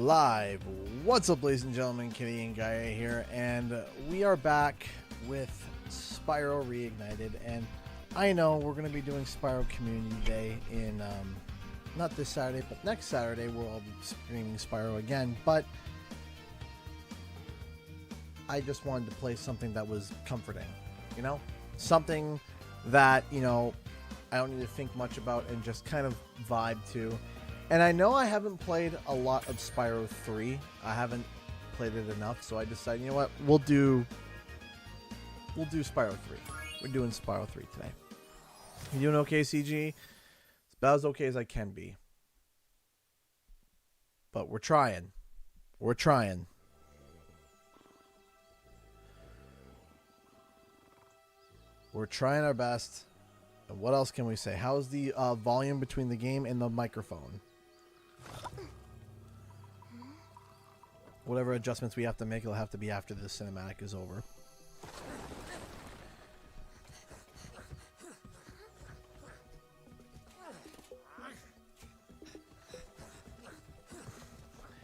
live. What's up, ladies and gentlemen? Canadian Guy here, and we are back with Spyro Reignited. And I know we're going to be doing Spyro Community Day in not this Saturday, but next Saturday we'll all be streaming Spyro again. But I just wanted to play something that was comforting, you know, something that, you know, I don't need to think much about and just kind of vibe to. And I know I haven't played a lot of Spyro 3. I haven't played it about so I decided, you know what, we'll do Spyro 3. We're doing Spyro 3 today. You doing okay, CG? It's about as okay as I can be. But we're trying. We're trying. We're trying our best. And what else can we say? How's the volume between the game and the microphone? Whatever adjustments we have to make, it'll have to be after the cinematic is over.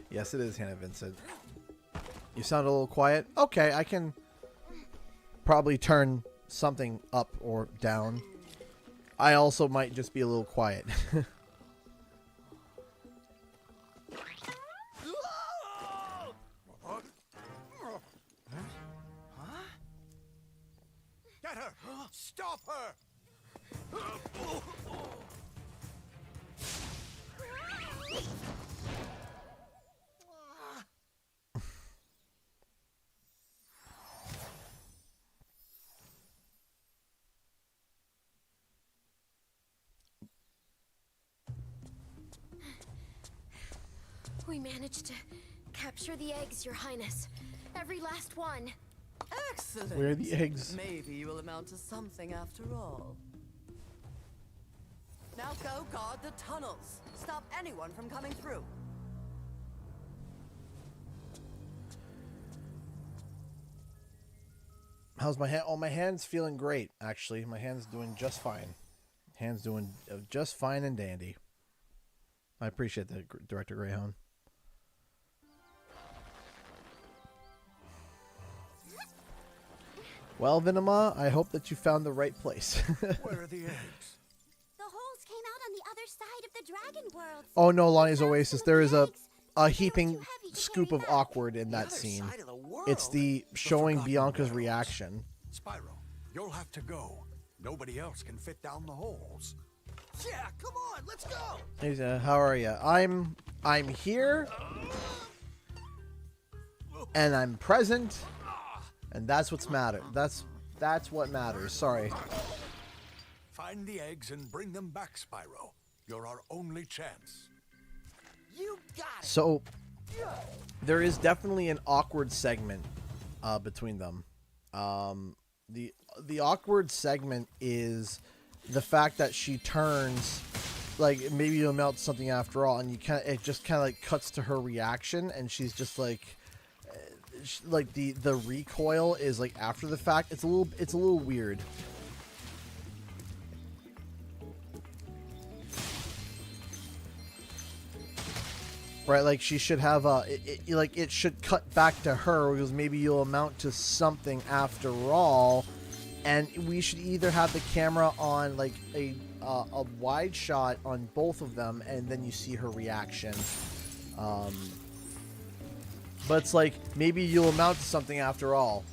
Yes, it is Hannah Vincent. You sound a little quiet. Okay, I can probably turn something up or down. I also might just be a little quiet. Get her! Stop her! We managed to capture the eggs, Your Highness. Every last one. Excellent. Where are the eggs? Maybe you will amount to something after all. Now go guard the tunnels. Stop anyone from coming through. How's my hand? Oh, my hand's feeling great, actually. My hand's doing just fine. Hand's doing just fine and dandy. I appreciate that, Director Greyhound. Well, Vinema, I hope that you found the right place. Where are the eggs? The holes came out on the other side of the dragon world. Oh no, Lonnie's Oasis. There is a heaping scoop of awkward in that The other scene. side of the world? It's the showing forgotten Bianca's worlds. reaction. Spyro, you'll have to go. Nobody else can fit down the holes. Yeah, come on, let's go. Hey, how are you? I'm here, and I'm present, and that's what's matter. That's what matters. Sorry. Find the eggs and bring them back, Spyro. You're our only chance. You got it. So there is definitely an awkward segment between them. The awkward segment is the fact that she turns, like, maybe you'll melt something after all, and it just kind of like cuts to her reaction, and she's just like the recoil is like after the fact. It's a little weird. Right, like she should have it should cut back to her because maybe you'll amount to something after all, and we should either have the camera on like a wide shot on both of them, and then you see her reaction. But it's like maybe you'll amount to something after all.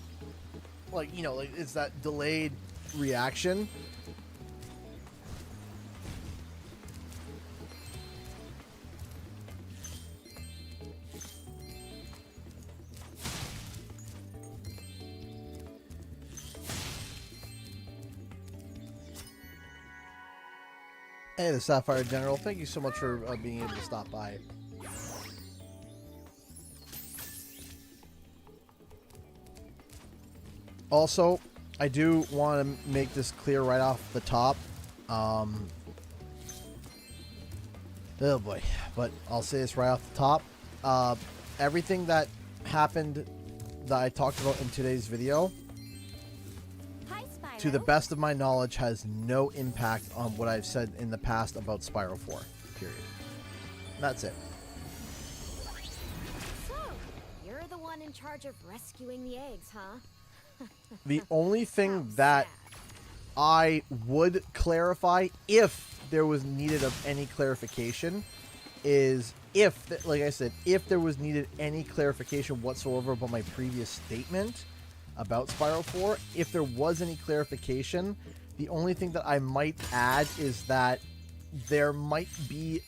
Like, you know, like it's that delayed reaction. Hey, the Sapphire General, thank you so much for being able to stop by. Also, I do want to make this clear right off the top. Oh boy, but I'll say this right off the top. Everything that happened that I talked about in today's video, to the best of my knowledge, has no impact on what I've said in the past about Spyro 4, period. That's it. in charge of rescuing the eggs, huh? The only thing How that sad. I would clarify, if there was needed of any clarification, is if, like I said, if there was needed any clarification whatsoever about my previous statement about Spyro 4, if there was any clarification, the only thing that I might add is that there might be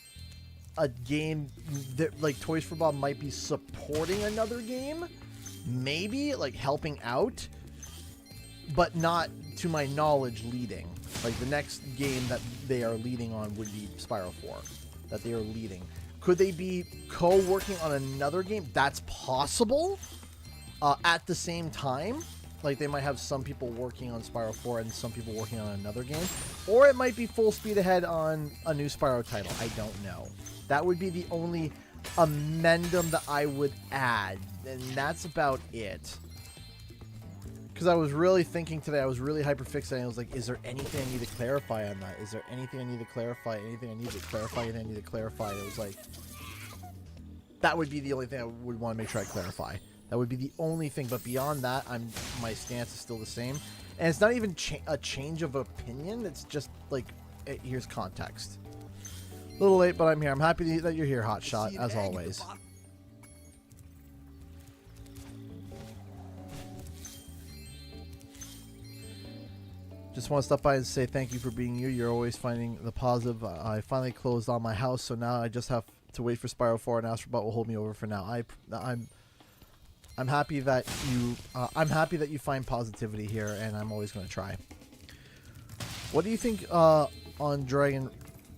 a game that, like, Toys for Bob might be supporting another game, maybe, like, helping out, but not, to my knowledge, leading. Like, the next game that they are leading on would be Spyro 4, that they are leading. Could they be co-working on another game? That's possible. At the same time, like, they might have some people working on Spyro 4 and some people working on another game. Or it might be full speed ahead on a new Spyro title. I don't know. That would be the only amendum that I would add. And that's about it. Because I was really thinking today, I was really hyperfixating. I was like, is there anything I need to clarify on that? Is there anything I need to clarify? Anything I need to clarify? Anything I need to clarify? It was like, that would be the only thing I would want to make sure I clarify. That would be the only thing. But beyond that, my stance is still the same. And it's not even a change of opinion. It's just like, here's context. A little late, but I'm here. I'm happy that you're here, Hotshot, as always. Just want to stop by and say thank you for being you. You're always finding the positive. I finally closed on my house, so now I just have to wait for Spyro 4, and Astrobot will hold me over for now. I'm happy that you find positivity here, and I'm always going to try. What do you think on Dragon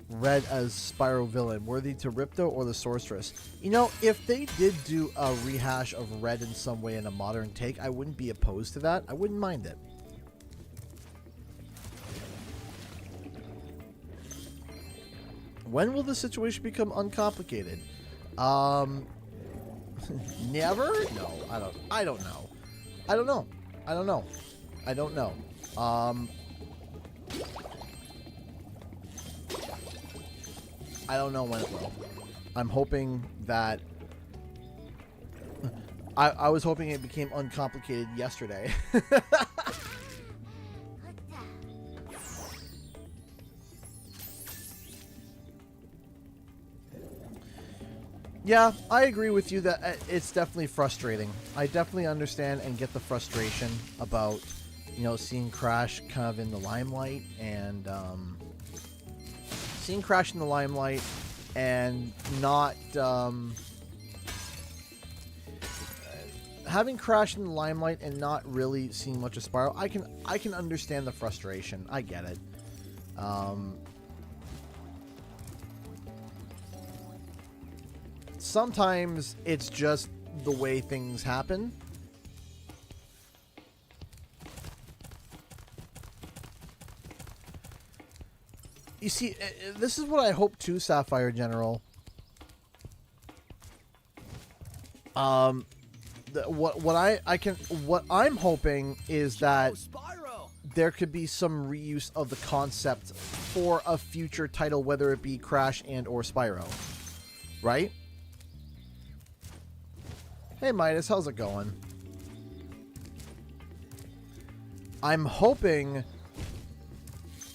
Red as Spyro villain? Worthy to Ripto or the Sorceress? You know, if they did do a rehash of Red in some way in a modern take, I wouldn't be opposed to that. I wouldn't mind it. When will the situation become uncomplicated? Never? No, I don't know. I don't know. I don't know. I don't know. I don't know when it will. I'm hoping that... I was hoping it became uncomplicated yesterday. Yeah, I agree with you that it's definitely frustrating. I definitely understand and get the frustration about, you know, seeing Crash kind of in the limelight and seeing Crash in the limelight and not having Crash in the limelight and not really seeing much of Spyro. I can understand the frustration. I get it. Sometimes it's just the way things happen. You see, this is what I hope too, Sapphire General. What I'm hoping is that there could be some reuse of the concept for a future title, whether it be Crash and or Spyro, right? Hey Midas, how's it going? I'm hoping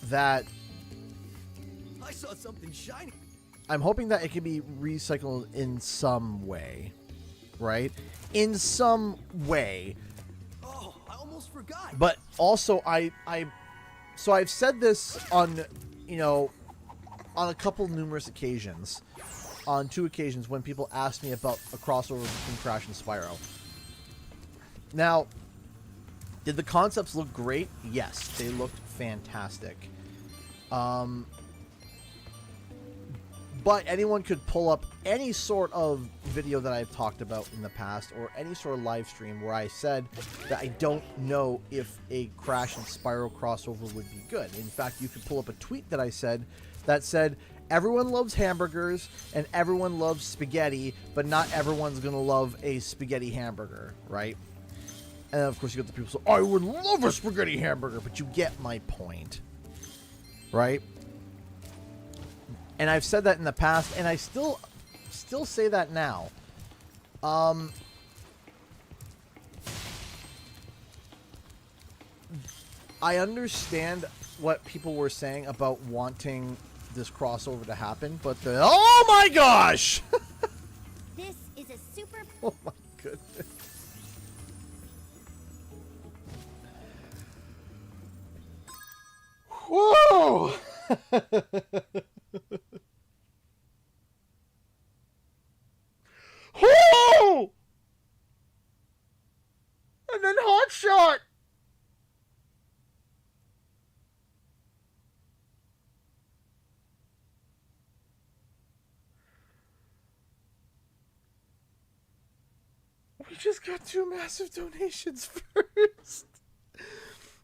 that I saw something shiny. I'm hoping that it can be recycled in some way, right? In some way. Oh, I almost forgot. But also, so I've said this on, you know, on a couple numerous occasions. On 2 occasions when people asked me about a crossover between Crash and Spyro. Now, did the concepts look great? Yes, they looked fantastic. But anyone could pull up any sort of video that I've talked about in the past, or any sort of live stream where I said that I don't know if a Crash and Spyro crossover would be good. In fact, you could pull up a tweet that I said that said, everyone loves hamburgers and everyone loves spaghetti, but not everyone's gonna love a spaghetti hamburger, right? And of course you got the people say, I would love a spaghetti hamburger, but you get my point, right? And I've said that in the past, and I still say that now. I understand what people were saying about wanting this crossover to happen, but the oh my gosh! This is a super. Oh my goodness. Whoa! Whoa! And then hot shot. We just got 2 massive donations first.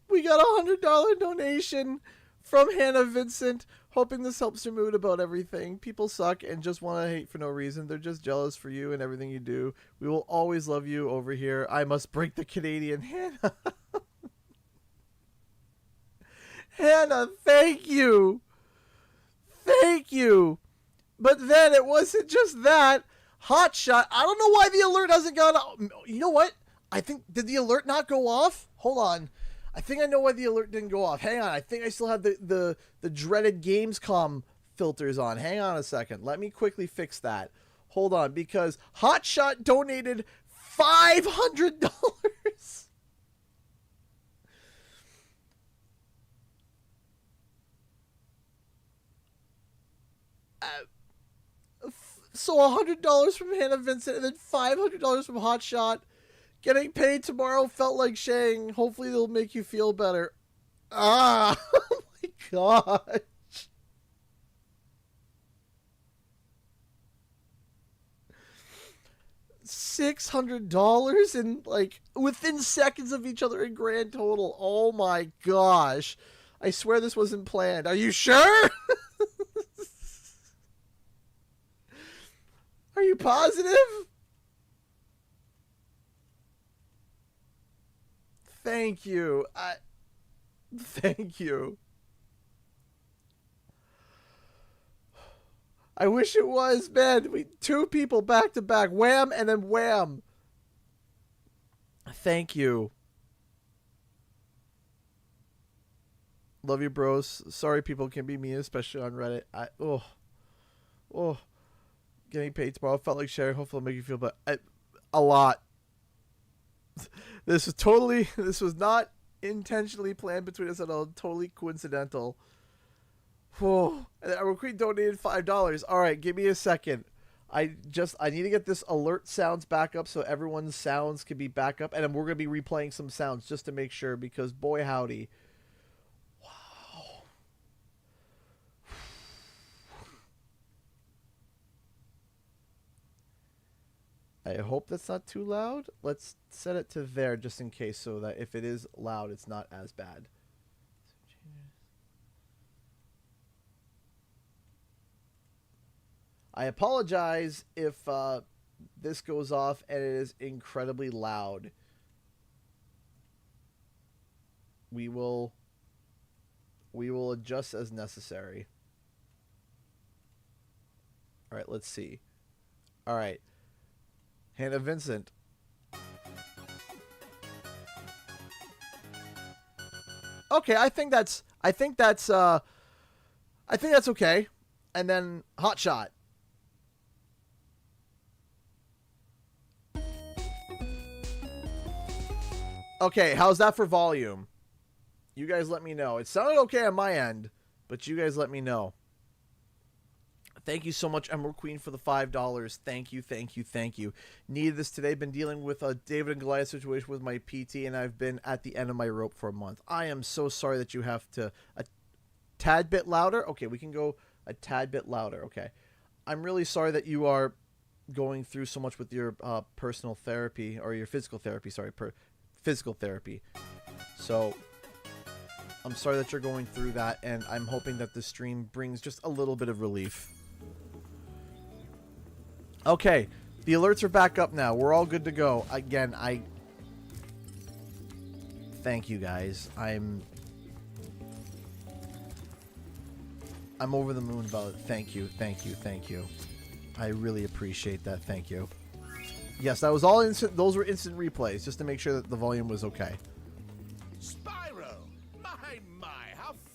We got a $100 donation from Hannah Vincent, hoping this helps your mood about everything. People suck and just want to hate for no reason. They're just jealous for you and everything you do. We will always love you over here. I must break the Canadian. Hannah. Hannah, thank you. Thank you. But then it wasn't just that. Hot shot. I don't know why the alert hasn't gone off. You know what? I think, did the alert not go off? Hold on. I think I know why the alert didn't go off. Hang on. I think I still have the dreaded Gamescom filters on. Hang on a second. Let me quickly fix that. Hold on, because Hotshot donated $500. So $100 from Hannah Vincent and then $500 from Hotshot. Getting paid tomorrow felt like saying, hopefully they'll make you feel better. Ah, oh my gosh. $600 and like within seconds of each other in grand total. Oh my gosh. I swear this wasn't planned. Are you sure? Are you positive? Thank you. Thank you. I wish it was, man. 2 people back to back. Wham and then wham. Thank you. Love you, bros. Sorry people can be mean, especially on Reddit. Getting paid tomorrow felt like sharing. Hopefully it'll make you feel better. A lot. This was not intentionally planned between us at all. Totally coincidental. Whoa. And our queen donated $5. All right, give me a second. I need to get this alert sounds back up so everyone's sounds can be back up. And then we're going to be replaying some sounds just to make sure, because boy howdy. Wow. I hope that's not too loud. Let's set it to there just in case, so that if it is loud, it's not as bad. I apologize if this goes off and it is incredibly loud. We will adjust as necessary. All right, let's see. All right. Hannah Vincent. Okay, I think that's okay. And then Hotshot. Okay, how's that for volume? You guys let me know. It sounded okay on my end, but you guys let me know. Thank you so much, Emerald Queen, for the $5. Thank you, thank you, thank you. Needed this today. Been dealing with a David and Goliath situation with my PT, and I've been at the end of my rope for a month. I am so sorry that you have to... A tad bit louder? Okay, we can go a tad bit louder. Okay. I'm really sorry that you are going through so much with your personal therapy, or your physical therapy, sorry, physical therapy. So... I'm sorry that you're going through that, and I'm hoping that this stream brings just a little bit of relief. Okay, the alerts are back up now. We're all good to go. Again, thank you guys. I'm over the moon about it. Thank you, thank you, thank you. I really appreciate that. Thank you. Yes, that was all instant. Those were instant replays, just to make sure that the volume was okay. Spyro, my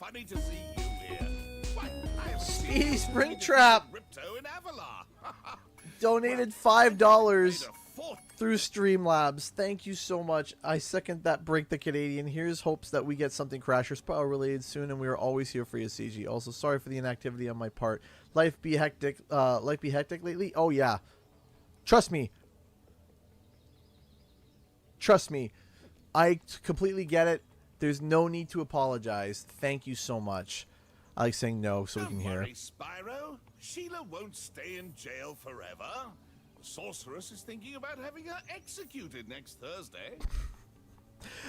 funny to see you here. Why, I have Speedy seen Springtrap Ripto and Avalar. donated $5 Made a fort. through Streamlabs. Thank you so much. I second that. Break the Canadian. Here's hopes that we get something Crash or Spyro related soon, and we are always here for you, CG. Also, sorry for the inactivity on my part. Life be hectic. Life be hectic lately. Oh yeah, trust me. Trust me. I completely get it. There's no need to apologize. Thank you so much. I like saying no so we can Don't hear. worry, Spyro. Sheila won't stay in jail forever. The sorceress is thinking about having her executed next Thursday.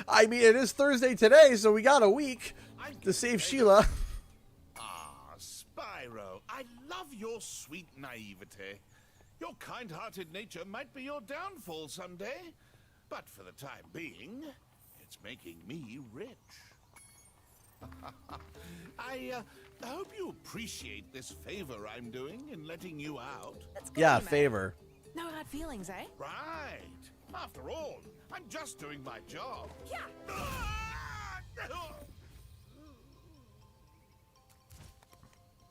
I mean, it is Thursday today, so we got a week to save Sheila. Ah, Spyro, I love your sweet naivete. Your kind-hearted nature might be your downfall someday, but for the time being, it's making me rich. I hope you appreciate this favor I'm doing in letting you out. That's good, Yeah, mate. favor. No hard feelings, eh? Right. After all, I'm just doing my job. Yeah.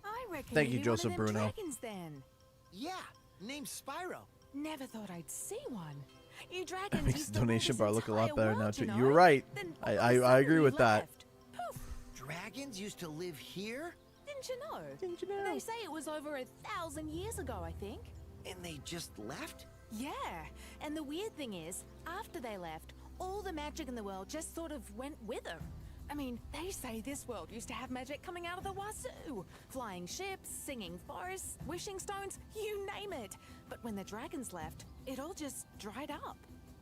I reckon Thank you'd you, be one of Joseph them Bruno. Dragons, then. Yeah, named Spyro. Never thought I'd see one. You dragons Makes used the to rule donation this bar look a lot entire better now world, too. you You were know? right. Then I all of a I agree sudden with you that. left. Poof. Dragons used to live here, Didn't you know? Didn't you know? They say it was over 1,000 years ago, I think. and they just left? Yeah, and the weird thing is, after they left, all the magic in the world just sort of went with them. I mean, they say this world used to have magic coming out of the wazoo. Flying ships, singing forests, wishing stones, you name it. But when the dragons left, it all just dried up.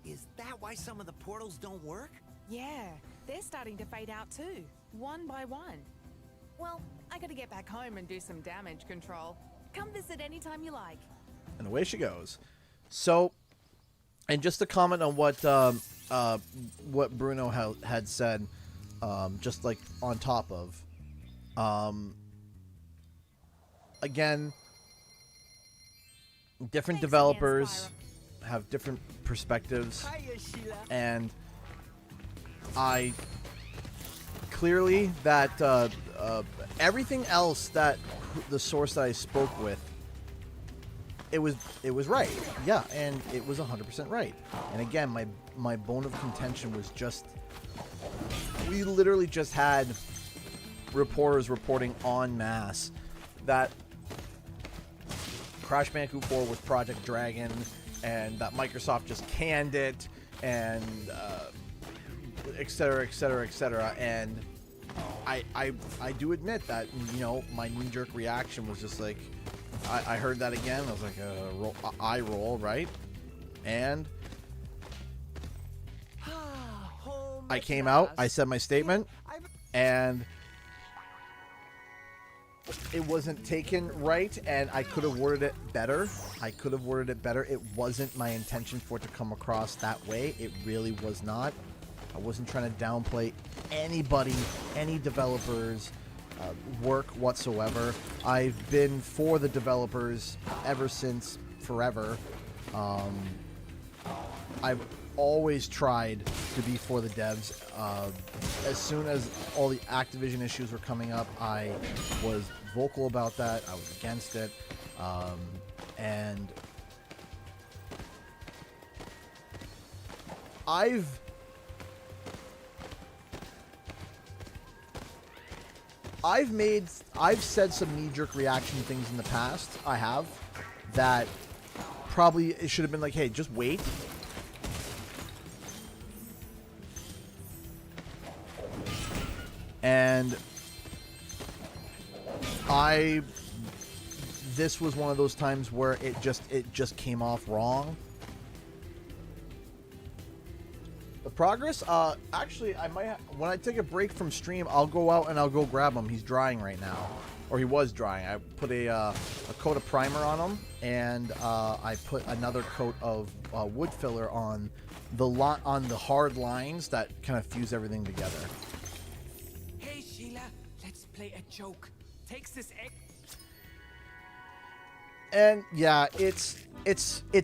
Is that why some of the portals don't work? Yeah, they're starting to fade out too, one by one. Well, I gotta get back home and do some damage control. Come visit anytime you like. And away she goes. So, and just to comment on what Bruno had said, just like on top of, again, different Thanks developers again, have different perspectives, Hiya, Sheila. and I clearly that everything else that the source that I spoke with, it was right. Yeah, and it was 100% right. And again, my bone of contention was just, we literally just had reporters reporting en masse that Crash Bandicoot 4 was Project Dragon, and that Microsoft just canned it, and et cetera, et cetera, et cetera. And I do admit that, you know, my knee-jerk reaction was just like, I heard that again. I was like, eye roll, right? And I came out. I said my statement, and it wasn't taken right, and I could have worded it better. It wasn't my intention for it to come across that way. It really was not. I wasn't trying to downplay anybody, any developers' work whatsoever. I've been for the developers ever since forever. I've always tried to be for the devs. As soon as all the Activision issues were coming up, I was vocal about that. I was against it. And I've said some knee-jerk reaction things in the past. I have that probably it should have been like, hey, just wait. And this was one of those times where it just came off wrong. The progress, actually, I might when I take a break from stream, I'll go out and I'll go grab him. He's drying right now, or he was drying. I put a coat of primer on him, and I put another coat of wood filler on the hard lines that kind of fuse everything together. Hey Sheila, let's play a joke. Takes this egg. And yeah, it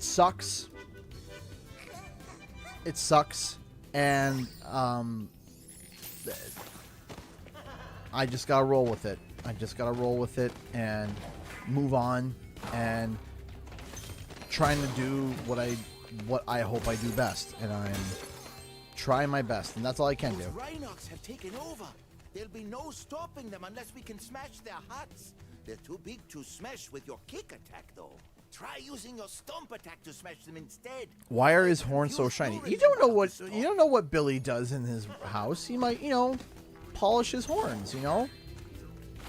sucks. It sucks. And I just gotta roll with it. I just gotta roll with it and move on and trying to do what I hope I do best, and I'm trying my best, and that's all I can do. Those Rhinox have taken over. There'll be no stopping them unless we can smash their huts. They're too big to smash with your kick attack, though. Try using your stomp attack to smash them instead. Why are his horns so shiny? You don't know what Billy does in his house. He might, polish his horns,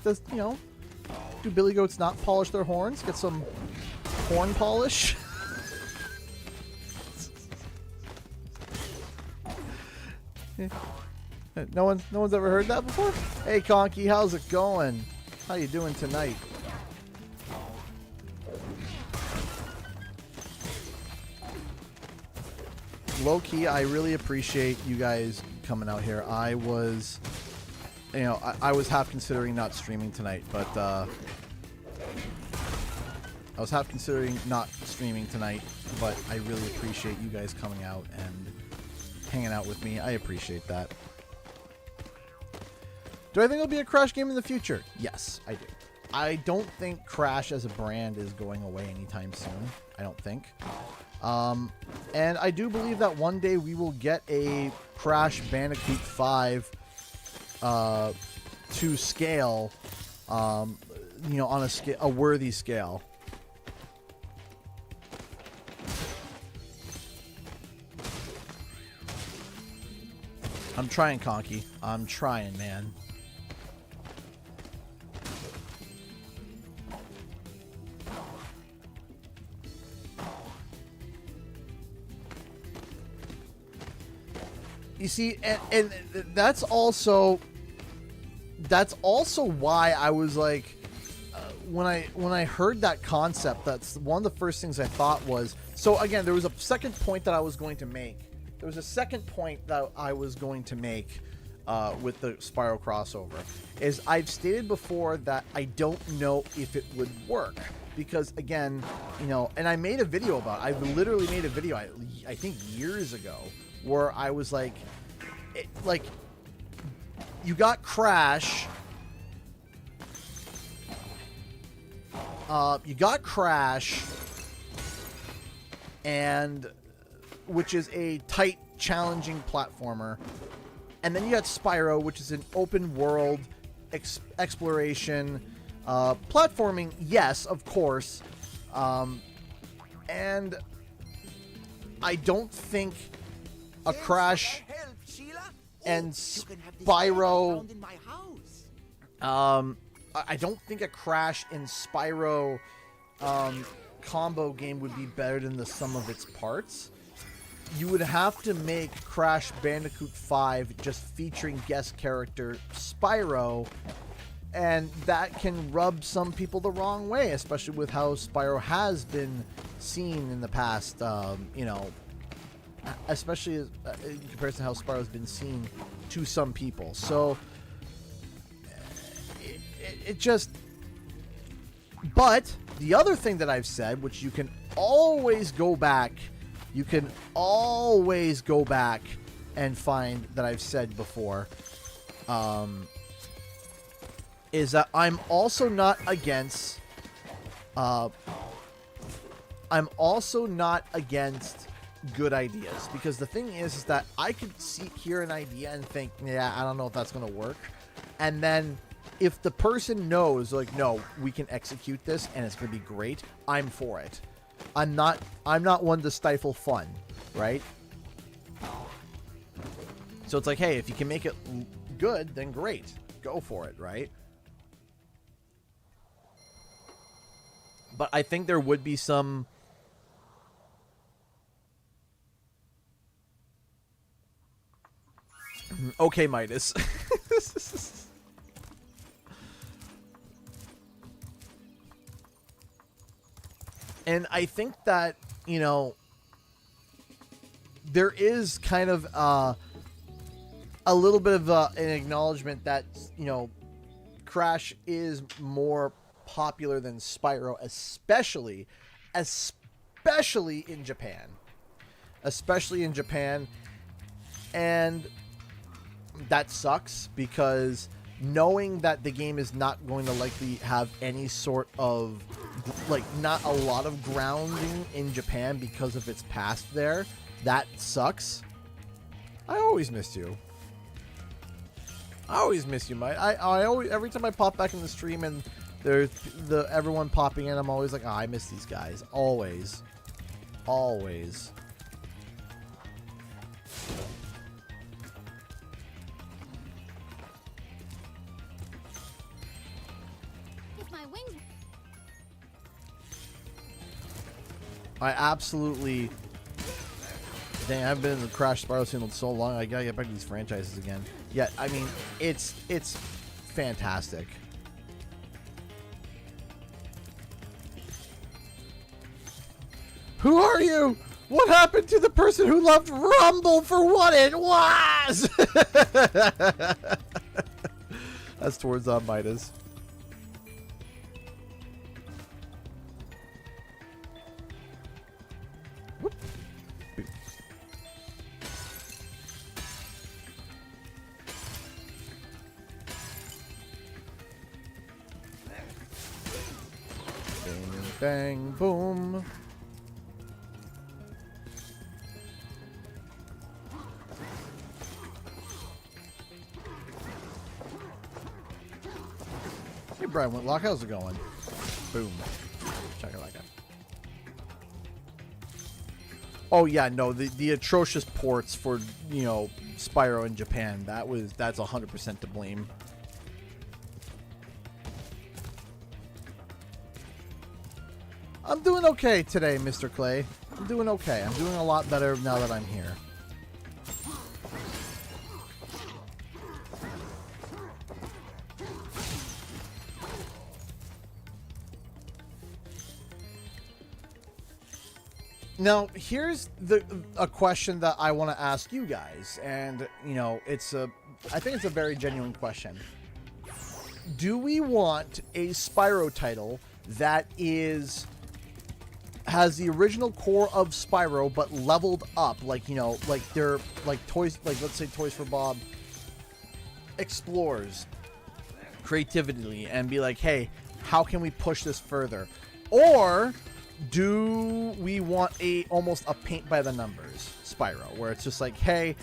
Does, do Billy goats not polish their horns? Get some horn polish? No one's ever heard that before? Hey Conky, how's it going? How you doing tonight? Low key, I really appreciate you guys coming out here. I was, I was half considering not streaming tonight, but I was half considering not streaming tonight, but I really appreciate you guys coming out and hanging out with me. I appreciate that. Do I think it'll be a Crash game in the future? Yes, I do. I don't think Crash as a brand is going away anytime soon. I don't think. And I do believe that one day we will get a Crash Bandicoot 5 to scale, on a worthy scale. I'm trying, Conky. I'm trying, man. You see, and that's also why I was like, when I heard that concept, that's one of the first things I thought was. So again, there was a second point that I was going to make. There was a second point that I was going to make with the Spyro crossover. Is I've stated before that I don't know if it would work. Because again, and I made a video about it. I literally made a video, I think years ago, where I was like, you got Crash. And which is a tight, challenging platformer. And then you got Spyro, which is an open world exploration, platforming, yes, of course. And I don't think a Crash and Spyro, I don't think a Crash and Spyro combo game would be better than the sum of its parts. You would have to make Crash Bandicoot 5 just featuring guest character Spyro, and that can rub some people the wrong way, especially with how Spyro has been seen in the past, especially in comparison to how Spyro's been seen to some people. So it just... But the other thing that I've said, which you can always go back and find that I've said before, is that I'm also not against good ideas, because the thing is that I could hear an idea and think, yeah, I don't know if that's going to work, and then if the person knows, like, no, we can execute this and it's going to be great, I'm for it. I'm not one to stifle fun, right? So it's like, hey, if you can make it good, then great, go for it, right? But I think there would be some... Okay, Midas. And I think that, there is kind of a little bit of an acknowledgement that, Crash is more popular than Spyro, especially in Japan. Especially in Japan. And that sucks, because knowing that the game is not going to likely have any sort of, like, not a lot of grounding in Japan because of its past there, that sucks. I always missed you. I always miss you, Mike. I always, every time I pop back in the stream and there's everyone popping in, I'm always like, oh, I miss these guys. Always. Always. If my wings. I absolutely... Dang, I've been in the Crash Spyro scene so long, I gotta get back to these franchises again. Yeah, I mean, it's fantastic. Who are you? What happened to the person who loved Rumble for what it was? That's towards Midas. Bang, boom. Hey, Brian Whitlock, how's it going? Boom. Check it like that. Oh yeah, no, the atrocious ports for, you know, Spyro in Japan, that's 100% to blame. I'm doing okay today, Mr. Clay. I'm doing okay. I'm doing a lot better now that I'm here. Now, here's a question that I want to ask you guys, and you know, I think it's a very genuine question. Do we want a Spyro title that has the original core of Spyro but leveled up, like, you know, like they're like toys, like let's say Toys for Bob explores creatively and be like, hey, how can we push this further? Or do we want almost a paint by the numbers Spyro, where it's just like, hey,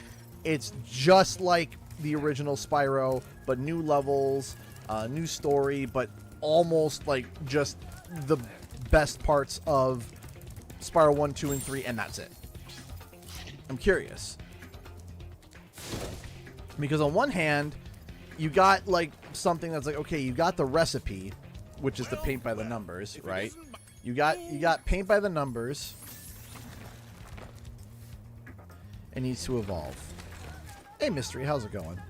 it's just like the original Spyro but new levels, new story, but almost like just the best parts of Spyro 1, 2, and 3, and that's it. I'm curious. Because on one hand, you got like something that's like, okay, you got the recipe, which is the paint by the numbers, right? You got paint by the numbers. It needs to evolve. Hey, Mystery, how's it going?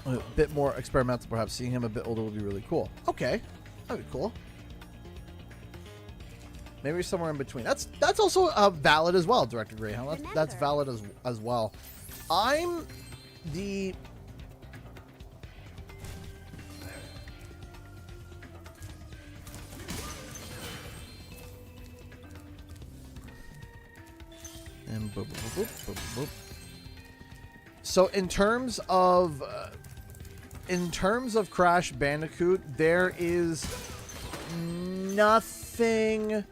A bit more experimental, perhaps. Seeing him a bit older would be really cool. Okay, that'd be cool. Maybe somewhere in between. That's also valid as well, Director Greyhound. That's valid as well. I'm the... And boop, boop, boop, boop, boop, boop. So in terms of Crash Bandicoot, there is nothing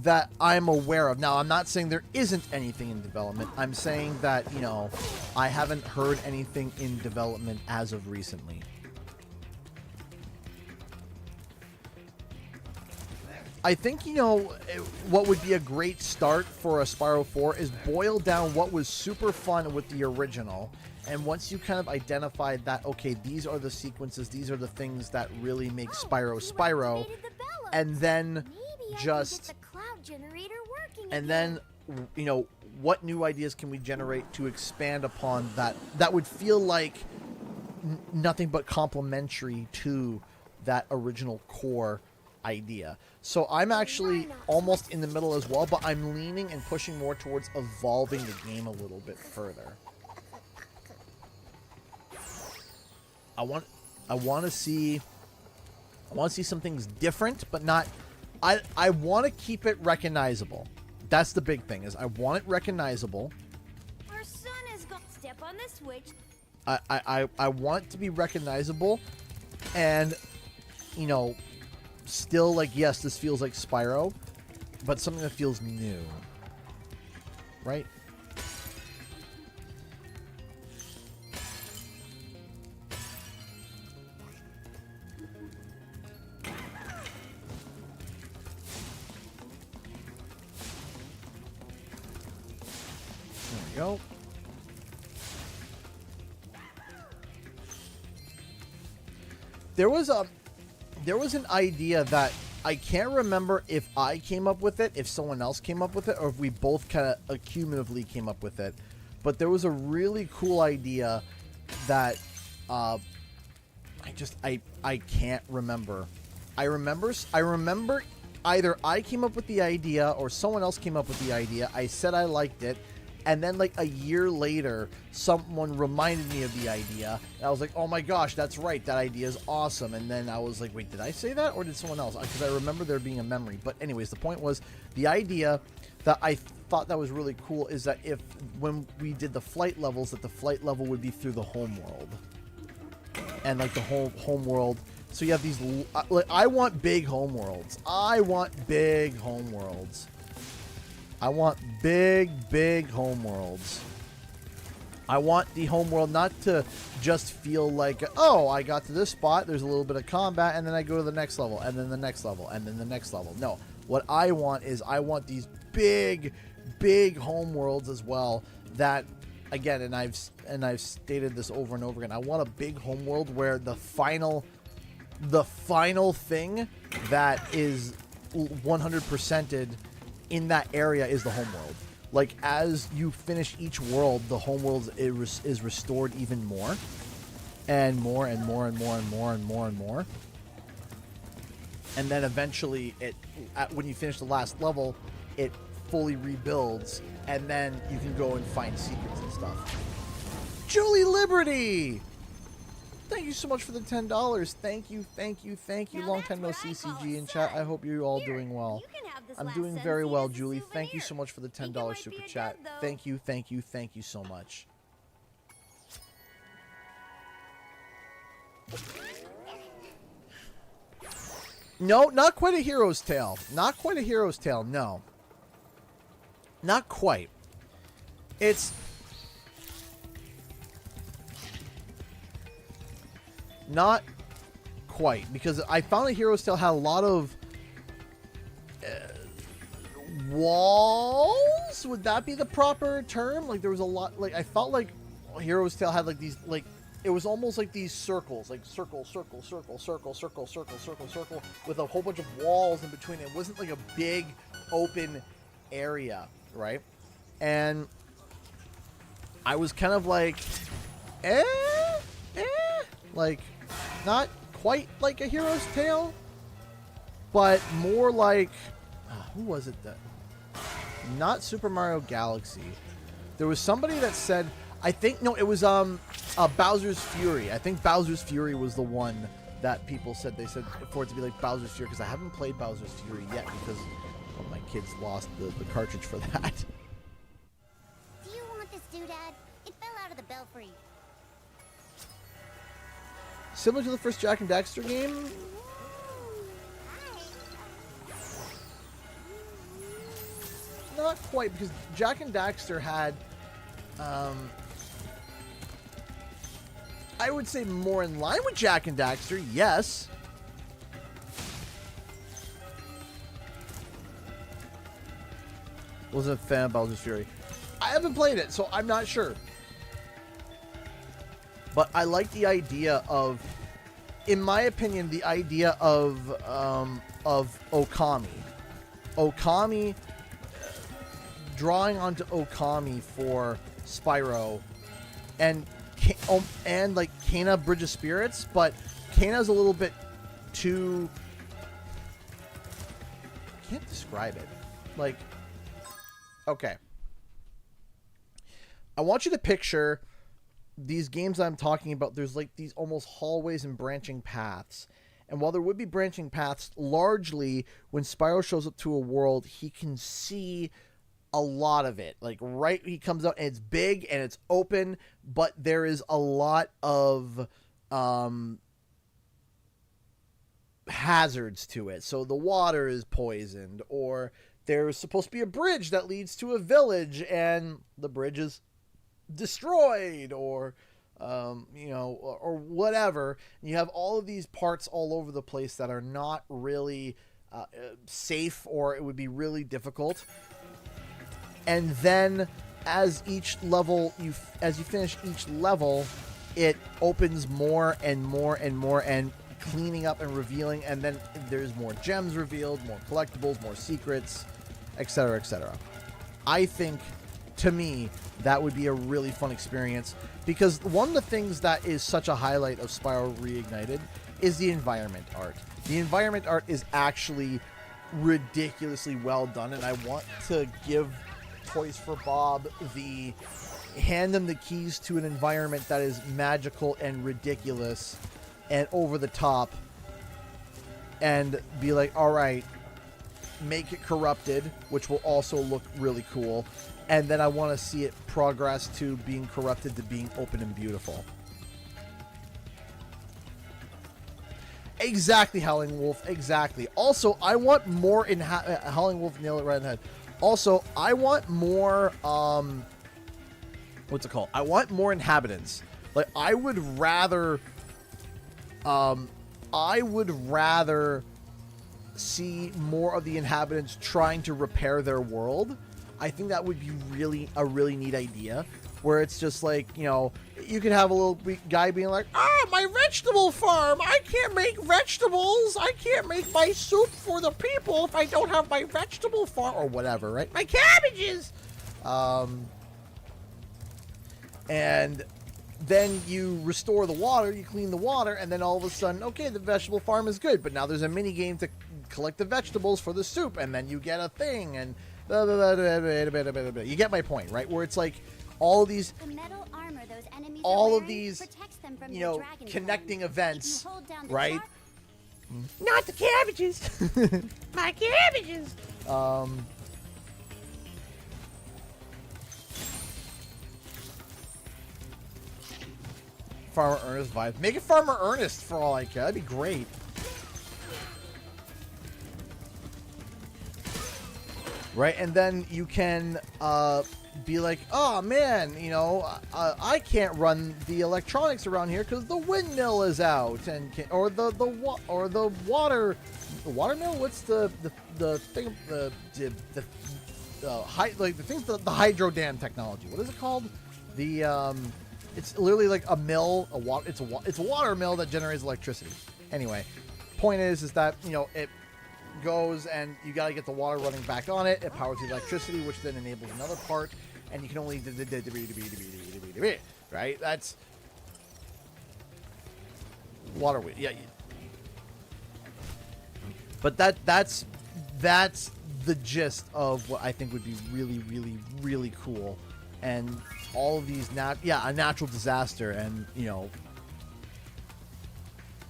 that I'm aware of. Now, I'm not saying there isn't anything in development. I'm saying that, you know, I haven't heard anything in development as of recently. I think, you know, what would be a great start for a Spyro 4 is boil down what was super fun with the original. And once you kind of identified that, okay, these are the sequences, these are the things that really make Spyro Spyro, and then just... And then, you know, what new ideas can we generate to expand upon that? That would feel like nothing but complementary to that original core idea. So I'm actually almost in the middle as well, but I'm leaning and pushing more towards evolving the game a little bit further. I want to see I want to see some things different, but not... I want to keep it recognizable. That's the big thing, is I want it recognizable. Our son is going to step on the switch. I want it to be recognizable and, you know, still like, yes, this feels like Spyro, but something that feels new. Right? There we go. There was an idea that I can't remember if I came up with it, if someone else came up with it, or if we both kind of accumulatively came up with it. But there was a really cool idea that I can't remember. I remember either I came up with the idea or someone else came up with the idea. I said I liked it. And then, like, a year later, someone reminded me of the idea. And I was like, oh my gosh, that's right. That idea is awesome. And then I was like, wait, did I say that? Or did someone else? Because I remember there being a memory. But anyways, the point was, the idea that I thought that was really cool is that when we did the flight levels, that the flight level would be through the home world. And, like, the whole home world. So you have these... like, I want big home worlds. I want big home worlds. I want big home worlds. I want the home world not to just feel like, oh, I got to this spot, there's a little bit of combat, and then I go to the next level, and then the next level, and then the next level. No, what I want is I want these big home worlds as well that, again, and I've stated this over and over again, I want a big home world where the final thing that is 100%ed in that area is the homeworld. Like, as you finish each world, the homeworld is restored even more. And more and more and more and more and more and more. And then eventually, when you finish the last level, it fully rebuilds. And then you can go and find secrets and stuff. Julie Liberty! Thank you so much for the $10. Thank you. Now Long time no that's what I call CCG a in chat. son. I hope you're all Here, doing well. you can have this I'm last doing son very seen well, as a Julie. Thank you souvenir. so much for the Think it $10 might super be a chat. dud, though. Thank you so much. No, not quite a hero's tale. Not quite a hero's tale, no. Not quite. It's... not quite, because I found a hero's tale had a lot of walls. Would that be the proper term? Like, there was a lot. Like, I felt like hero's tale had like these, like, it was almost like these circles, like circle, with a whole bunch of walls in between. It wasn't like a big open area, right? And I was kind of like, like, not quite like a hero's tale, but more like, who was it that? Not Super Mario Galaxy. There was somebody that said, I think, no, it was Bowser's Fury. I think Bowser's Fury was the one that people said, they said for it to be like Bowser's Fury, because I haven't played Bowser's Fury yet because my kids lost the cartridge for that. Do you want this doodad? It fell out of the belfry. Similar to the first Jak and Daxter game? Not quite, because Jak and Daxter had, I would say more in line with Jak and Daxter, yes. Wasn't a fan of Bowser's Fury. I haven't played it, so I'm not sure. But I like the idea of, in my opinion, the idea of Okami. Okami, drawing onto Okami for Spyro, and like Kena Bridge of Spirits, but Kena's a little bit too, I can't describe it. Like, okay. I want you to picture these games I'm talking about. There's like these almost hallways and branching paths. And while there would be branching paths, largely when Spyro shows up to a world, he can see a lot of it. Like, right, he comes out and it's big and it's open, but there is a lot of hazards to it. So the water is poisoned, or there's supposed to be a bridge that leads to a village and the bridge is destroyed, or or whatever. You have all of these parts all over the place that are not really safe, or it would be really difficult. And then as each level, as you finish each level, it opens more and more and more, and cleaning up and revealing, and then there's more gems revealed, more collectibles, more secrets, etc., etc. I think, to me, that would be a really fun experience, because one of the things that is such a highlight of Spyro Reignited is the environment art. The environment art is actually ridiculously well done, and I want to give Toys for Bob hand them the keys to an environment that is magical and ridiculous and over the top, and be like, all right, make it corrupted, which will also look really cool. And then I want to see it progress to being corrupted to being open and beautiful. Exactly, Howling Wolf. Exactly. Also, I want more in Howling Wolf. Nail it right in the head. Also, I want more. What's it called? I want more inhabitants. Like, I would rather see more of the inhabitants trying to repair their world. I think that would be a really neat idea, where it's just like, you could have a little guy being like, my vegetable farm, I can't make vegetables, I can't make my soup for the people if I don't have my vegetable farm, or whatever, right? My cabbages! And then you restore the water, you clean the water, and then all of a sudden, okay, the vegetable farm is good, but now there's a mini game to collect the vegetables for the soup, and then you get a thing, and you get my point, right? Where it's like all of these, connecting events, right? Not the cabbages, my cabbages. Farmer Ernest vibe. Make it Farmer Ernest for all I care. That'd be great. Right, and then you can be like, oh man, I can't run the electronics around here because the windmill is out, and or the water mill. What's the thing, the hydro dam technology? What is it called? It's literally like a mill. It's a water mill that generates electricity. Anyway, point is that it goes and you got to get the water running back on it. It powers the electricity, which then enables another part, and you can only right. That's water. Yeah. But that's the gist of what I think would be really, really, really cool, and all of these a natural disaster, and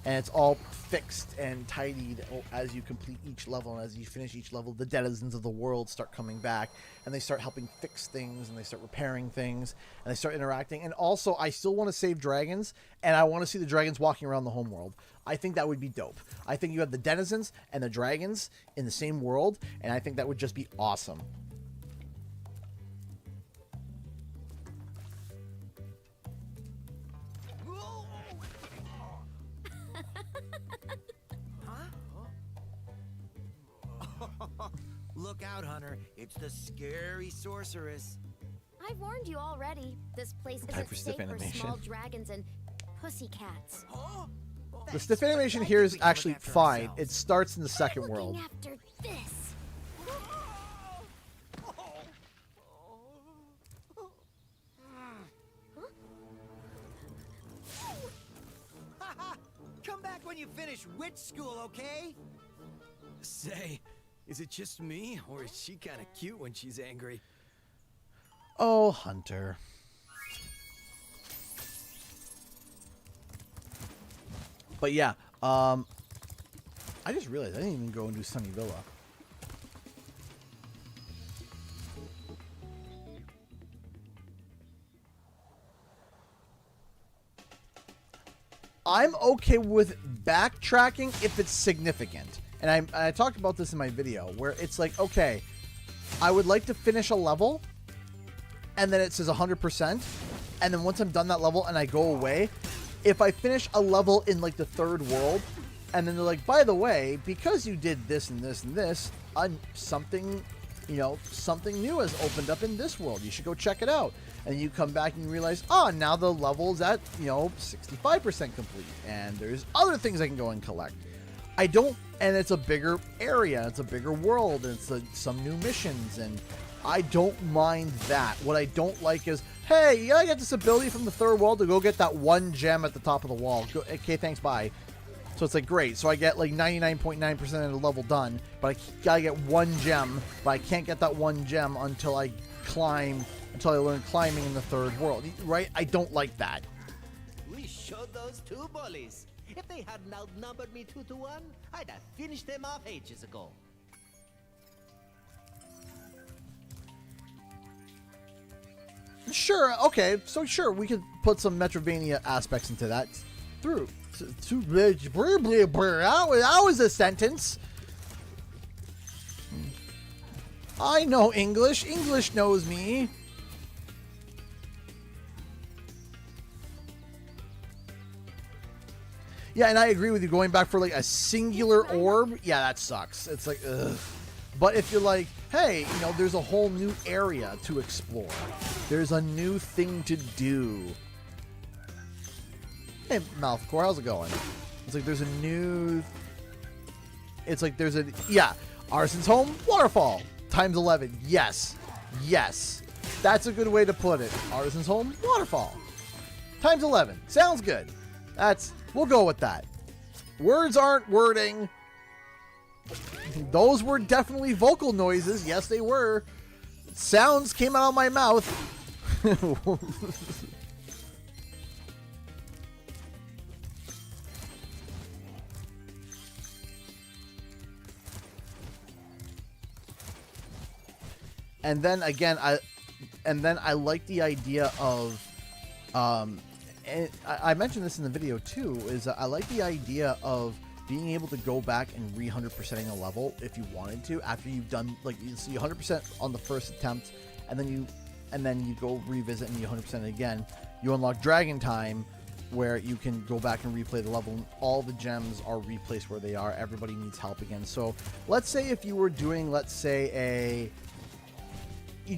and it's all fixed and tidied as you complete each level, and as you finish each level, the denizens of the world start coming back, and they start helping fix things, and they start repairing things, and they start interacting. And also, I still want to save dragons, and I want to see the dragons walking around the homeworld. I think that would be dope. I think you have the denizens and the dragons in the same world, and I think that would just be awesome. Look out, Hunter. It's the scary sorceress. I've warned you already. This place isn't safe for small dragons and pussycats. The stiff animation here is actually fine. It starts in the second world. After this. Come back when you finish witch school, okay? Say, is it just me, or is she kind of cute when she's angry? Oh, Hunter. But yeah, I just realized I didn't even go and do Sunny Villa. I'm okay with backtracking if it's significant. And I talked about this in my video, where it's like, okay, I would like to finish a level, and then it says 100%, and then once I'm done that level and I go away, if I finish a level in like the third world, and then they're like, by the way, because you did this and this and this, something, you know, something new has opened up in this world. You should go check it out. And you come back and you realize, oh, now the level's at, you know, 65% complete, and there's other things I can go and collect. I don't, and it's a bigger area, it's a bigger world, and it's some new missions, and I don't mind that. What I don't like is, hey, yeah, I got this ability from the third world to go get that one gem at the top of the wall. Okay, thanks, bye. So it's like, great. So I get like 99.9% of the level done, but I gotta get one gem, but I can't get that one gem until I learn climbing in the third world, right? I don't like that. We showed those two bullies. If they hadn't outnumbered me 2-1, I'd have finished them off ages ago. Sure, okay, so sure, we could put some Metroidvania aspects into that. That was a sentence. I know English. English knows me. Yeah, and I agree with you. Going back for like a singular orb, yeah, that sucks. It's like, ugh. But if you're like, hey, you know, there's a whole new area to explore. There's a new thing to do. Hey, Mouthcore, how's it going? It's like there's a new... It's like there's a... Yeah, Arson's Home, Waterfall. Times 11. Yes. Yes. That's a good way to put it. Artisan's Home, Waterfall. Times 11. Sounds good. We'll go with that. Words aren't wording. Those were definitely vocal noises. Yes, they were. Sounds came out of my mouth. And then again, I like the idea of, and I mentioned this in the video too, is I like the idea of being able to go back and re-100%ing a level if you wanted to, after you've done, like, you see 100% on the first attempt, and then you go revisit and you 100% it again. You unlock Dragon Time, where you can go back and replay the level, and all the gems are replaced where they are. Everybody needs help again. So let's say if you were doing, let's say you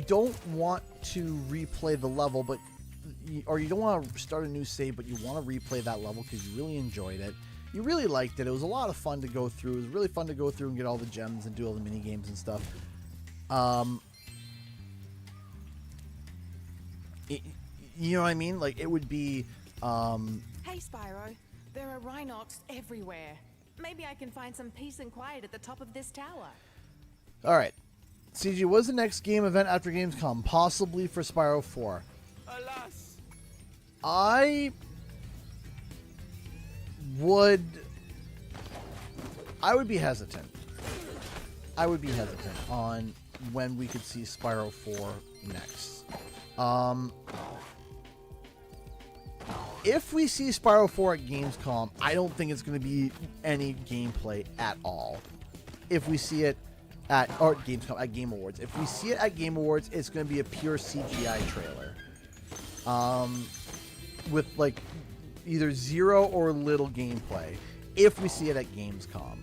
don't want to replay the level, but or you don't want to start a new save, but you want to replay that level because you really enjoyed it. You really liked it. It was a lot of fun to go through. It was really fun to go through and get all the gems and do all the mini games and stuff. You know what I mean? Like, it would be. Hey, Spyro. There are Rhinox everywhere. Maybe I can find some peace and quiet at the top of this tower. All right. CG, what's the next game event after Gamescom? Possibly for Spyro 4. Alas. I would be hesitant. I would be hesitant on when we could see Spyro 4 next. If we see Spyro 4 at Gamescom, I don't think it's going to be any gameplay at all. If we see it at Gamescom, at Game Awards. If we see it at Game Awards, it's going to be a pure CGI trailer. With like either zero or little gameplay. If we see it at Gamescom.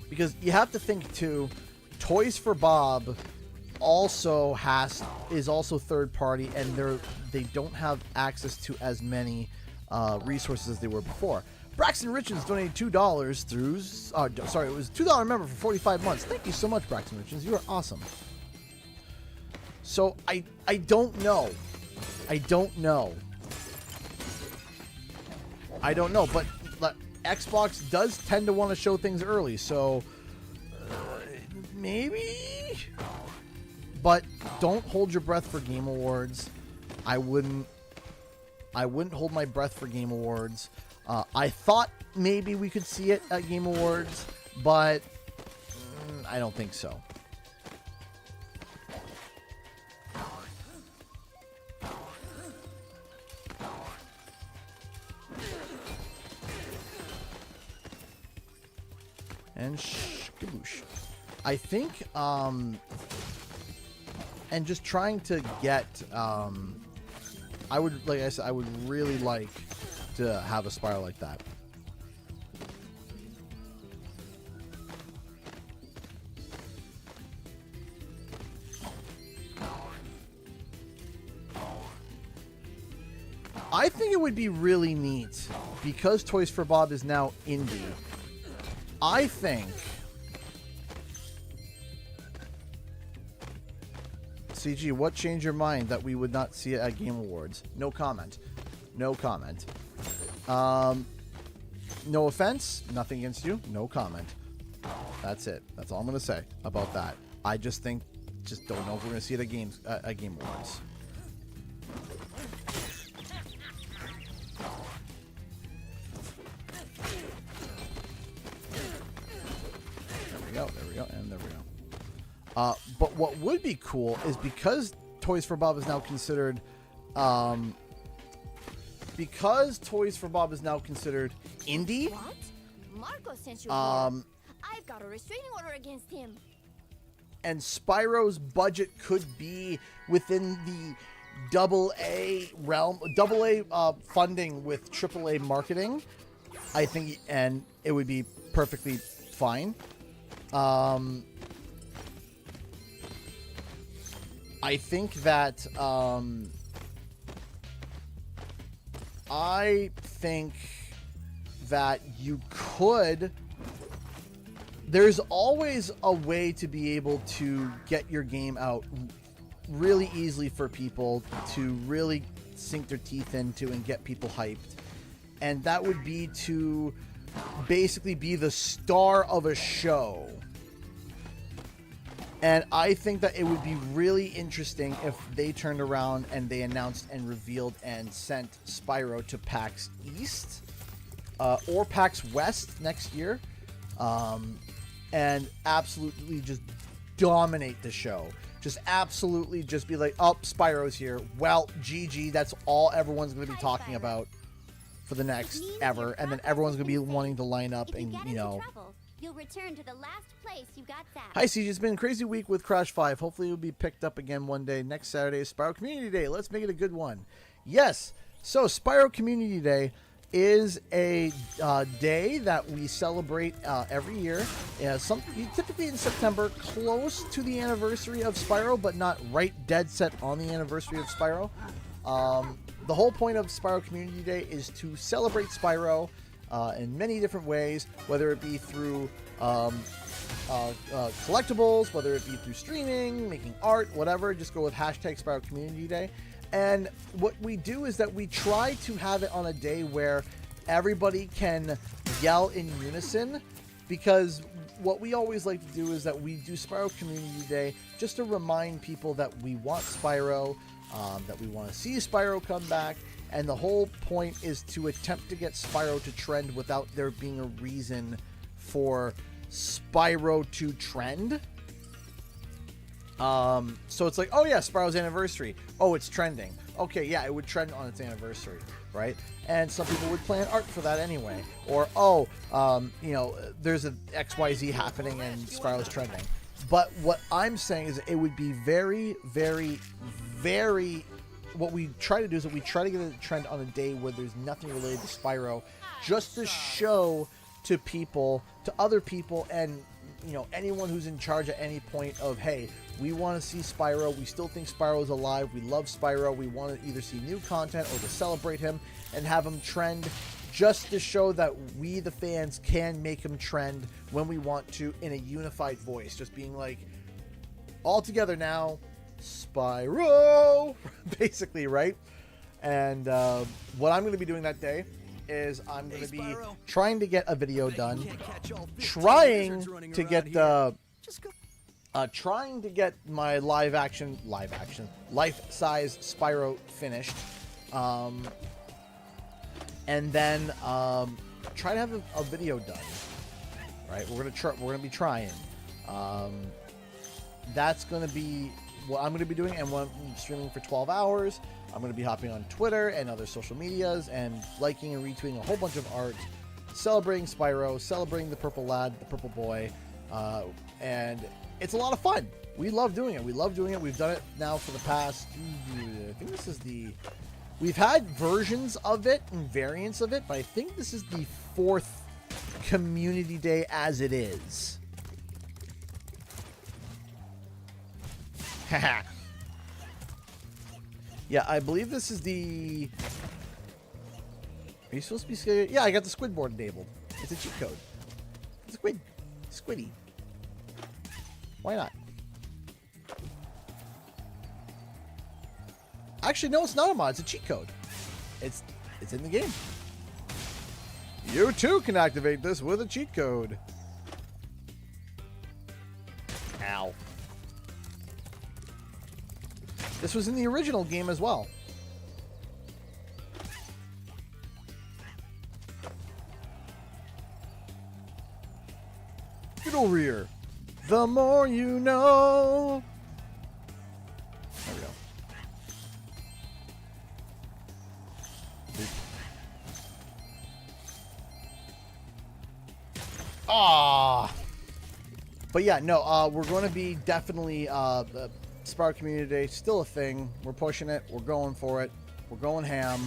Because you have to think too, Toys for Bob also is also third party, and they don't have access to as many resources as they were before. Braxton Richards donated $2 through... sorry, it was $2 member for 45 months. Thank you so much, Braxton Richards. You are awesome. So, I don't know. I don't know. But Xbox does tend to want to show things early, so... maybe? But don't hold your breath for Game Awards. I wouldn't hold my breath for Game Awards. I thought maybe we could see it at Game Awards, but I don't think so. And skaboosh. I think, and just trying to get, I would, like I said, I would really like to have a Spyro like that. I think it would be really neat because Toys for Bob is now indie. I think CG, what changed your mind that we would not see it at Game Awards? No comment. No comment. No offense. Nothing against you. No comment. That's it. That's all I'm going to say about that. I just think, just don't know if we're going to see it at Game Awards. There we go, and there we go. But what would be cool is because Toys for Bob is now considered, indie. What? Marco sent you here. I've got a restraining order against him. And Spyro's budget could be within the AA realm, AA funding with AAA marketing. I think, and it would be perfectly fine. I think that you could. There's always a way to be able to get your game out really easily for people to really sink their teeth into and get people hyped. And that would be to basically be the star of a show. And I think that it would be really interesting if they turned around and they announced and revealed and sent Spyro to PAX East or PAX West next year, and absolutely just dominate the show. Just absolutely just be like, oh, Spyro's here. Well, GG, that's all everyone's going to be talking about for the next ever. And then everyone's going to be wanting to line up and, you know. You'll return to the last place you got zapped. Hi, CG. It's been a crazy week with Crash 5. Hopefully, it'll be picked up again one day. Next Saturday is Spyro Community Day. Let's make it a good one. Yes. So, Spyro Community Day is a day that we celebrate every year. Typically in September, close to the anniversary of Spyro, but not right dead set on the anniversary of Spyro. The whole point of Spyro Community Day is to celebrate Spyro in many different ways, whether it be through collectibles, whether it be through streaming, making art, whatever. Just go with hashtag Spyro Community Day. And what we do is that we try to have it on a day where everybody can yell in unison, because what we always like to do is that we do Spyro Community Day just to remind people that we want Spyro, that we want to see Spyro come back. And the whole point is to attempt to get Spyro to trend without there being a reason for Spyro to trend. So it's like, oh yeah, Spyro's anniversary. Oh, it's trending. Okay, yeah, it would trend on its anniversary, right? And some people would plan art for that anyway. Or, you know, there's an XYZ happening and Spyro's trending. But what I'm saying is it would be very, very, very... What we try to do is that we try to get a trend on a day where there's nothing related to Spyro, just to show to people, to other people, and you know, anyone who's in charge at any point of, hey, we want to see Spyro, we still think Spyro is alive, we love Spyro, we want to either see new content or to celebrate him and have him trend, just to show that we, the fans, can make him trend when we want to in a unified voice, just being like, all together now, Spyro, basically, right? And what I'm going to be doing that day is I'm going to be trying to get a video done, trying to get my life-size Spyro finished, and then try to have a video done. Right, we're gonna be trying. That's gonna be what I'm gonna be doing, and when I'm streaming for 12 hours, I'm gonna be hopping on Twitter and other social medias and liking and retweeting a whole bunch of art, celebrating Spyro, celebrating the purple lad, the purple boy, and it's a lot of fun. We love doing it. We've done it now for the past, I think this is we've had versions of it and variants of it, but I think this is the 4th community day as it is. Haha. Yeah, I believe this is the... Are you supposed to be scared? Yeah, I got the squid board enabled. It's a cheat code. It's a squid. Squiddy. Why not? Actually, no, it's not a mod. It's a cheat code. It's in the game. You too can activate this with a cheat code. Ow. This was in the original game as well. Get over here. The more you know. There we go. Ah. But yeah, no, we're going to be definitely the Spyro Community Day, still a thing. We're pushing it. We're going for it. We're going ham.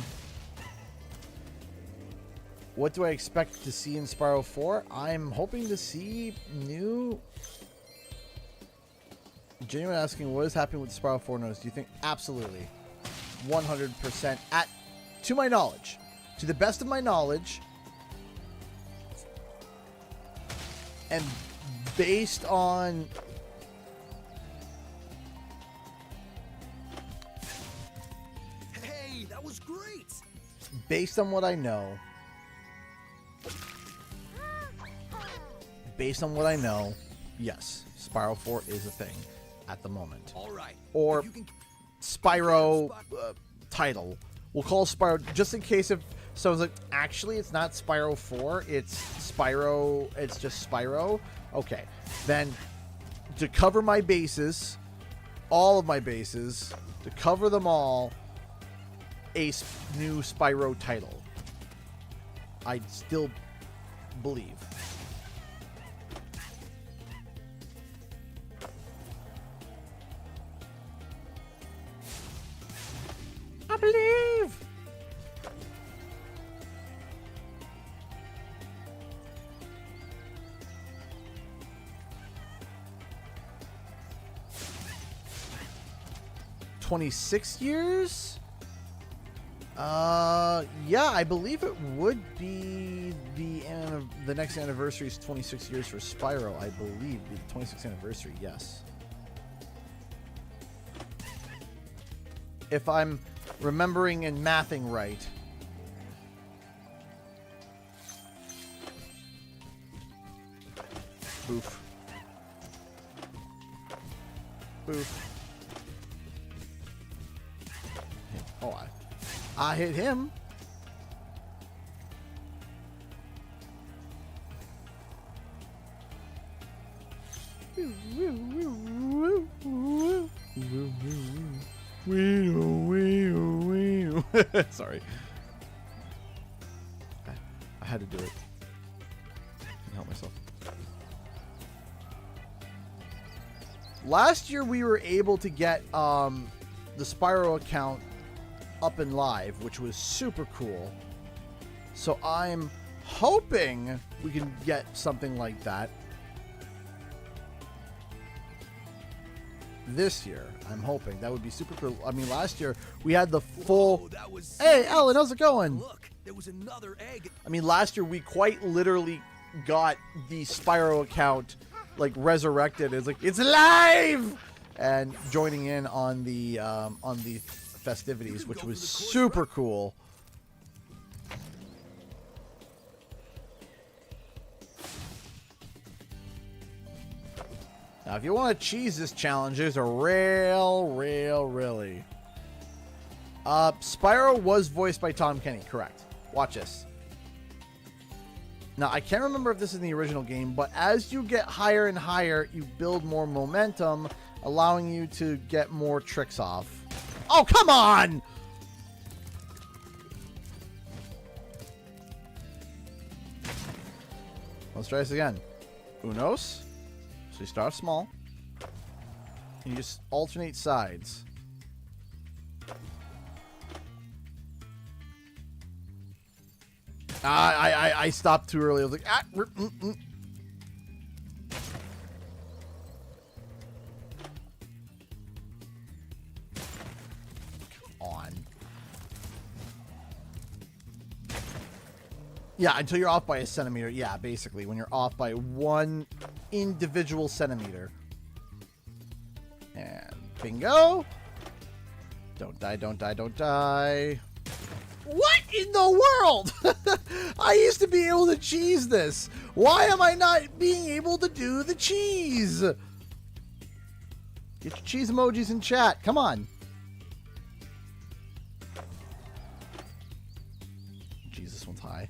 What do I expect to see in Spyro 4? I'm hoping to see new... Genuine asking, what is happening with the Spyro 4 notes? Do you think? Absolutely. 100%. To my knowledge. To the best of my knowledge. And based on... Hey, that was great! Based on what I know... Yes, Spyro 4 is a thing at the moment. All right. Or Spyro title. We'll call Spyro, just in case if someone's like, actually, it's not Spyro 4, it's Spyro, it's just Spyro. Okay, then to cover my bases, all of my bases, to cover them all, a new Spyro title. I still believe. I believe. "26 years? Yeah, I believe it would be the next anniversary is 26 years for Spyro, I believe. The 26th anniversary, yes. If I'm remembering and mathing right. Boof. Boof. Oh, I hit him. Sorry. I had to do it. Can't help myself. Last year we were able to get the Spyro account up and live, which was super cool. So I'm hoping we can get something like that this year. I'm hoping that would be super cool. I mean, last year we had the full... Whoa, that was Hey, Alan, how's it going? Look, there was another egg. I mean, last year we quite literally got the Spyro account like resurrected. It's like, it's alive! And joining in on the festivities, which was super cool. Now, if you want to cheese this challenge, there's a really. Spyro was voiced by Tom Kenny, correct? Watch this. Now, I can't remember if this is in the original game, but as you get higher and higher, you build more momentum, allowing you to get more tricks off. Oh, come on! Let's try this again. Unos. So you start small. And you just alternate sides. I stopped too early. I was like, Come on. Yeah, until you're off by a centimeter. Yeah, basically, when you're off by 1 individual centimeter. And bingo. Don't die, don't die, don't die. What in the world? I used to be able to cheese this. Why am I not being able to do the cheese? Get your cheese emojis in chat. Come on. Jeez, this one's high.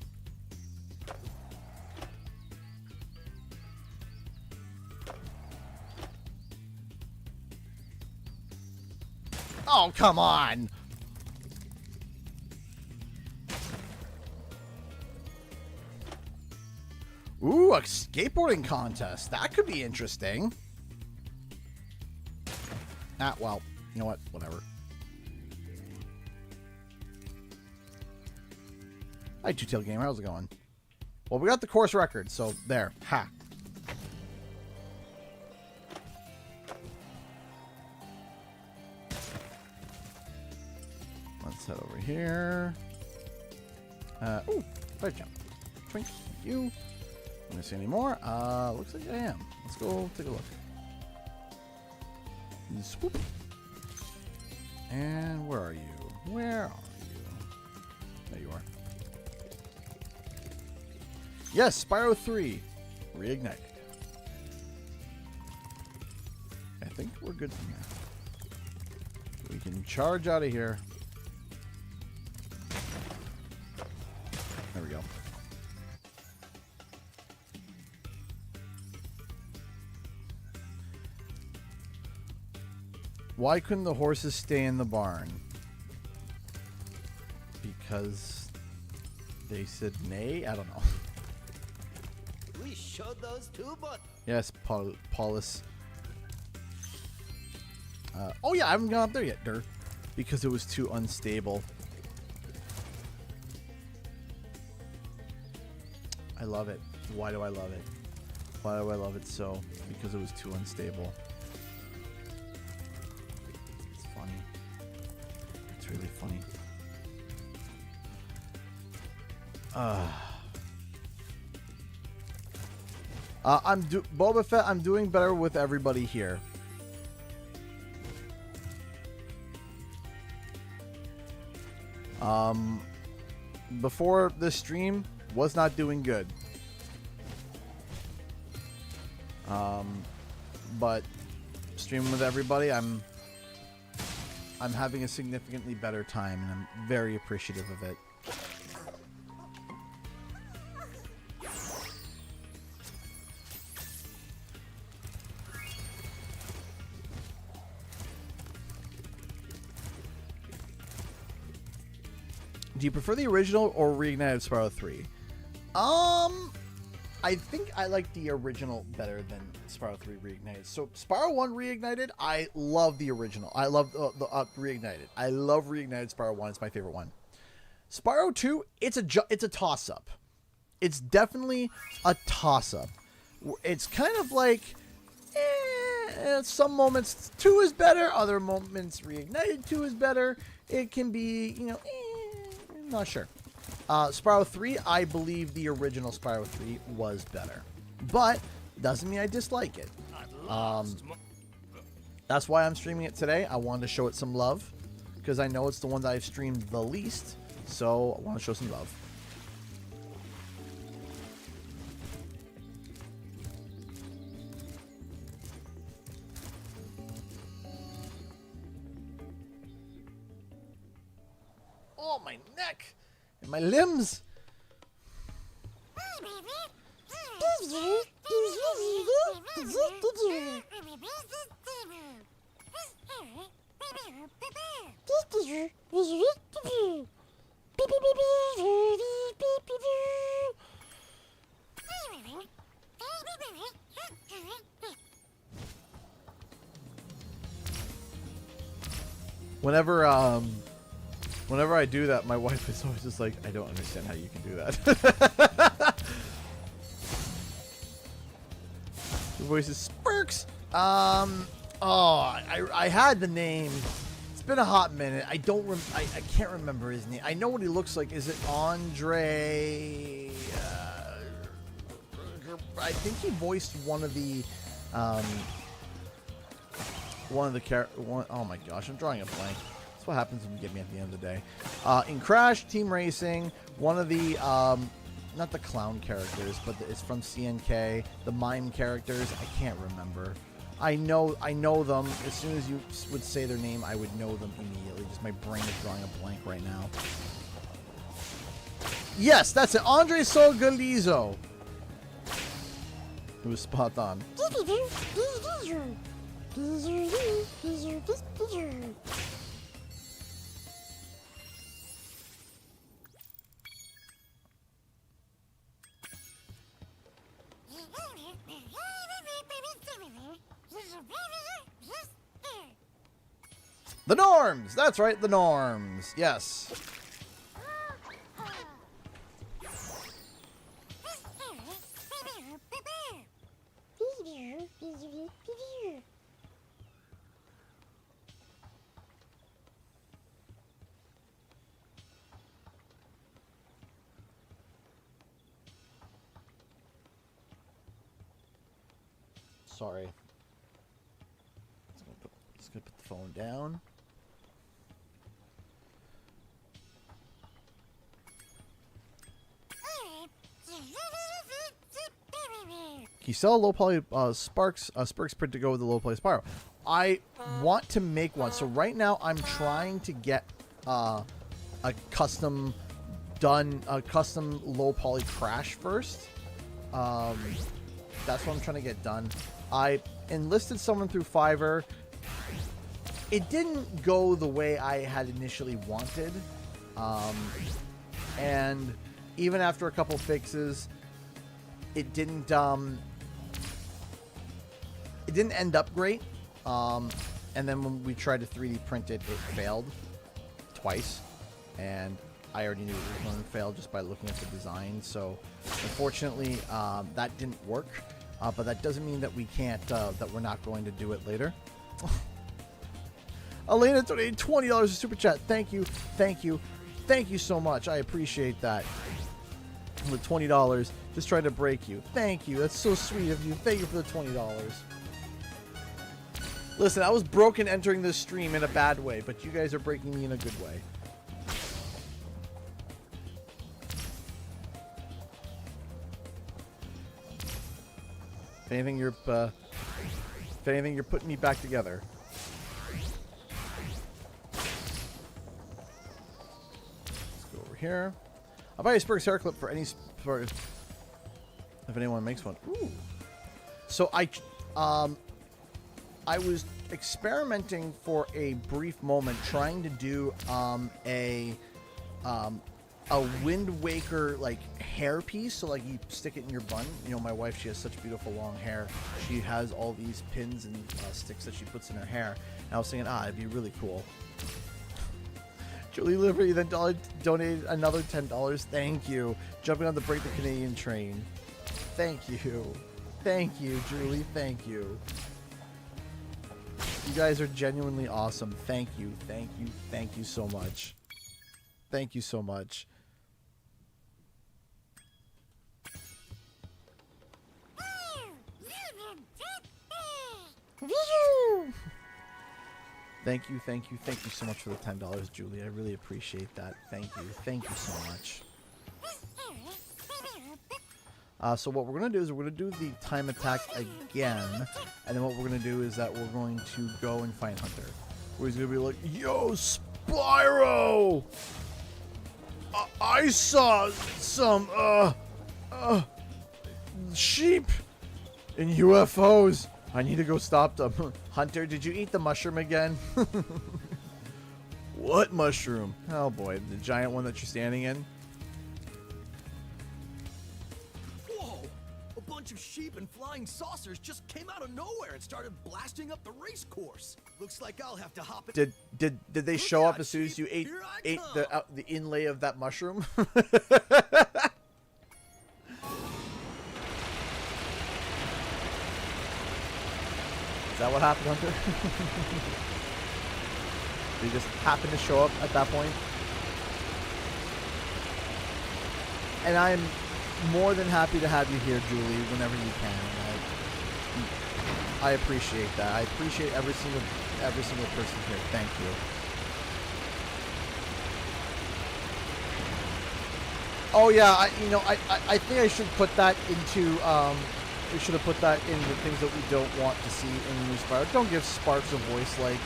Oh, come on. Ooh, a skateboarding contest. That could be interesting. Ah, well, you know what? Whatever. Hi, Two-Tail Gamer. How's it going? Well, we got the course record, so there. Ha. Let's head over here. Ooh, fire jump. Twink. Thank you. I'm gonna see any more. Looks like I am. Let's go take a look. Swoop. And where are you? Where are you? There you are. Yes, Spyro 3. Reignited. I think we're good from there. We can charge out of here. There we go. Why couldn't the horses stay in the barn? Because they said nay? I don't know. We showed those too, but Yes, Paulus. Oh yeah, I haven't gone up there yet, Dur. Because it was too unstable. I love it. Why do I love it? Why do I love it so? Because it was too unstable. It's funny. It's really funny. Boba Fett, I'm doing better with everybody here. Before this stream, was not doing good. But streaming with everybody, I'm having a significantly better time, and I'm very appreciative of it. Do you prefer the original or Reignited Spyro 3? I think I like the original better than Spyro 3 Reignited. So Spyro 1 Reignited, I love the original. I love the Reignited. I love Reignited Spyro 1. It's my favorite one. Spyro 2, it's a toss-up. It's definitely a toss-up. It's kind of like, some moments 2 is better, other moments Reignited 2 is better. It can be, you know, not sure. Spyro 3, I believe the original Spyro 3 was better. But, doesn't mean I dislike it. That's why I'm streaming it today. I wanted to show it some love. Because I know it's the one that I've streamed the least. So, I want to show some love. Oh, my neck! My limbs. Whenever I do that, my wife is always just like, I don't understand how you can do that. The voice is Spurks. I had the name. It's been a hot minute. I can't remember his name. I know what he looks like. Is it Andre? I think he voiced one of the oh my gosh, I'm drawing a blank. That's what happens when you get me at the end of the day. In Crash Team Racing, one of the not the clown characters, but it's from CNK, the mime characters. I can't remember. I know them. As soon as you would say their name, I would know them immediately. Just my brain is drawing a blank right now. Yes, that's it. Andre Sogalizo. It was spot on. The norms! That's right, the norms. Yes. Sorry. Just gonna put the phone down. Can you sell a low poly Sparks print to go with the low poly Spyro? I want to make one. So right now I'm trying to get a custom low poly Crash first. That's what I'm trying to get done. I enlisted someone through Fiverr. It didn't go the way I had initially wanted. And even after a couple fixes, it didn't end up great. And then when we tried to 3D print it, it failed twice. And I already knew it was going to fail just by looking at the design. So unfortunately, that didn't work. But that doesn't mean that we can't, that we're not going to do it later. Elena donated $20 to Super Chat. Thank you. Thank you. Thank you so much. I appreciate that. With $20, just trying to break you. Thank you. That's so sweet of you. Thank you for the $20. Listen, I was broken entering this stream in a bad way, but you guys are breaking me in a good way. If anything, you're putting me back together. Let's go over here. I'll buy a Spurks hair clip for any Spurks if anyone makes one. Ooh. So I was experimenting for a brief moment, trying to do a Wind Waker like hair piece. So like you stick it in your bun. You know, my wife, she has such beautiful long hair. She has all these pins and sticks that she puts in her hair. And I was thinking, it'd be really cool. Julie Livery then donated another $10. Thank you. Jumping on the Break the Canadian train. Thank you. Thank you, Julie. Thank you. You guys are genuinely awesome. Thank you. Thank you. Thank you so much. Thank you so much. Thank you, thank you, thank you so much for the $10, Julie. I really appreciate that. Thank you so much. So what we're going to do is we're going to do the time attack again. And then what we're going to do is that we're going to go and find Hunter. Where he's going to be like, yo, Spyro! I saw some sheep and UFOs. I need to go stop them. Hunter, did you eat the mushroom again? What mushroom? Oh boy, the giant one that you're standing in. Whoa! A bunch of sheep and flying saucers just came out of nowhere and started blasting up the race course. Looks like I'll have to hop in. Did they show up as soon as you ate the inlay of that mushroom? Is that what happened, Hunter? They just happened to show up at that point? And I'm more than happy to have you here, Julie, whenever you can. I appreciate that. I appreciate every single person here. Thank you. Oh yeah, I think I should put that into we should have put that in the things that we don't want to see in the new Spyro. Don't give Sparks a voice like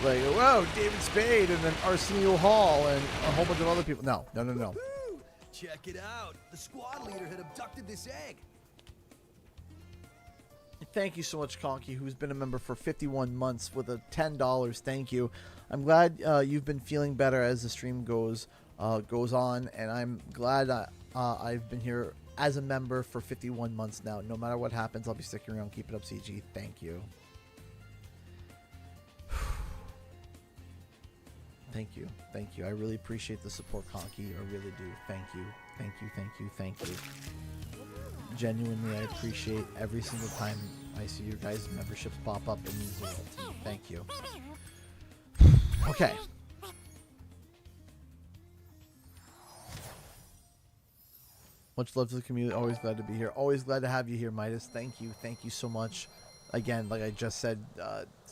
whoa, David Spade and then Arsenio Hall and a whole bunch of other people. No. Check it out. The squad leader had abducted this egg. Thank you so much, Conky, who's been a member for 51 months with a $10. Thank you. I'm glad you've been feeling better as the stream goes on, and I'm glad I've been here as a member for 51 months now. No matter what happens, I'll be sticking around. Keep it up, CG. Thank you. Thank you. Thank you. I really appreciate the support, Conky. I really do. Thank you. Thank you. Thank you. Thank you. Genuinely, I appreciate every single time I see your guys' memberships pop up. It means the world to me. Thank you. Okay. Much love to the community. Always glad to be here. Always glad to have you here, Midas. Thank you. Thank you so much. Again, like I just said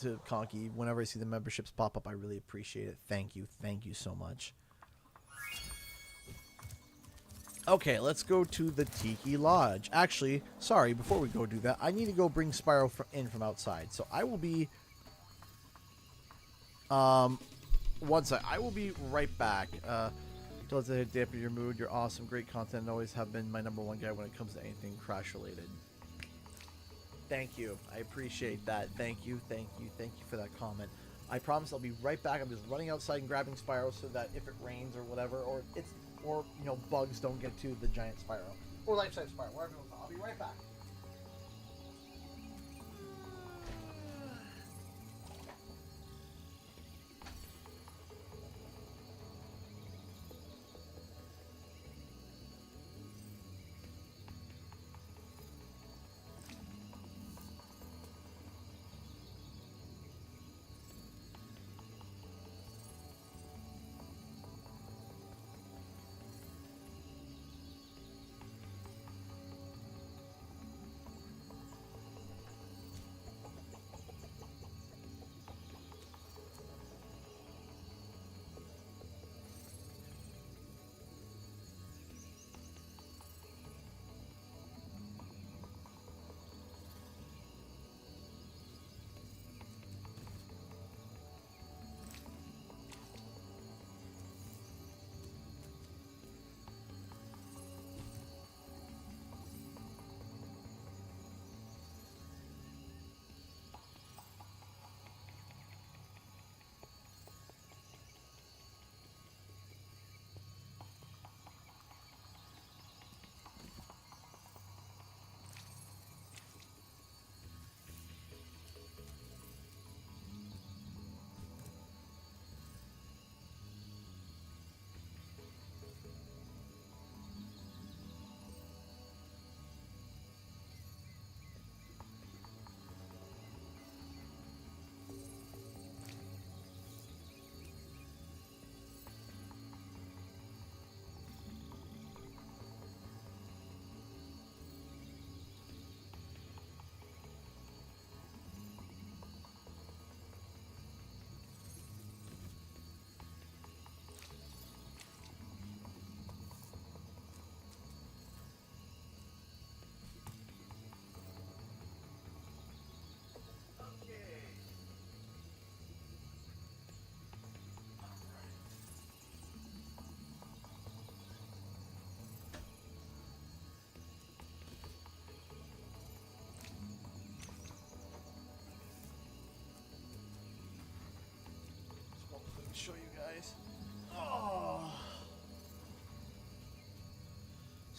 to Conky, whenever I see the memberships pop up, I really appreciate it. Thank you. Thank you so much. Okay, let's go to the Tiki Lodge. Actually, sorry, before we go do that, I need to go bring Spyro in from outside. So I will be... one sec. I will be right back. Does it dampen your mood? You're awesome. Great content. And always have been my #1 guy when it comes to anything crash-related. Thank you. I appreciate that. Thank you. Thank you. Thank you for that comment. I promise I'll be right back. I'm just running outside and grabbing Spyro so that if it rains or whatever, or bugs don't get to the giant Spyro. Or life-size Spyro, whatever you want. I'll be right back.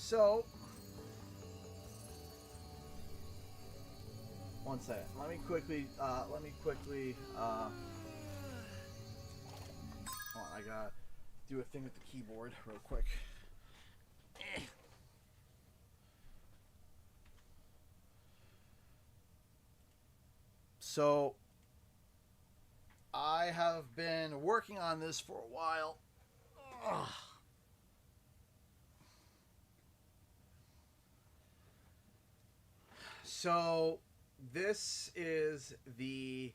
So, one second. Let me quickly, hold on, I gotta do a thing with the keyboard real quick. So, I have been working on this for a while. Ugh. So, this is the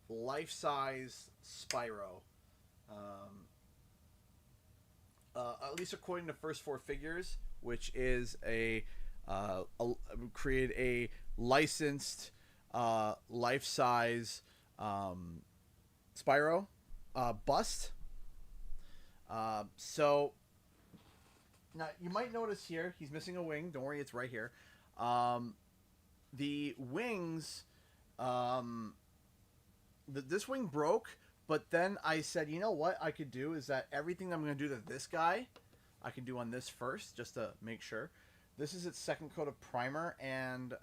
life-size Spyro. At least according to First Four Figures, which is create a licensed life-size Spyro bust. So now you might notice here he's missing a wing. Don't worry, it's right here. The wings, this wing broke, but then I said, you know what I could do is that everything I'm going to do to this guy, I can do on this first, just to make sure. This is its second coat of primer and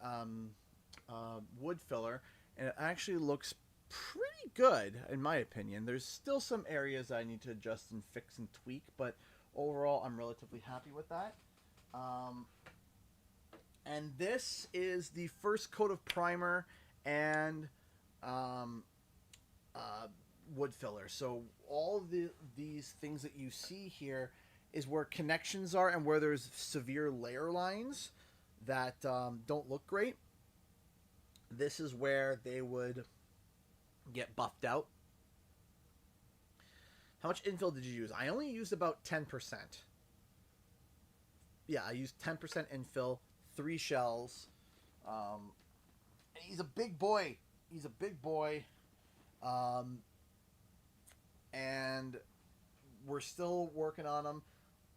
wood filler, and it actually looks pretty good, in my opinion. There's still some areas I need to adjust and fix and tweak, but overall, I'm relatively happy with that. And this is the first coat of primer and wood filler. So all of these things that you see here is where connections are and where there's severe layer lines that don't look great. This is where they would get buffed out. How much infill did you use? I only used about 10%. Yeah, I used 10% infill, 3 shells. He's a big boy. He's a big boy. And we're still working on him.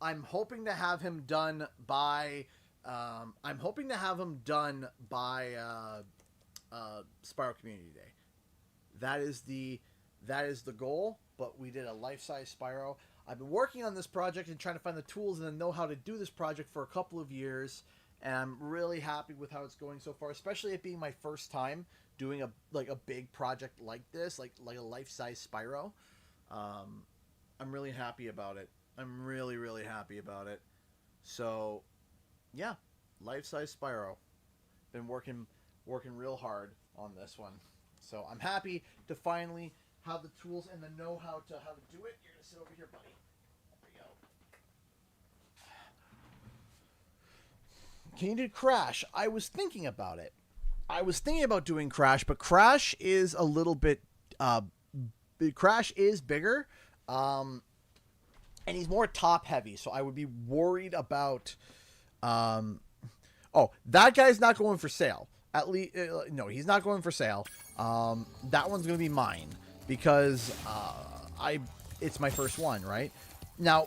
I'm hoping to have him done by Spyro Community Day. That is the goal, but we did a life-size Spyro. I've been working on this project and trying to find the tools and the know-how to do this project for a couple of years, and I'm really happy with how it's going so far, especially it being my first time doing a big project like this, like a life-size Spyro. I'm really happy about it. I'm really, really happy about it. So, yeah, life-size Spyro. Been working real hard on this one. So I'm happy to finally have the tools and the know-how to how to do it. You're gonna sit over here, buddy. There we go. Can you do Crash? I was thinking about it. I was thinking about doing Crash, but Crash is a little bit. Crash is bigger, and he's more top-heavy. So I would be worried about. Oh, that guy's not going for sale. At least, no, he's not going for sale. That one's going to be mine because it's my first one, right? Now,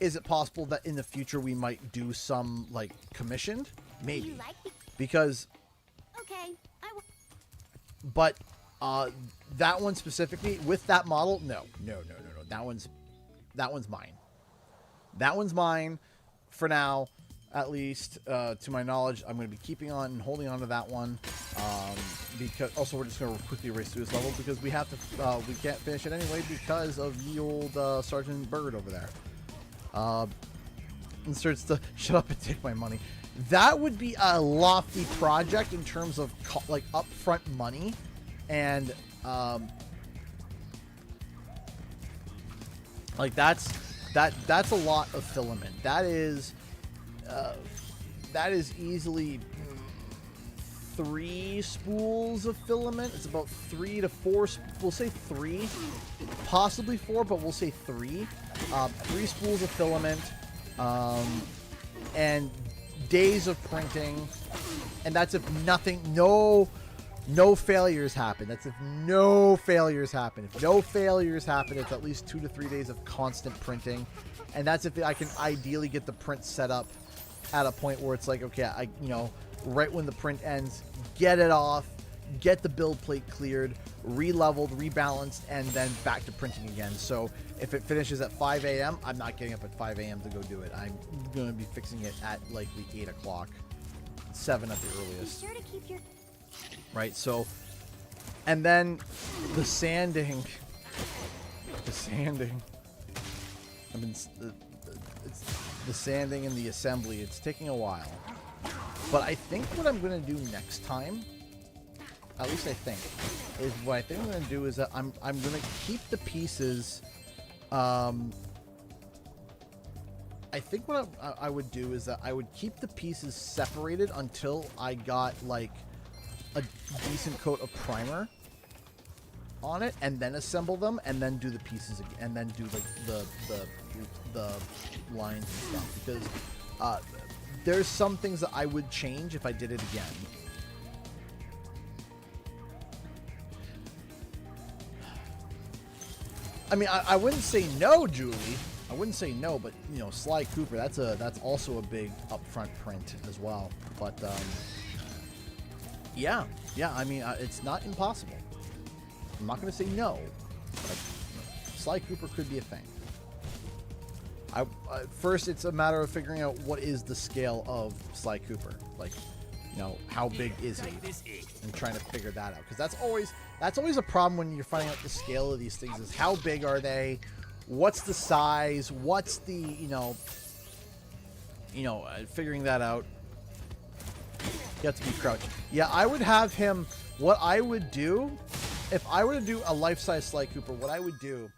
is it possible that in the future we might do some like commissioned? Maybe, because. Okay, I will. But that one specifically with that model, no. That one's mine. That one's mine for now. At least, to my knowledge, I'm going to be keeping on and holding on to that one. Because also we're just going to quickly race through this level because we have to. We can't finish it anyway because of the old Sergeant Bird over there. And starts to shut up and take my money. That would be a lofty project in terms of like upfront money, and like that's a lot of filament. That is easily 3 spools of filament. It's about 3 to 4. We'll say 3, possibly 4, but we'll say 3. 3 spools of filament, and days of printing, and that's if no failures happen. That's if no failures happen. If no failures happen, it's at least 2 to 3 days of constant printing, and that's if I can ideally get the print set up at a point where it's like, okay, right when the print ends, get it off, get the build plate cleared, re-leveled, rebalanced, and then back to printing again. So if it finishes at 5 a.m., I'm not getting up at 5 a.m. to go do it. I'm going to be fixing it at likely 8 o'clock, 7 at the earliest. Be sure to keep your... Right, so, and then the sanding, I mean, it's the sanding and the assembly, it's taking a while. But I think what I'm going to do next time, at least I think, is what I think I'm going to do is that I'm going to keep the pieces. I think what I would do is that I would keep the pieces separated until I got like a decent coat of primer on it, and then assemble them, and then do the pieces again, and then do like the lines and stuff, because there's some things that I would change if I did it again. I mean, I wouldn't say no, Julie. I wouldn't say no, but you know, Sly Cooper, that's also a big upfront print as well. But yeah, I mean, it's not impossible. I'm not going to say no, but Sly Cooper could be a thing. First, it's a matter of figuring out what is the scale of Sly Cooper. Like, you know, how big is he? And trying to figure that out. Because that's always a problem when you're finding out the scale of these things, is how big are they? What's the size? What's the, figuring that out. You have to be crouching. Yeah, I would have him, what I would do, if I were to do a life-size Sly Cooper, what I would do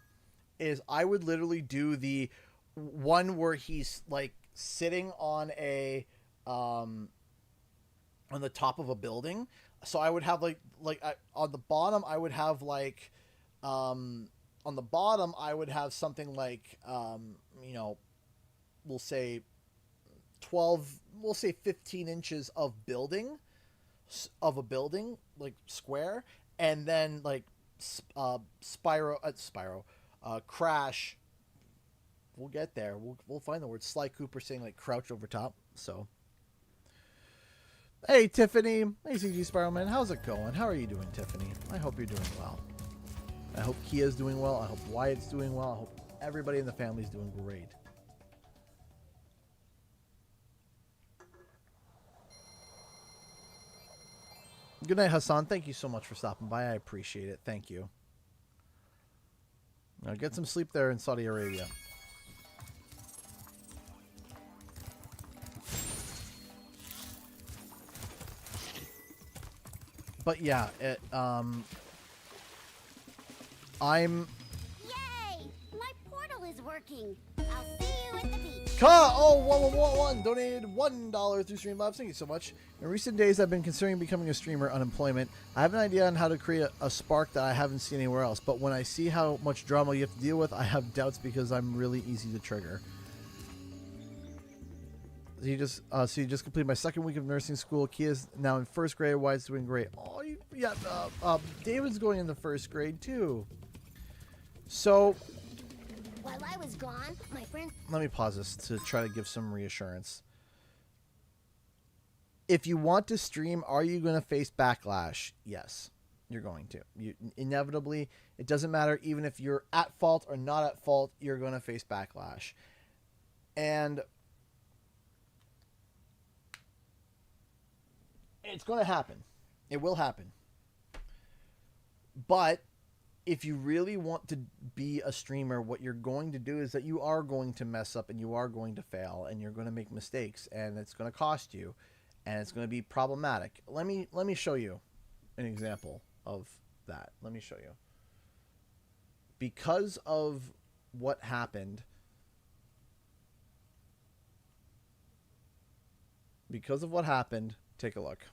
is I would literally do the one where he's like sitting on a on the top of a building. So I would have on the bottom I would have like on the bottom I would have something like we'll say 15 inches of a building like square, and then like Spyro Crash. We'll get there. We'll find the word. Sly Cooper saying like crouch over top. So, hey Tiffany, hey CG Spyro Man, how's it going? How are you doing, Tiffany? I hope you're doing well. I hope Kia's doing well. I hope Wyatt's doing well. I hope everybody in the family's doing great. Good night, Hassan. Thank you so much for stopping by. I appreciate it. Thank you. Now get some sleep there in Saudi Arabia. But yeah, I'm... Yay! My portal is working. I'll see you at the beach. Ka1111 donated $1 through Streamlabs. Thank you so much. In recent days, I've been considering becoming a streamer. Unemployment. I have an idea on how to create a spark that I haven't seen anywhere else. But when I see how much drama you have to deal with, I have doubts because I'm really easy to trigger. So you just completed my second week of nursing school. Kia's now in first grade. Wyatt's doing great. Oh, yeah. David's going into first grade too. So, while I was gone, my friend... Let me pause this to try to give some reassurance. If you want to stream, are you going to face backlash? Yes, you're going to. Inevitably, it doesn't matter. Even if you're at fault or not at fault, you're going to face backlash. And it's going to happen. It will happen. But if you really want to be a streamer, what you're going to do is that you are going to mess up and you are going to fail and you're going to make mistakes and it's going to cost you and it's going to be problematic. Let me show you an example of that. Let me show you. Because of what happened, take a look.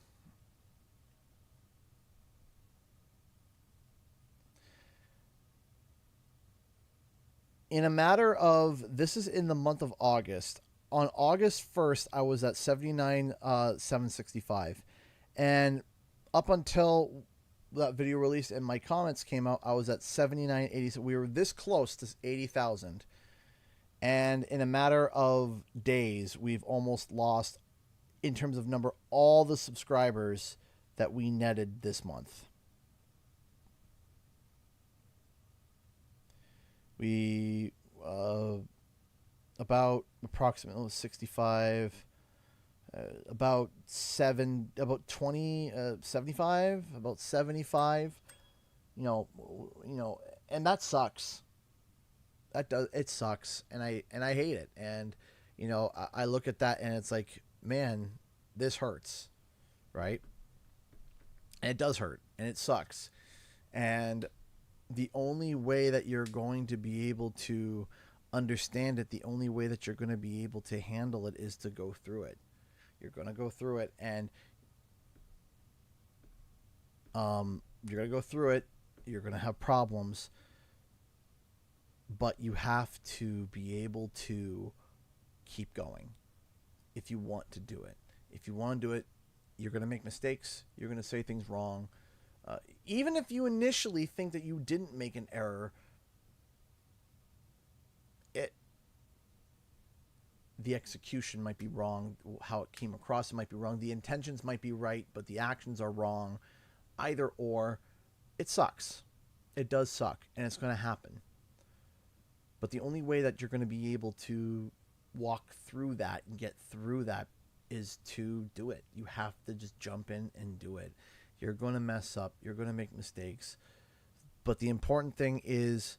In a matter of, this is in the month of August. On August 1st, I was at 79,765. And up until that video release and my comments came out, I was at 79,80. So we were this close to 80,000. And in a matter of days, we've almost lost, in terms of number, all the subscribers that we netted this month. We about approximately 65, about 75, about 75. You know, and that sucks. It sucks, and I hate it. And you know, I look at that and it's like, man, this hurts, right? And it does hurt, and it sucks. And the only way that you're going to be able to understand it, the only way that you're going to be able to handle it is to go through it. You're going to go through it, and you're going to go through it. You're going to have problems, but you have to be able to keep going if you want to do it. If you want to do it, you're going to make mistakes. You're going to say things wrong. Even if you initially think that you didn't make an error, the execution might be wrong. How it came across, it might be wrong. The intentions might be right, but the actions are wrong. Either or, it sucks. It does suck, and it's going to happen. But the only way that you're going to be able to walk through that and get through that is to do it. You have to just jump in and do it. You're going to mess up. You're going to make mistakes. But the important thing is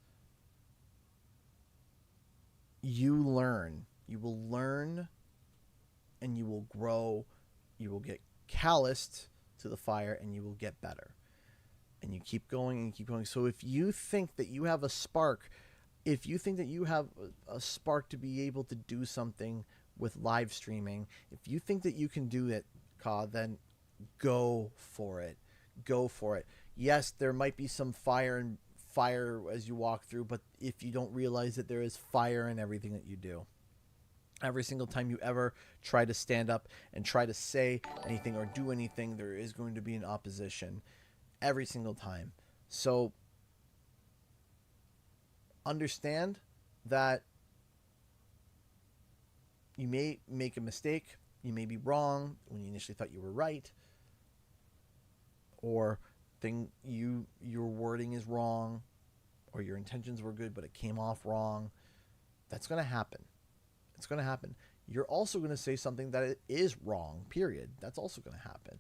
you learn. You will learn and you will grow. You will get calloused to the fire and you will get better. And you keep going and keep going. So if you think that you have a spark, if you think that you have a spark to be able to do something with live streaming, if you think that you can do it, then go for it. Go for it. Yes, there might be some fire as you walk through, but if you don't realize that there is fire in everything that you do. Every single time you ever try to stand up and try to say anything or do anything, there is going to be an opposition. Every single time. So understand that you may make a mistake. You may be wrong when you initially thought you were right. Or your wording is wrong. Or your intentions were good, but it came off wrong. That's going to happen. It's going to happen. You're also going to say something that is wrong, period. That's also going to happen.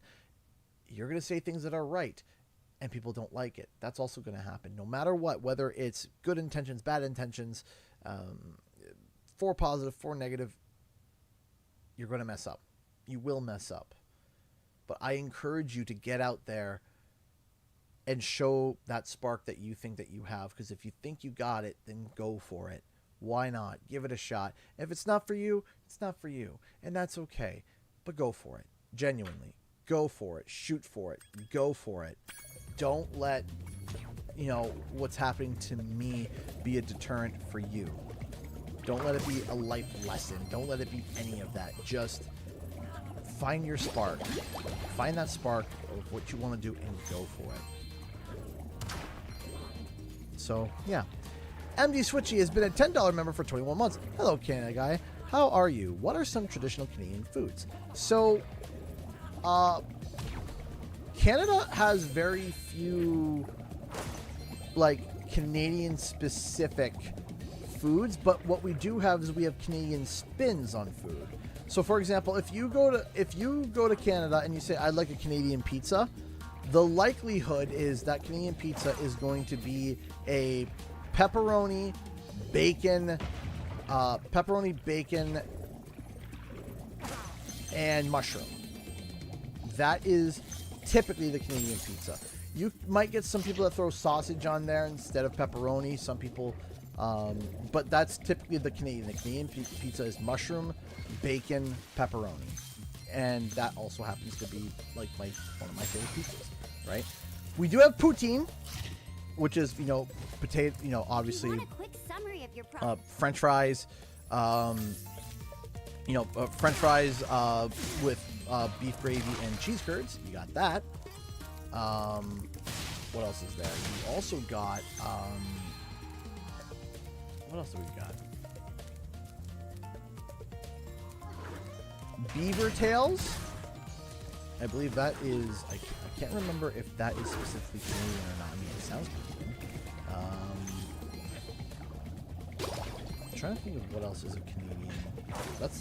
You're going to say things that are right, and people don't like it. That's also going to happen. No matter what, whether it's good intentions, bad intentions, for positive, for negative, you're going to mess up. You will mess up. But I encourage you to get out there and show that spark that you think that you have. Because if you think you got it, then go for it. Why not? Give it a shot. If it's not for you, it's not for you. And that's okay. But go for it. Genuinely. Go for it. Shoot for it. Go for it. Don't let, what's happening to me be a deterrent for you. Don't let it be a life lesson. Don't let it be any of that. Just find your spark. Find that spark of what you want to do and go for it. So, yeah. MD Switchy has been a $10 member for 21 months. Hello, Canada guy. How are you? What are some traditional Canadian foods? So, Canada has very few, Canadian-specific foods, but what we do have is we have Canadian spins on food. So, for example, if you go to Canada and you say, I'd like a Canadian pizza, the likelihood is that Canadian pizza is going to be a pepperoni, bacon, and mushroom. That is typically the Canadian pizza. You might get some people that throw sausage on there instead of pepperoni. Some people, but that's typically the Canadian. The Canadian pizza is mushroom, bacon, pepperoni, and that also happens to be one of my favorite pizzas. Right? We do have poutine, which is potato. Obviously, Want a quick summary of your French fries. French fries with beef gravy and cheese curds. You got that. What else is there? You also got what else do we got? Beaver tails. I believe that is, I can't remember if that is specifically Canadian or not. I mean, it sounds Canadian. I'm trying to think of what else is a Canadian. Hold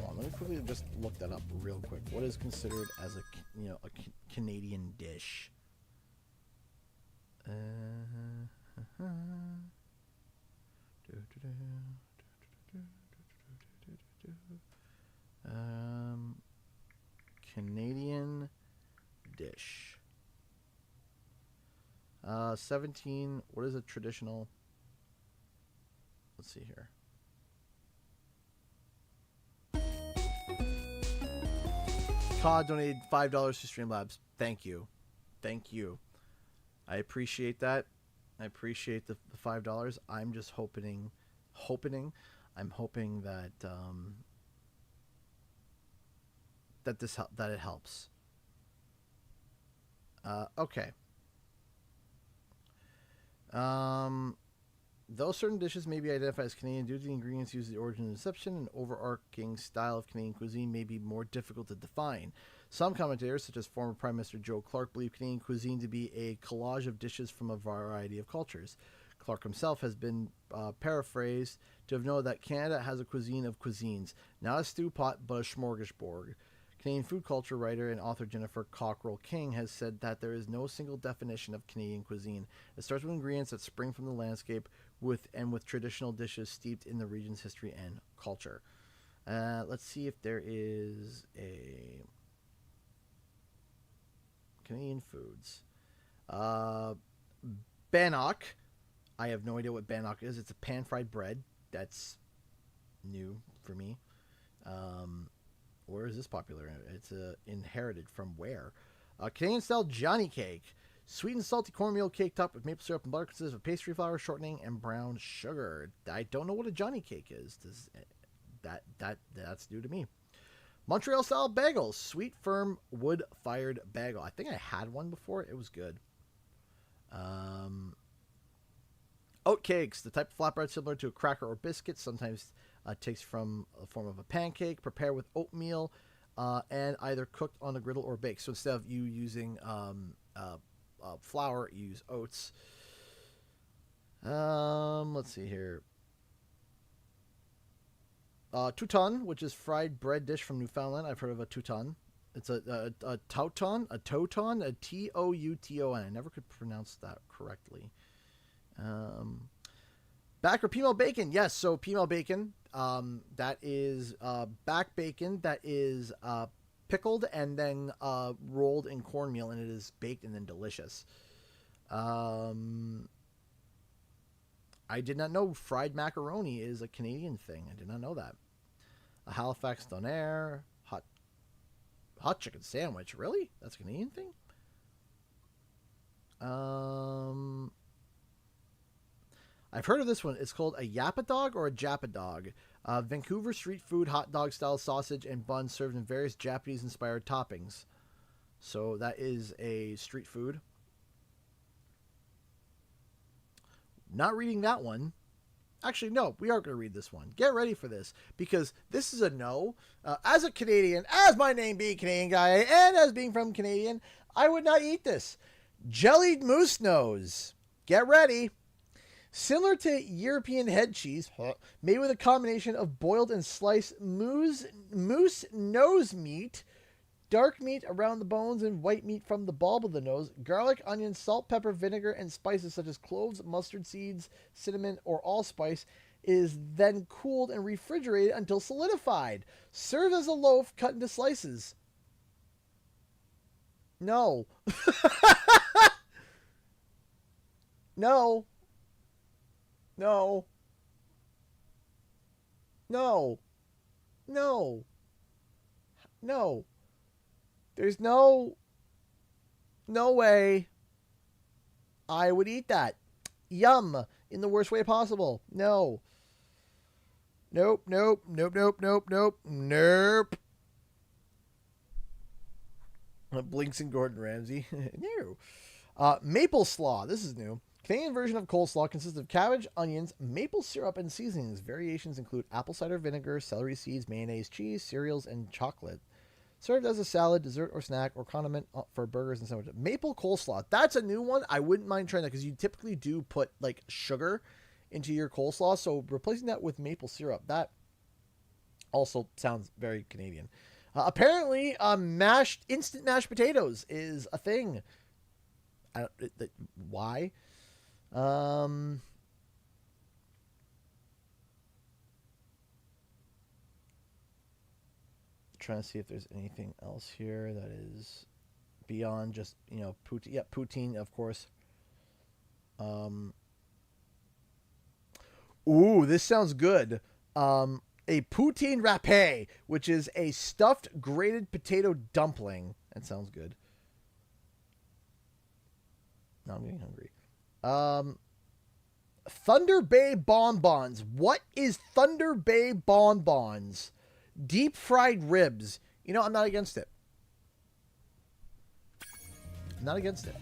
on, let me quickly just look that up real quick. What is considered as a Canadian dish? Canadian dish. 17. What is a traditional? Let's see here. Todd donated $5 to Streamlabs. Thank you. Thank you. I appreciate that. I appreciate the $5. I'm just hoping that that it helps. Okay. Though certain dishes may be identified as Canadian due to the ingredients used, the origin of deception and overarching style of Canadian cuisine may be more difficult to define. Some commentators, such as former Prime Minister Joe Clark, believe Canadian cuisine to be a collage of dishes from a variety of cultures. Clark himself has been paraphrased to have known that Canada has a cuisine of cuisines, not a stew pot, but a smorgasbord. Canadian food culture writer and author Jennifer Cockrell King has said that there is no single definition of Canadian cuisine. It starts with ingredients that spring from the landscape with traditional dishes steeped in the region's history and culture. Let's see if there is a Canadian foods. Bannock. I have no idea what bannock is. It's a pan-fried bread. That's new for me. Where is this popular? It's inherited from where? Canadian-style Johnny cake. Sweet and salty cornmeal cake topped with maple syrup and butter, consists of pastry flour, shortening, and brown sugar. I don't know what a Johnny cake is. That's new to me. Montreal-style bagels. Sweet, firm, wood-fired bagel. I think I had one before. It was good. Oat cakes. The type of flatbread similar to a cracker or biscuit. Sometimes takes from the form of a pancake. Prepared with oatmeal and either cooked on a griddle or baked. So instead of you using flour, you use oats. Let's see here. Touton, which is fried bread dish from Newfoundland. I've heard of a touton. It's a tauton, a Touton. I never could pronounce that correctly. Back or Pimel bacon. Yes, so Pimel bacon, that is back bacon that is pickled and then rolled in cornmeal, and it is baked and then delicious. I did not know fried macaroni is a Canadian thing. I did not know that. A Halifax donair, hot chicken sandwich. Really? That's a Canadian thing? I've heard of this one. It's called a Yappadog or a Jappadog. Vancouver street food, hot dog style sausage and bun served in various Japanese inspired toppings. So that is a street food. Not reading that one. Actually, no, we are going to read this one. Get ready for this, because this is a no. As a Canadian, as my name being Canadian guy, and as being from Canadian, I would not eat this. Jellied moose nose. Get ready. Similar to European head cheese, made with a combination of boiled and sliced moose nose meat, dark meat around the bones, and white meat from the bulb of the nose, garlic, onion, salt, pepper, vinegar, and spices such as cloves, mustard seeds, cinnamon, or allspice, is then cooled and refrigerated until solidified. Served as a loaf cut into slices. No. No. No. No. No. No. There's no way I would eat that. Yum. In the worst way possible. No. Nope. Blinks and Gordon Ramsay. No. Maple slaw. This is new. Canadian version of coleslaw consists of cabbage, onions, maple syrup, and seasonings. Variations include apple cider vinegar, celery seeds, mayonnaise, cheese, cereals, and chocolate. Served as a salad, dessert, or snack, or condiment for burgers and sandwiches. Maple coleslaw. That's a new one. I wouldn't mind trying that because you typically do put like sugar into your coleslaw. So replacing that with maple syrup, that also sounds very Canadian. Apparently, instant mashed potatoes is a thing. Why? Trying to see if there's anything else here that is beyond just, you know, poutine. Yeah, poutine, of course. Ooh, this sounds good. A poutine râpé, which is a stuffed grated potato dumpling. That sounds good. Now I'm getting hungry. Thunder Bay bonbons. What is Thunder Bay bonbons? Deep fried ribs. You know, I'm not against it. I'm not against it.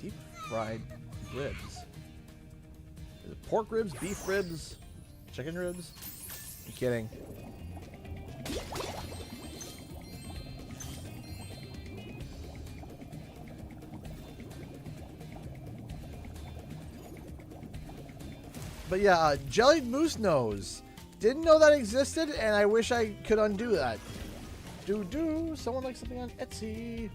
Deep fried ribs. Is it pork ribs, beef ribs, chicken ribs? I'm kidding. But yeah, jellied moose nose. Didn't know that existed, and I wish I could undo that. Someone likes something on Etsy.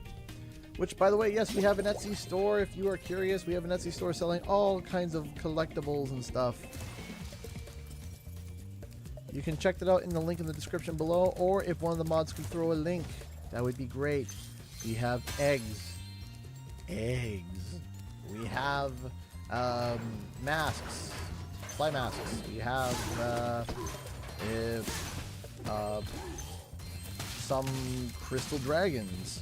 Which, by the way, yes, we have an Etsy store. If you are curious, we have an Etsy store selling all kinds of collectibles and stuff. You can check that out in the link in the description below, or if one of the mods could throw a link, that would be great. We have eggs. We have masks. Fly masks. We have some crystal dragons.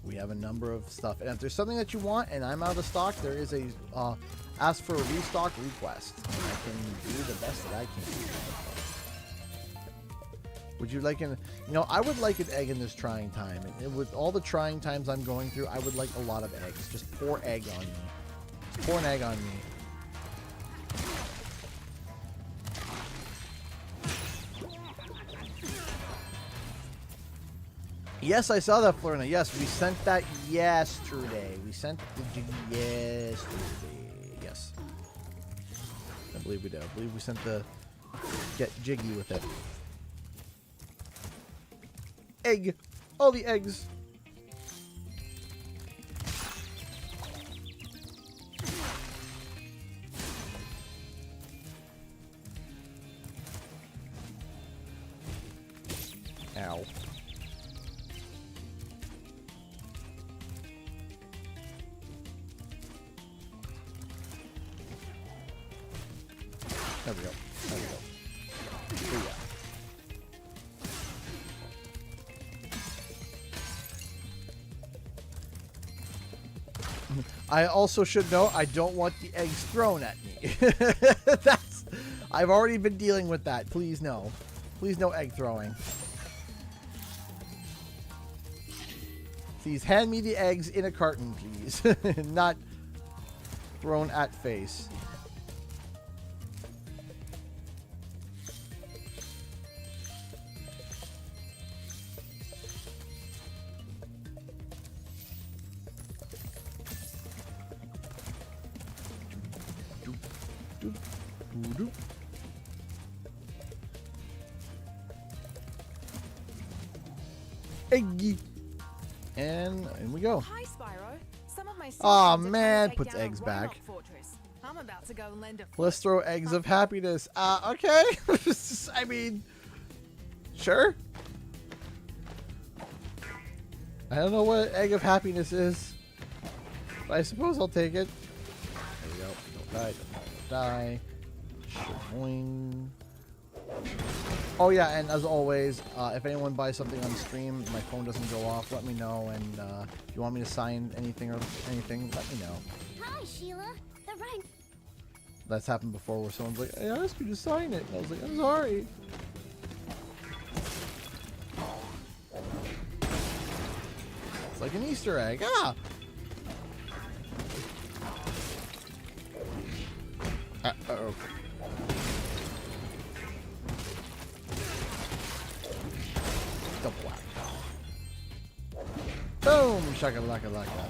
We have a number of stuff. And if there's something that you want and I'm out of stock, there is a ask for a restock request. And I can do the best that I can. Would you like an... You know, I would like an egg in this trying time. And with all the trying times I'm going through, I would like a lot of eggs. Just pour egg on me. Just pour an egg on me. Yes, I saw that, Florina. Yes, we sent that yesterday. We sent the jiggy yesterday. Yes. I believe we did. I believe we sent the get jiggy with it. Egg. All the eggs. Ow. There we go. There we go. Here we go. I also should know I don't want the eggs thrown at me. I've already been dealing with that. Please no. Please no egg throwing. Please hand me the eggs in a carton, please. Not thrown at face. Eggy. And in we go. Hi, Spyro. Some of my Oh man, puts eggs back. I'm about to go and lend a Let's throw eggs of happiness. Okay. I mean, sure. I don't know what egg of happiness is, but I suppose I'll take it. There we go. Don't die. Don't die. Shaboing. Oh yeah, and as always, if anyone buys something on stream, my phone doesn't go off, let me know, and if you want me to sign anything or anything, let me know. Hi, Sheila. The rhyme. That's happened before where someone's like, I asked you to sign it, and I was like, I'm sorry. It's like an Easter egg. Ah! Uh-oh. Double whack. Boom! Shaka-laka-laka.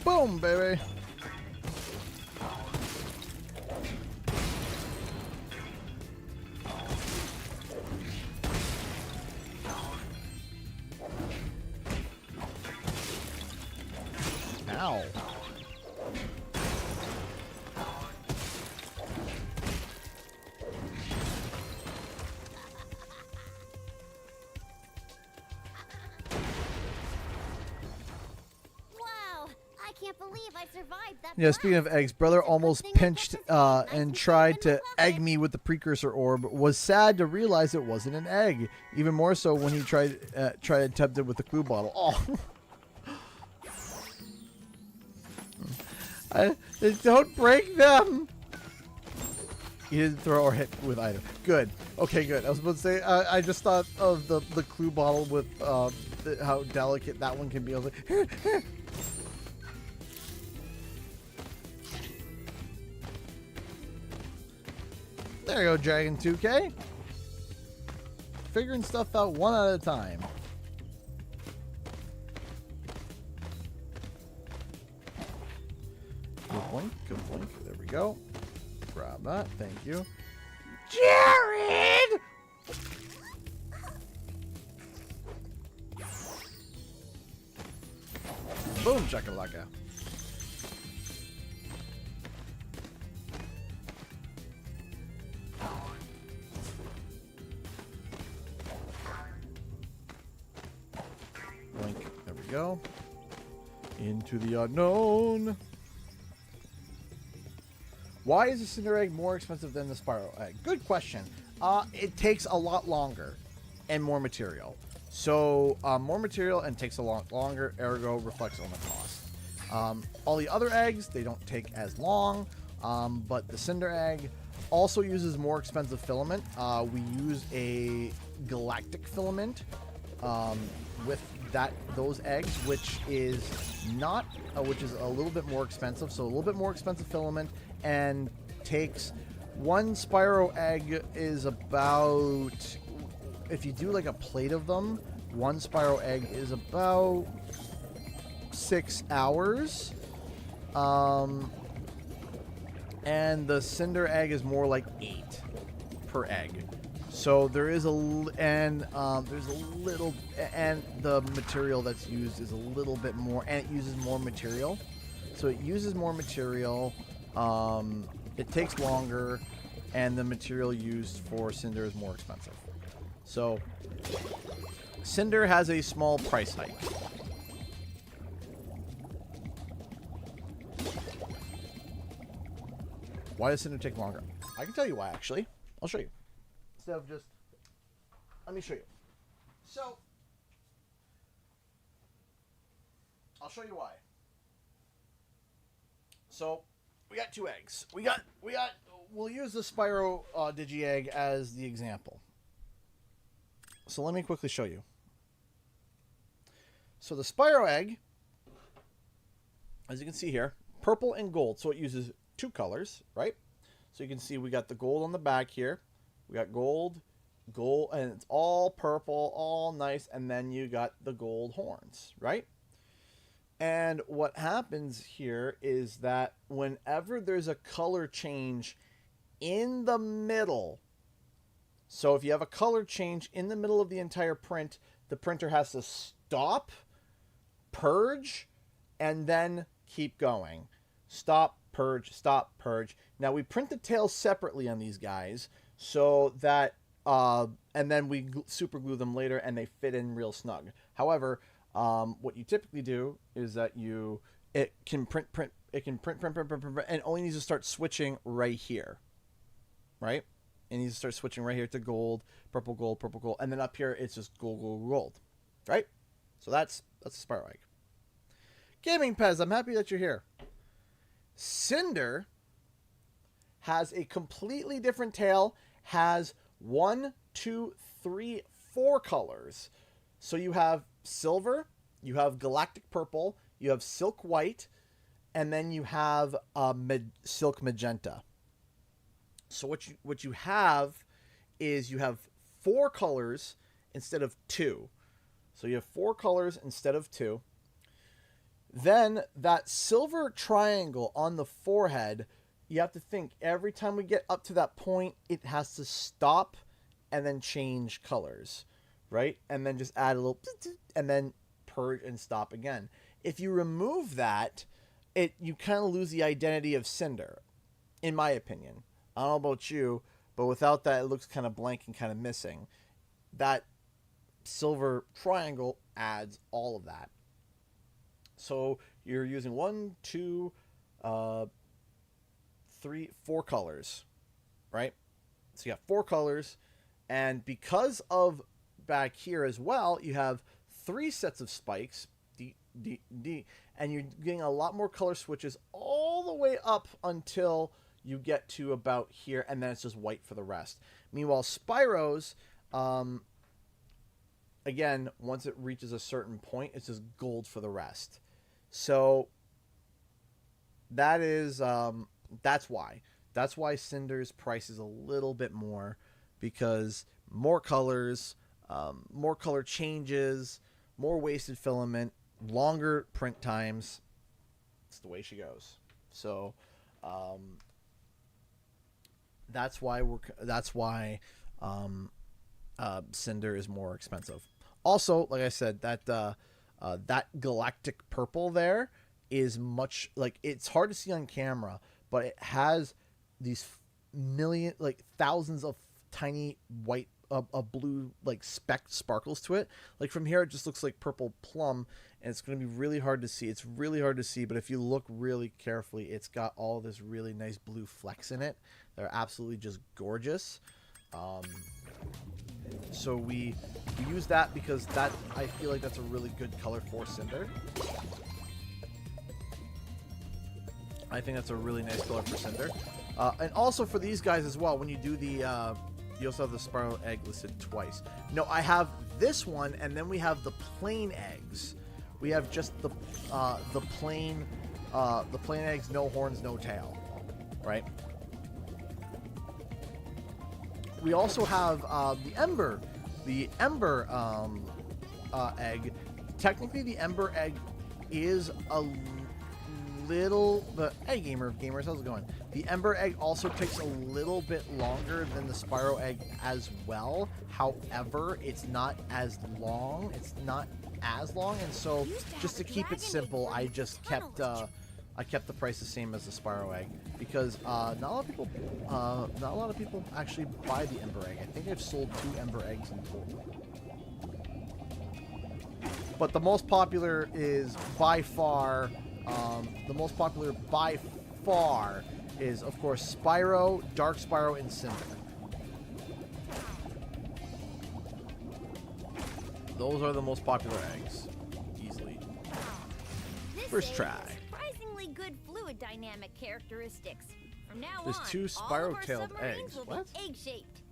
Boom, baby! Ow. Wow, I can't believe I survived that. Yeah, speaking of eggs, brother almost pinched and tried to egg me with the precursor orb. Was sad to realize it wasn't an egg. Even more so when he tried to attempt it with the clue bottle. Oh. Don't break them. He didn't throw or hit with item. Good. Okay, good. I was about to say, I just thought of the clue bottle with how delicate that one can be. I was like, here. There you go, Dragon 2K. Figuring stuff out one at a time. Good blink, good blink. There we go. Grab that. Thank you. Jared! Boom, shakalaka. Blink. There we go. Into the unknown. Why is the Cinder Egg more expensive than the Spyro Egg? Good question. It takes a lot longer and more material. So more material and takes a lot longer, ergo reflects on the cost. All the other eggs, they don't take as long, but the Cinder Egg also uses more expensive filament. We use a galactic filament with those eggs, which is not, which is a little bit more expensive. So a little bit more expensive filament, and takes one Spyro egg is about, if you do like a plate of them, one Spyro egg is about 6 hours. And the Cinder Egg is more like 8 per egg. So there is there's a little, and the material that's used is a little bit more, and it uses more material. So it uses more material. It takes longer, and the material used for Cinder is more expensive. So Cinder has a small price hike. Why does Cinder take longer? I can tell you why, actually. I'll show you. Instead of just... Let me show you. So, I'll show you why. So, we got 2 eggs. We'll use the Spyro Digi-Egg as the example. So, let me quickly show you. So, the Spyro Egg, as you can see here, purple and gold. So, it uses 2 colors, right? So, you can see we got the gold on the back here. We got gold, and it's all purple, all nice, and then you got the gold horns, right? And what happens here is that whenever there's a color change in the middle, so if you have a color change in the middle of the entire print, the printer has to stop, purge, and then keep going. Stop, purge, stop, purge. Now we print the tails separately on these guys, so that, and then we super glue them later and they fit in real snug. However, what you typically do is that it can print, and only needs to start switching right here, right? It needs to start switching right here to gold, purple, gold, and then up here it's just gold, gold, gold, right? So that's the Spyro Egg. Gaming Pez, I'm happy that you're here. Cinder has a completely different tail, has 1, 2, four colors. So you have silver, you have galactic purple, you have silk white, and then you have silk magenta. So what you have is you have four colors instead of two. So you have four colors instead of two. Then that silver triangle on the forehead, you have to think every time we get up to that point, it has to stop and then change colors, right? And then just add a little, and then purge and stop again. If you remove that, you kind of lose the identity of Cinder, in my opinion. I don't know about you, but without that, it looks kind of blank and kind of missing. That silver triangle adds all of that. So you're using 4 colors, right? So you got 4 colors, and because of back here as well, you have 3 sets of spikes, D, and you're getting a lot more color switches all the way up until you get to about here, and then it's just white for the rest. Meanwhile, Spyro's, again, once it reaches a certain point, it's just gold for the rest. So that is that's why Cinder's price is a little bit more, because more colors, more color changes, more wasted filament, longer print times. It's the way she goes. So that's why Cinder is more expensive. Also, like I said, that galactic purple there is much, like, it's hard to see on camera, but it has these thousands of tiny white blue like sparkles to it. Like from here it just looks like purple plum, and it's going to be really hard to see. It's really hard to see, but if you look really carefully, it's got all this really nice blue flecks in it. They're absolutely just gorgeous. So we use that because that, I feel like that's a really good color for Cinder. I think that's a really nice color for Cinder. And also for these guys as well, when you do the you also have the Spyro egg listed twice. No, I have this one, and then we have the plain eggs. We have just the plain eggs, no horns, no tail, right? We also have the Ember egg. Technically, the Ember egg is a little, but hey, gamers, how's it going? The Ember egg also takes a little bit longer than the Spyro egg as well. However, it's not as long. And so just to keep it simple, I just kept the price the same as the Spyro egg, because not a lot of people actually buy the Ember egg. I think I've sold 2 Ember eggs in total. But the most popular is by far. Is, of course, Spyro, Dark Spyro, and Cinder. Those are the most popular eggs, easily. First try. Surprisingly good fluid dynamic characteristics. From now There's on, 2 Spyro-tailed eggs. will What? be egg-shaped.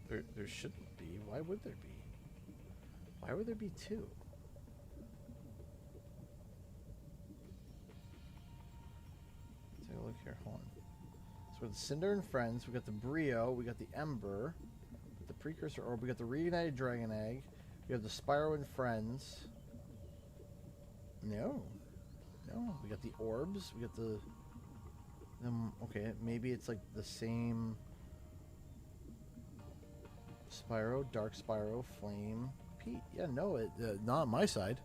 There shouldn't be. Why would there be? Why would there be 2? Take a look here. Hold on. So with Cinder and Friends, we got the Brio, we got the Ember, the Precursor Orb, we got the Reignited Dragon Egg, we have the Spyro and Friends. No, we got the Orbs, we got the. Okay, maybe it's like the same. Spyro, Dark Spyro, Flame, Pete. Yeah, no, not on my side.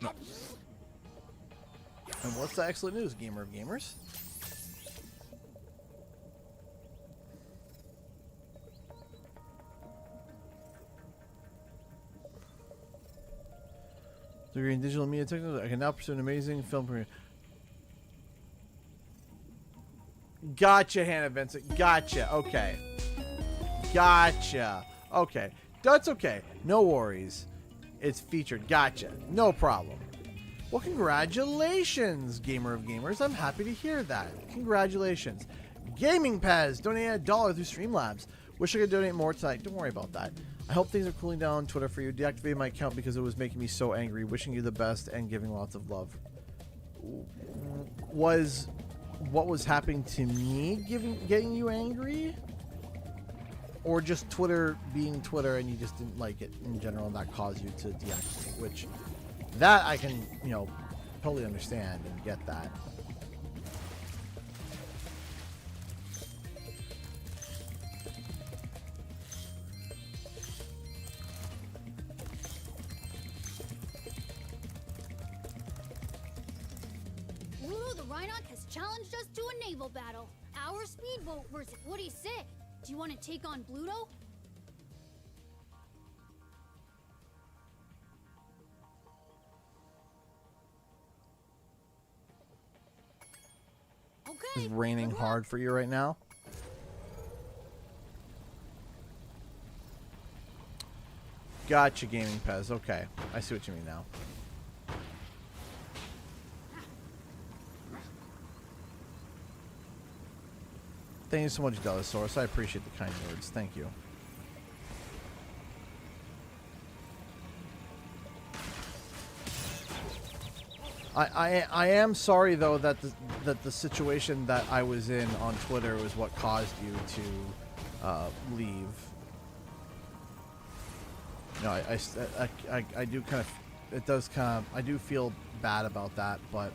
No. And what's the excellent news, gamer of gamers? Degree in digital media technology, I can now pursue an amazing film career. Gotcha, Hannah Vincent. Gotcha. Okay. Gotcha. Okay. That's okay. No worries. It's featured. Gotcha. No problem. Well, congratulations, Gamer of Gamers. I'm happy to hear that. Congratulations. Gaming Pez donated $1 through Streamlabs. Wish I could donate more tonight. Don't worry about that. I hope things are cooling down on Twitter for you. Deactivated my account because it was making me so angry. Wishing you the best and giving lots of love. Was what was happening to me getting you angry? Or just Twitter being Twitter and you just didn't like it in general and that caused you to deactivate? Which, that I can, you know, totally understand and get that. Pluto the Rhinoc has challenged us to a naval battle. Our speedboat versus what he said. Do you want to take on Pluto? Okay. It's raining hard for you right now. Gotcha, Gaming Pez. Okay, I see what you mean now. Thank you so much, Delosaurus. I appreciate the kind words. Thank you. I am sorry though that the situation that I was in on Twitter was what caused you to leave. No, I do kind of, it does kind of, I do feel bad about that, but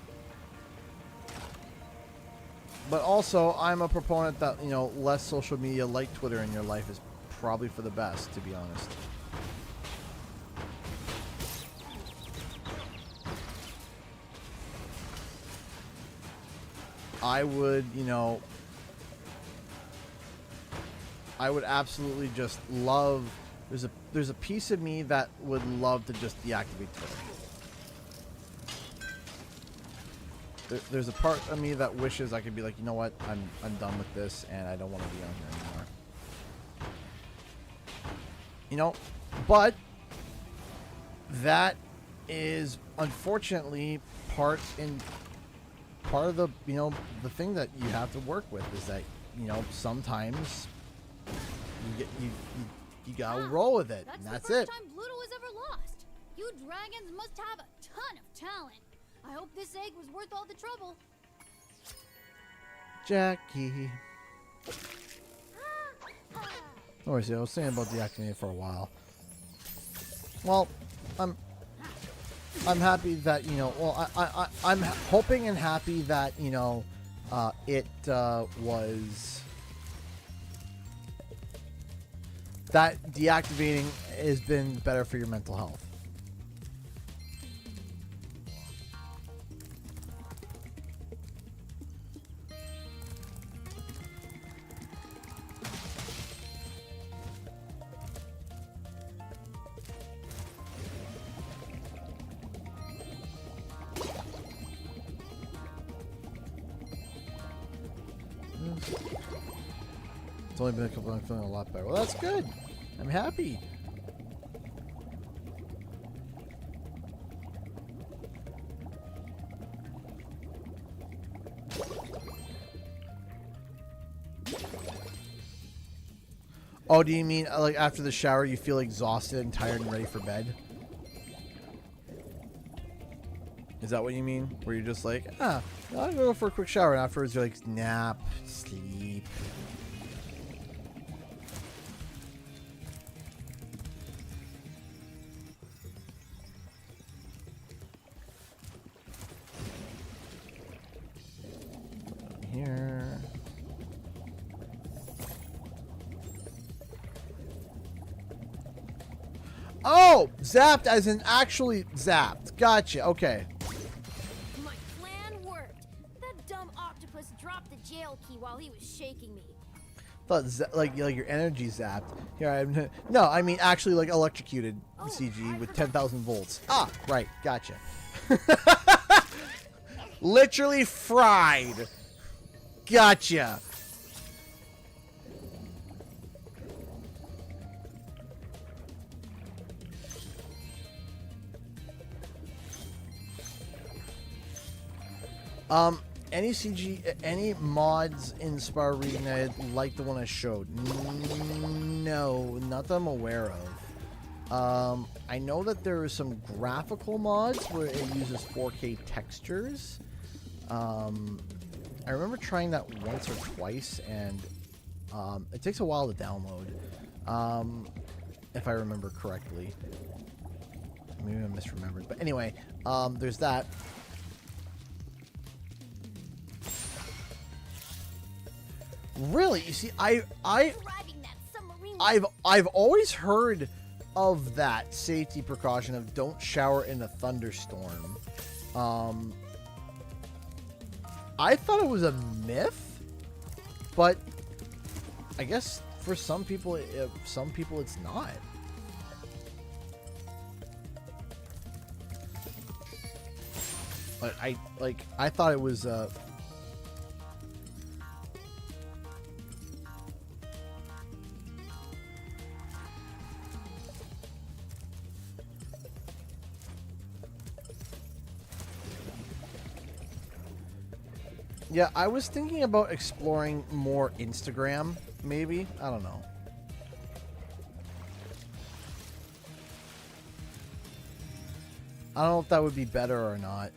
also I'm a proponent that, you know, less social media like Twitter in your life is probably for the best, to be honest. I would, you know, I would absolutely just love, there's a piece of me that would love to just deactivate Twitter. There's a part of me that wishes I could be like, you know what, I'm done with this and I don't want to be on here anymore. You know, but that is unfortunately part of the, you know, the thing that you have to work with is that, you know, sometimes you gotta roll with it, and that's the it. first time Pluto was ever lost. You dragons must have a ton of talent. I hope this egg was worth all the trouble. Jackie. No worries, I was saying about deactivating for a while. Well, I'm happy that, you know, well, I'm hoping and happy that, you know, it was, that deactivating has been better for your mental health. It's only been a couple, I'm feeling a lot better. Well, that's good. I'm happy. Oh, do you mean like after the shower you feel exhausted and tired and ready for bed? Is that what you mean? Where you're just like, I'll go for a quick shower, and afterwards you're like, nap, sleep. Here. Oh, zapped as in actually zapped. Gotcha. Okay. My plan worked. That dumb octopus dropped the jail key while he was shaking me. Thought like your energy zapped. Here I'm. No, I mean actually like electrocuted CG with 10,000 volts. Ah, right. Gotcha. Literally fried. Gotcha. Any CG, any mods in Spyro Reignited like the one I showed? No, not that I'm aware of. I know that there are some graphical mods where it uses 4K textures. I remember trying that once or twice, and it takes a while to download, if I remember correctly. Maybe I misremembered, but anyway, there's that. Really? You see, I've always heard of that safety precaution of don't shower in a thunderstorm. I thought it was a myth, but I guess for some people it's not. But I thought it was yeah, I was thinking about exploring more Instagram, maybe. I don't know. I don't know if that would be better or not.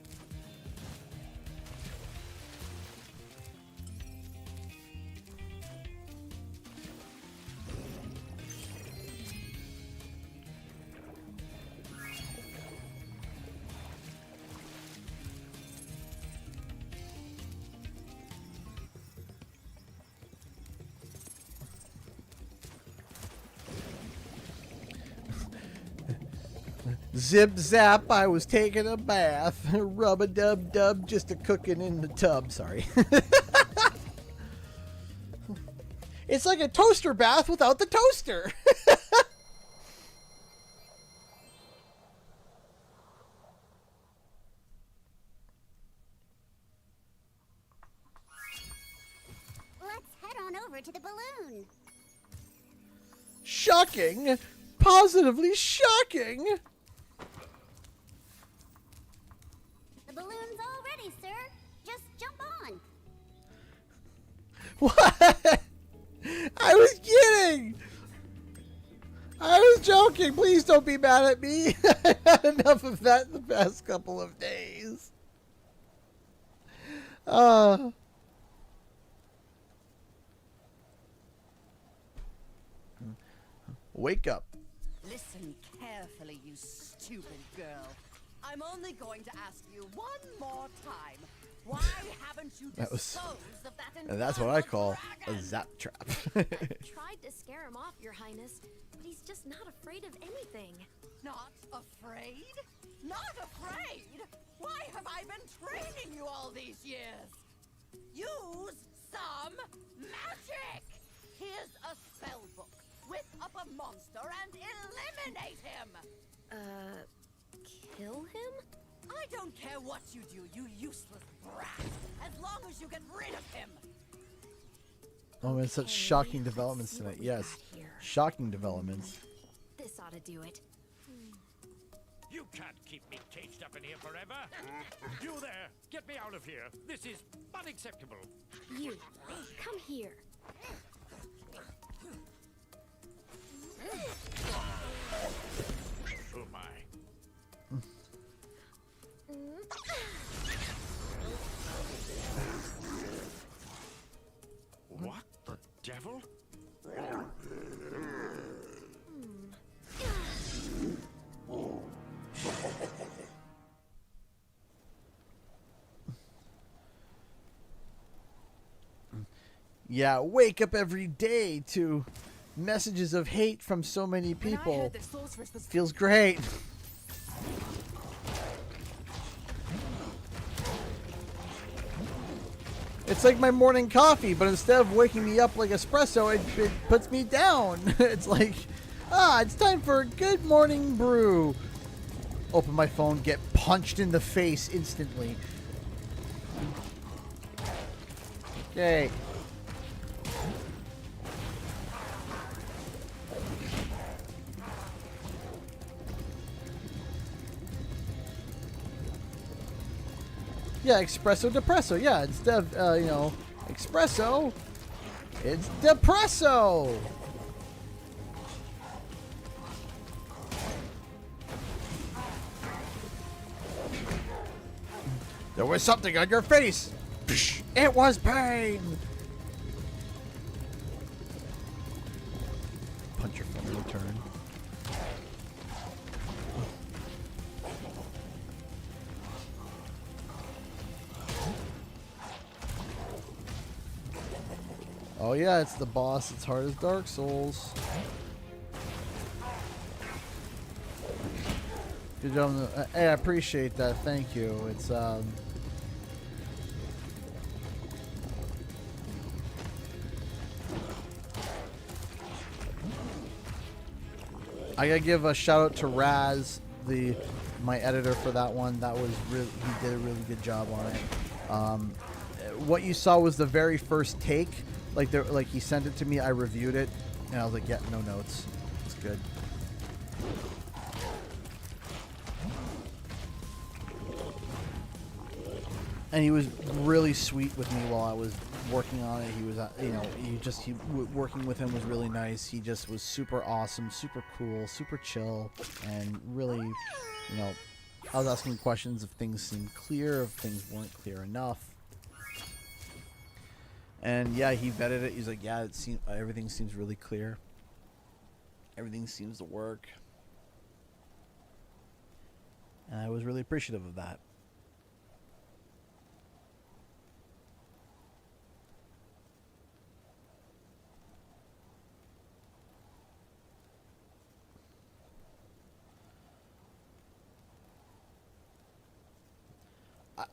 Zip zap, I was taking a bath. Rub-a-dub-dub, just a cooking in the tub. Sorry. It's like a toaster bath without the toaster. Let's head on over to the balloon. Shocking! Positively shocking! The balloon's all ready, sir. Just jump on. What? I was kidding! I was joking. Please don't be mad at me. I've had enough of that in the past couple of days. Wake up. Listen carefully, you stupid girl. I'm only going to ask you one more time. Why haven't you disposed of that And that's what I call a zap trap. I tried to scare him off, Your Highness, but he's just not afraid of anything. Not afraid? Not afraid? Why have I been training you all these years? Use some magic! Here's a spell book. Whip up a monster and eliminate him! Kill him? I don't care what you do, you useless brat, as long as you get rid of him! Oh man, such shocking developments tonight. Yes, shocking developments. This ought to do it. You can't keep me caged up in here forever. You there, get me out of here. This is unacceptable. You, come here. Oh my. What the devil? Yeah, wake up every day to messages of hate from so many people. Feels great. It's like my morning coffee, but instead of waking me up like espresso, it puts me down. It's like, it's time for a good morning brew. Open my phone, get punched in the face instantly. Okay. Yeah, espresso depresso. Yeah, instead of you know, espresso, it's depresso. There was something on your face. It was pain. Punch your phone return. Oh yeah, it's the boss. It's hard as Dark Souls. Good job. Hey, I appreciate that. Thank you. It's I gotta give a shout out to Raz, my editor for that one. That was really, he did a really good job on it. What you saw was the very first take. Like he sent it to me, I reviewed it, and I was like, yeah, no notes. It's good. And he was really sweet with me while I was working on it. He was, you know, working with him was really nice. He just was super awesome, super cool, super chill, and really, you know, I was asking questions if things seemed clear, if things weren't clear enough. And yeah, he vetted it. He's like, yeah, everything seems really clear. Everything seems to work. And I was really appreciative of that.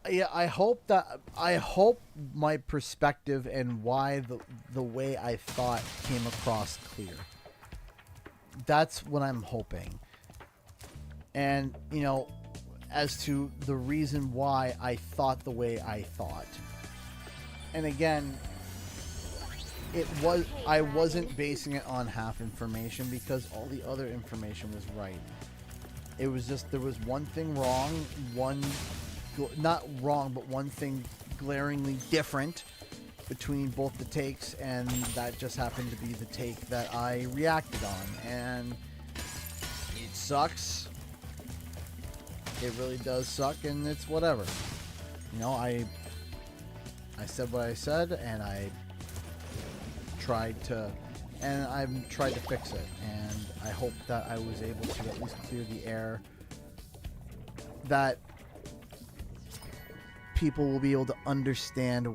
Yeah, I hope my perspective and why the way I thought came across clear. That's what I'm hoping. And, you know, as to the reason why I thought the way I thought. And again, I wasn't basing it on half information because all the other information was right. It was just there was one thing wrong, not wrong, but one thing glaringly different between both the takes, and that just happened to be the take that I reacted on, and it sucks. It really does suck, and it's whatever. You know, I said what I said, and I tried to fix it, and I hope that I was able to at least clear the air that people will be able to understand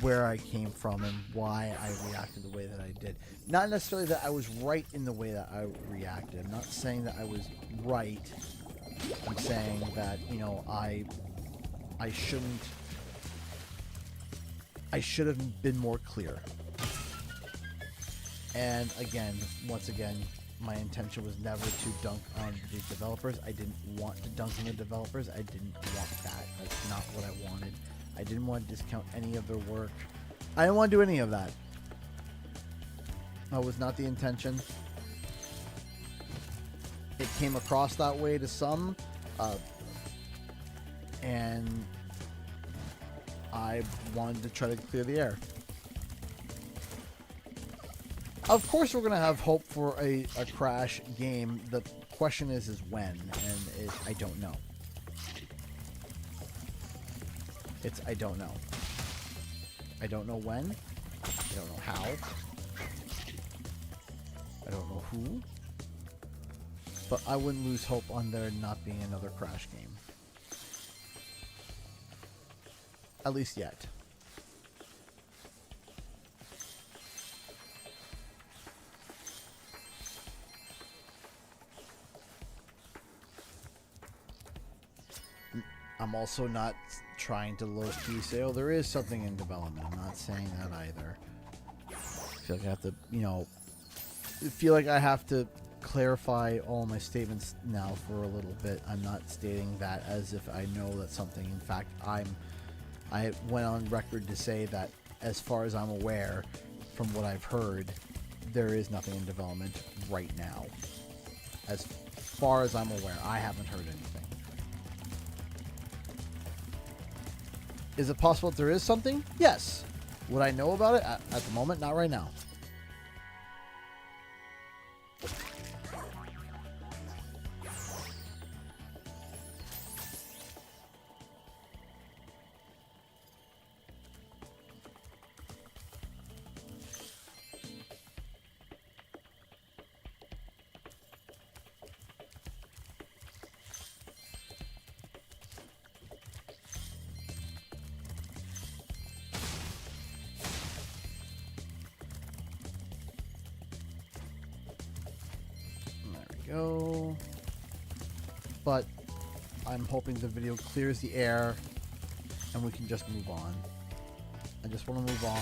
where I came from and why I reacted the way that I did. Not necessarily that I was right in the way that I reacted. I'm not saying that I was right. I'm saying that, you know, I should have been more clear. And again, once again, my intention was never to dunk on the developers. I didn't want to dunk on the developers. I didn't want that. That's not what I wanted. I didn't want to discount any of their work. I didn't want to do any of that. That was not the intention. It came across that way to some, and I wanted to try to clear the air. Of course, we're going to have hope for a Crash game. The question is when, and I don't know. I don't know. I don't know when. I don't know how. I don't know who. But I wouldn't lose hope on there not being another Crash game. At least yet. I'm also not trying to low-key say, oh, there is something in development. I'm not saying that either. I feel like I have to, you know, clarify all my statements now for a little bit. I'm not stating that as if I know that something. In fact, I went on record to say that as far as I'm aware, from what I've heard, there is nothing in development right now. As far as I'm aware, I haven't heard anything. Is it possible that there is something? Yes. Would I know about it? At the moment, not right now. Go, but I'm hoping the video clears the air and we can just move on. I just want to move on.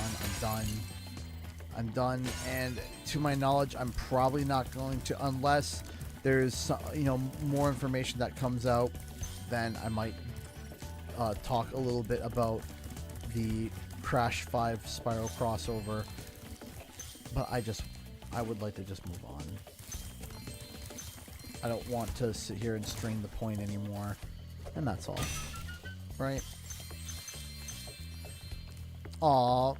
I'm done, and to my knowledge, I'm probably not going to, unless there's some, more information that comes out, then I might talk a little bit about the Crash 5 Spyro crossover, but I would like to just move on. I don't want to sit here and strain the point anymore. And that's all. Right? Aww.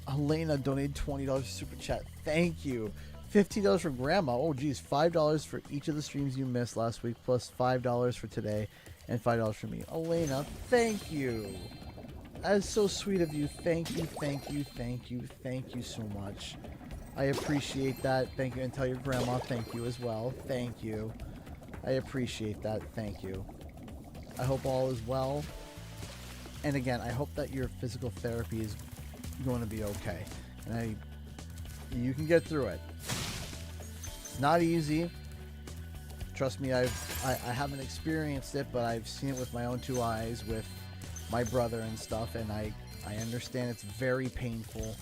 Elena donated $20 super chat. Thank you. $15 from Grandma. Oh, geez. $5 for each of the streams you missed last week, plus $5 for today, and $5 for me. Elena, thank you. That is so sweet of you. Thank you, thank you, thank you, thank you so much. I appreciate that. Thank you. And tell your grandma thank you as well. Thank you. I appreciate that. Thank you. I hope all is well. And again, I hope that your physical therapy is going to be okay. And you can get through it. It's not easy. Trust me, I haven't experienced it, but I've seen it with my own two eyes with my brother and stuff, and I understand it's very painful.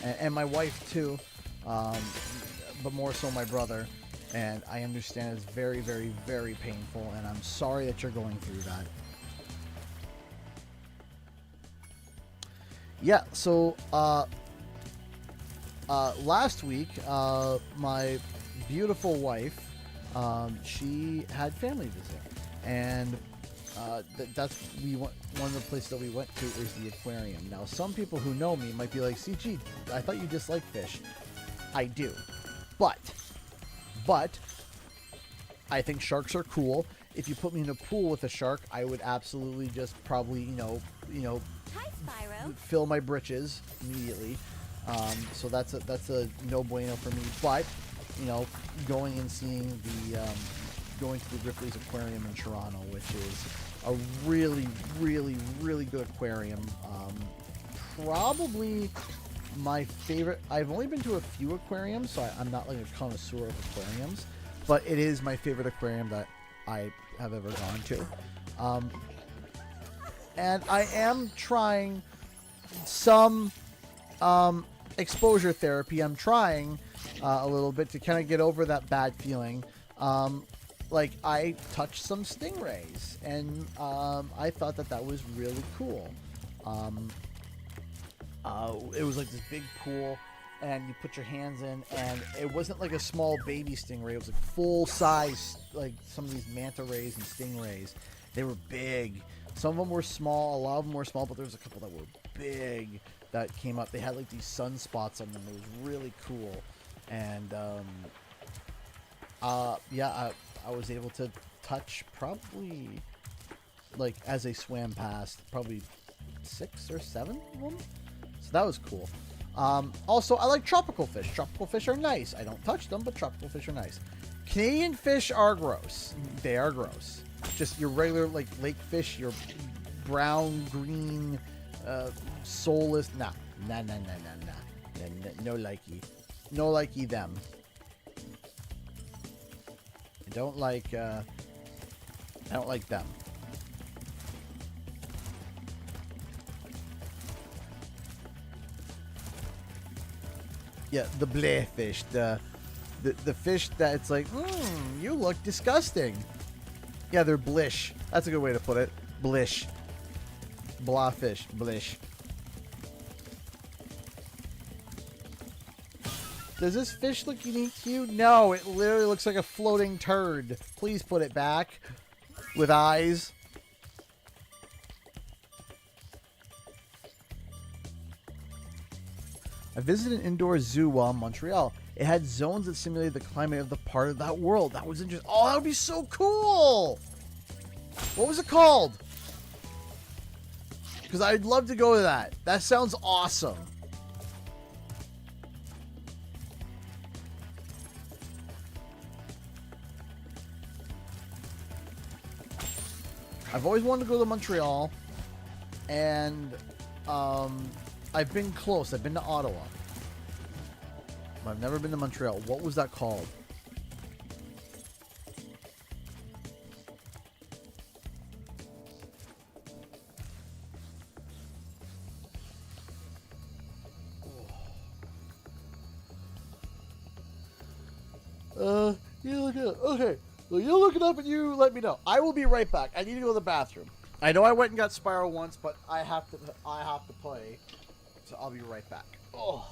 And my wife too. But more so my brother, and I understand it's very, very, very painful, and I'm sorry that you're going through that. Yeah, so last week my beautiful wife, she had family visit, and one of the places that we went to is the aquarium. Now, some people who know me might be like, CG, I thought you disliked fish. I do, but I think sharks are cool. If you put me in a pool with a shark, I would absolutely just probably, Hi, Spyro. fill my britches immediately. So that's a no bueno for me. But going and seeing going to the Ripley's Aquarium in Toronto, which is a really, really, really good aquarium. Probably my favorite. I've only been to a few aquariums, so I'm not like a connoisseur of aquariums, but it is my favorite aquarium that I have ever gone to. And I am trying some exposure therapy. I'm trying a little bit to kind of get over that bad feeling. Like, I touched some stingrays, and I thought that was really cool. It was like this big pool, and you put your hands in, and it wasn't like a small baby stingray. It was like full size, like some of these manta rays and stingrays. They were big. Some of them were small. A lot of them were small, but there was a couple that were big that came up. They had like these sunspots on them. It was really cool. And I was able to touch probably, like, as they swam past, probably 6 or 7 of them. So that was cool. Also, I like tropical fish. Tropical fish are nice. I don't touch them, but tropical fish are nice. Canadian fish are gross. They are gross. Just your regular, like, lake fish, your brown, green, soulless. Nah. No likey. No likey them. I don't like them. Yeah, the bleh fish, the fish that it's like, you look disgusting. Yeah, they're blish. That's a good way to put it. Blish. Blah fish. Blish. Does this fish look unique to you? No, it literally looks like a floating turd. Please put it back with eyes. I visited an indoor zoo while in Montreal. It had zones that simulated the climate of the part of that world. That was interesting. Oh, that would be so cool! What was it called? Because I'd love to go to that. That sounds awesome. I've always wanted to go to Montreal, and I've been close. I've been to Ottawa. I've never been to Montreal. What was that called? You look it up. Okay. Well, you look it up and you let me know. I will be right back. I need to go to the bathroom. I know I went and got Spyro once, but I have to play. So I'll be right back. Oh.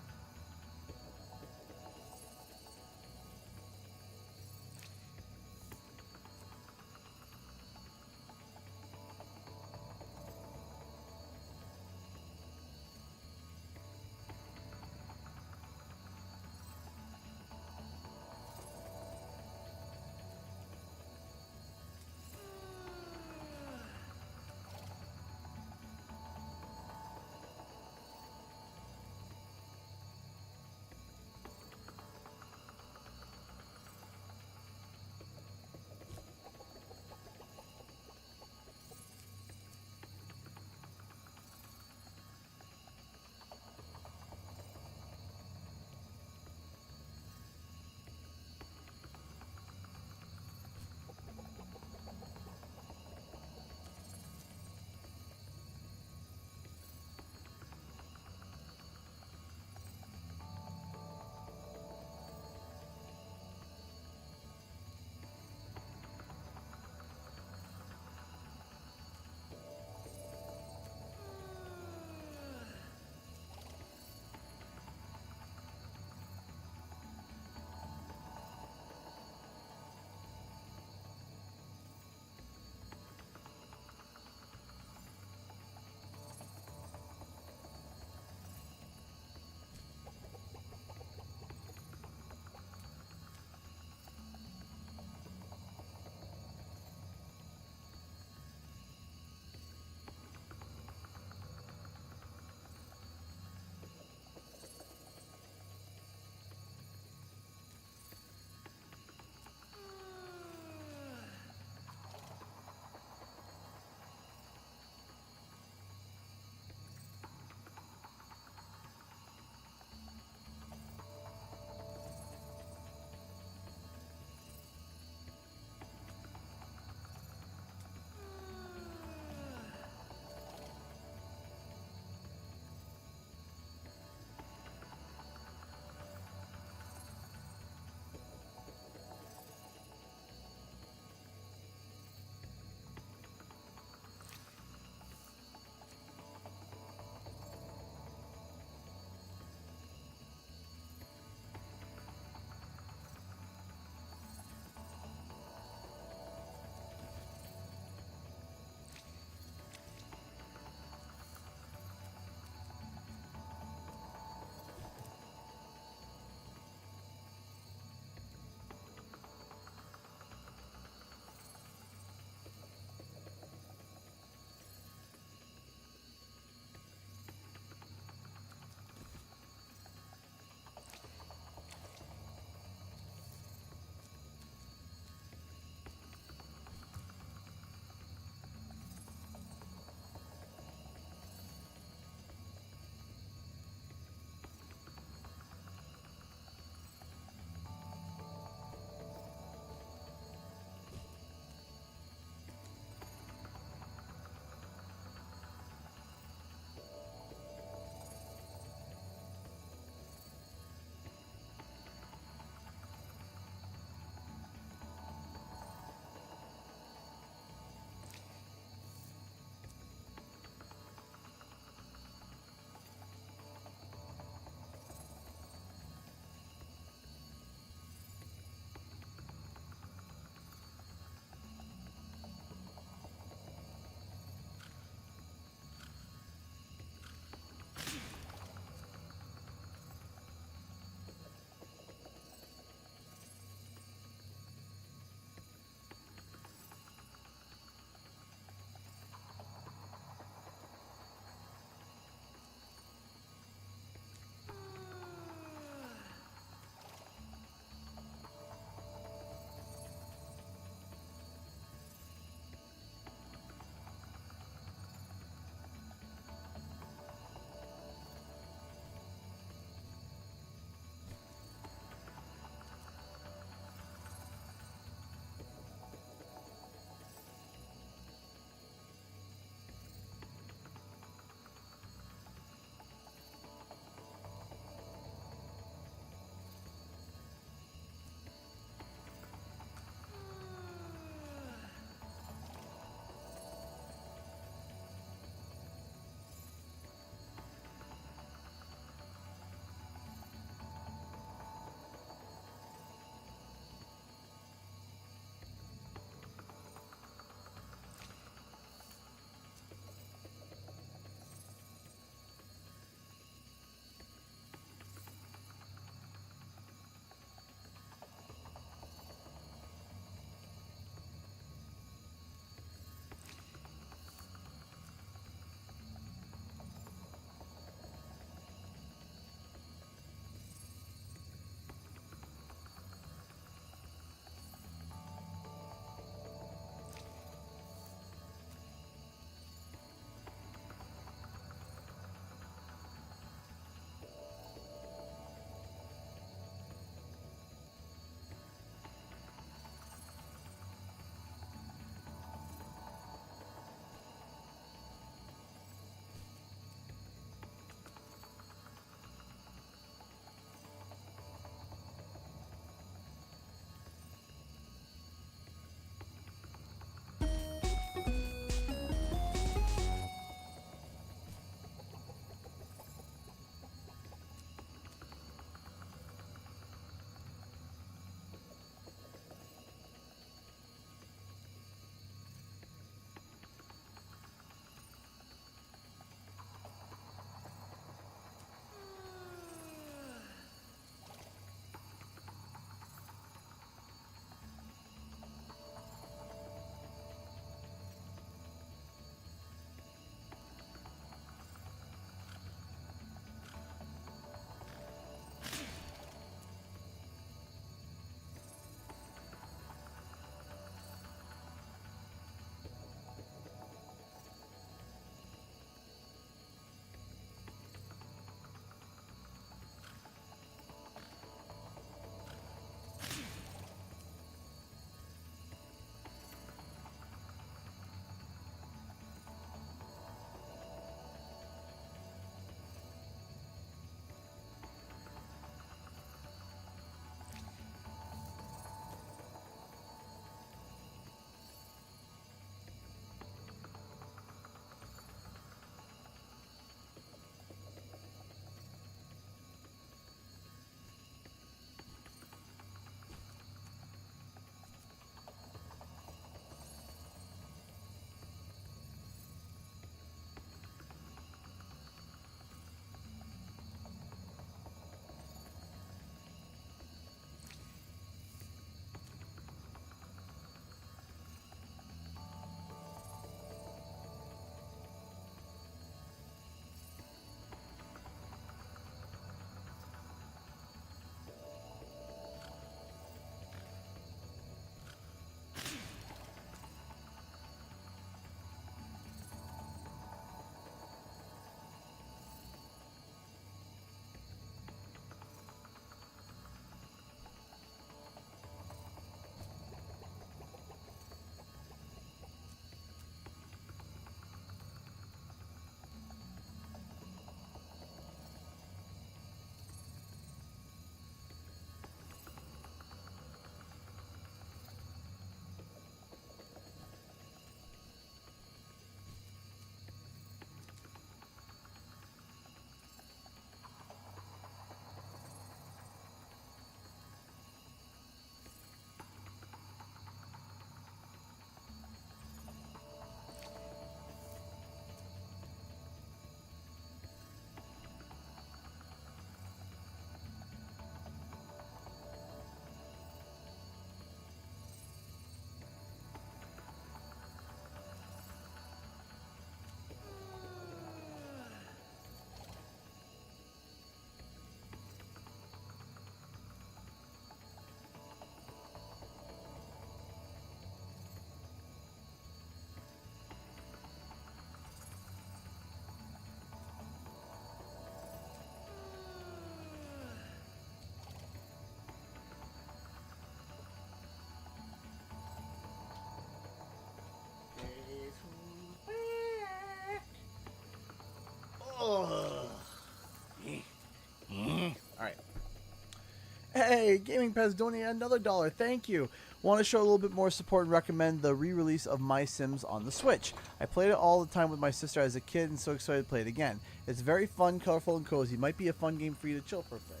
Hey, Gaming Pez donating another $1. Thank you. Want to show a little bit more support and recommend the re-release of My Sims on the Switch. I played it all the time with my sister as a kid and so excited to play it again. It's very fun, colorful, and cozy. Might be a fun game for you to chill for a bit.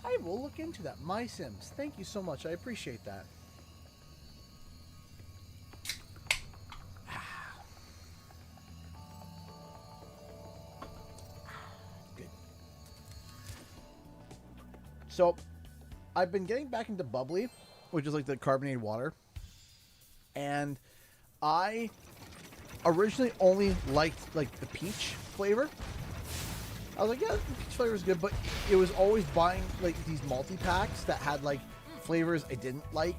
I will look into that. My Sims. Thank you so much. I appreciate that. Good. So, I've been getting back into bubbly, which is like the carbonated water. And I originally only liked like the peach flavor. I was like, yeah, the peach flavor is good, but it was always buying like these multi-packs that had like flavors I didn't like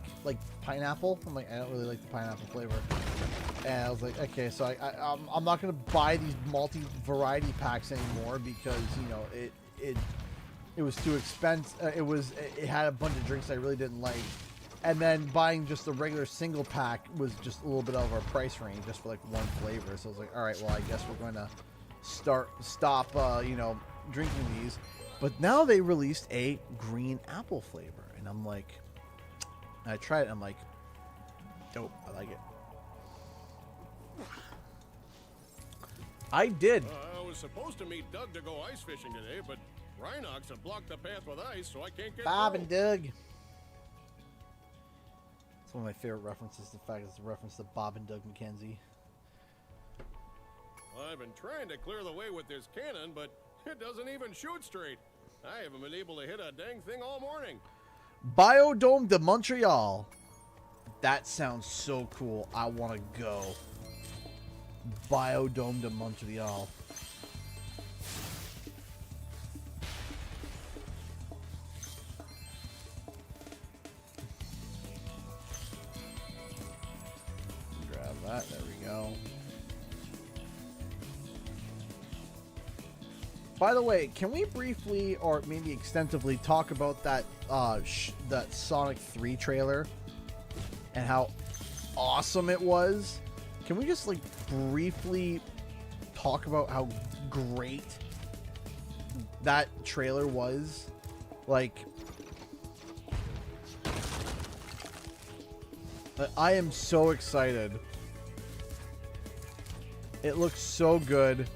pineapple. I'm like, I don't really like the pineapple flavor. And I was like, okay, so I'm not gonna buy these multi-variety packs anymore because, you know, it was too expensive. It had a bunch of drinks I really didn't like. And then buying just the regular single pack was just a little bit over our price range just for like one flavor. So I was like, all right, well, I guess we're going to stop, you know, drinking these. But now they released a green apple flavor. And I'm like, I tried it. I'm like, dope. I like it. I did. I was supposed to meet Doug to go ice fishing today, but Rhinox have blocked the path with ice, so I can't get Bob through. and Doug. It's one of my favorite references. The fact it's a reference to Bob and Doug McKenzie. I've been trying to clear the way with this cannon, but it doesn't even shoot straight. I haven't been able to hit a dang thing all morning. Biodome de Montreal. That sounds so cool. I want to go. Biodome de Montreal. Grab that. There we go. By the way, can we briefly or maybe extensively talk about that that Sonic 3 trailer and how awesome it was? Can we just like briefly talk about how great that trailer was? Like, I am so excited. It looks so good.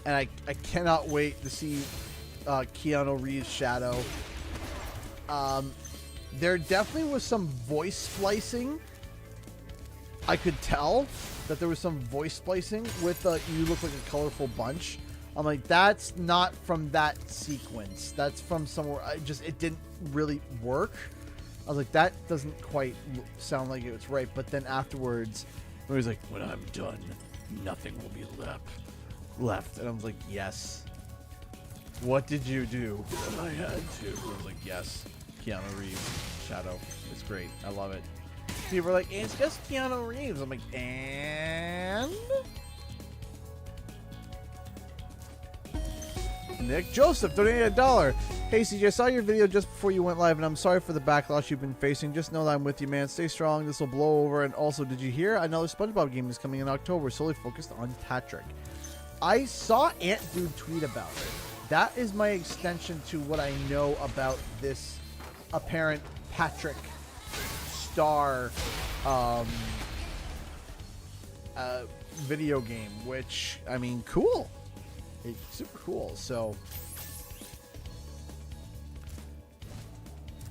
And I cannot wait to see Keanu Reeves' Shadow. There definitely was some voice splicing. I could tell that there was some voice splicing with You Look Like a Colorful Bunch. I'm like, that's not from that sequence. That's from somewhere. It didn't really work. I was like, that doesn't quite sound like it was right. But then afterwards, he was like, when I'm done, nothing will be left. And I was like, yes. What did you do? I had to. I was like, yes. Keanu Reeves, Shadow. It's great. I love it. People are like, it's just Keanu Reeves. I'm like, and? Nick Joseph donated $1. Hey CJ, I saw your video just before you went live, and I'm sorry for the backlash you've been facing. Just know that I'm with you, man. Stay strong. This will blow over. And also, did you hear another SpongeBob game is coming in October, solely focused on Patrick? I saw Ant Dude tweet about it. That is my extension to what I know about this apparent Patrick Star video game, which, I mean, cool. It's super cool. So,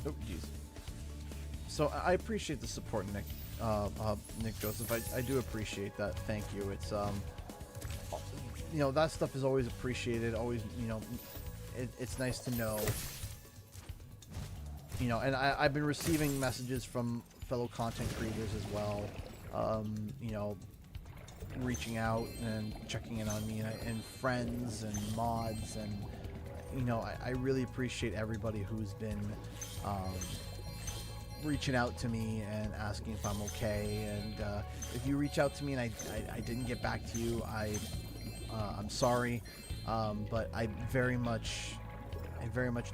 oh jeez. So I appreciate the support, Nick. Nick Joseph. I do appreciate that. Thank you. It's you know, that stuff is always appreciated. Always, you know, it's nice to know. You know, and I've been receiving messages from fellow content creators as well. You know, reaching out and checking in on me, and friends and mods, and you know, I really appreciate everybody who's been reaching out to me and asking if I'm okay. And if you reach out to me and I didn't get back to you, I'm sorry, but I very much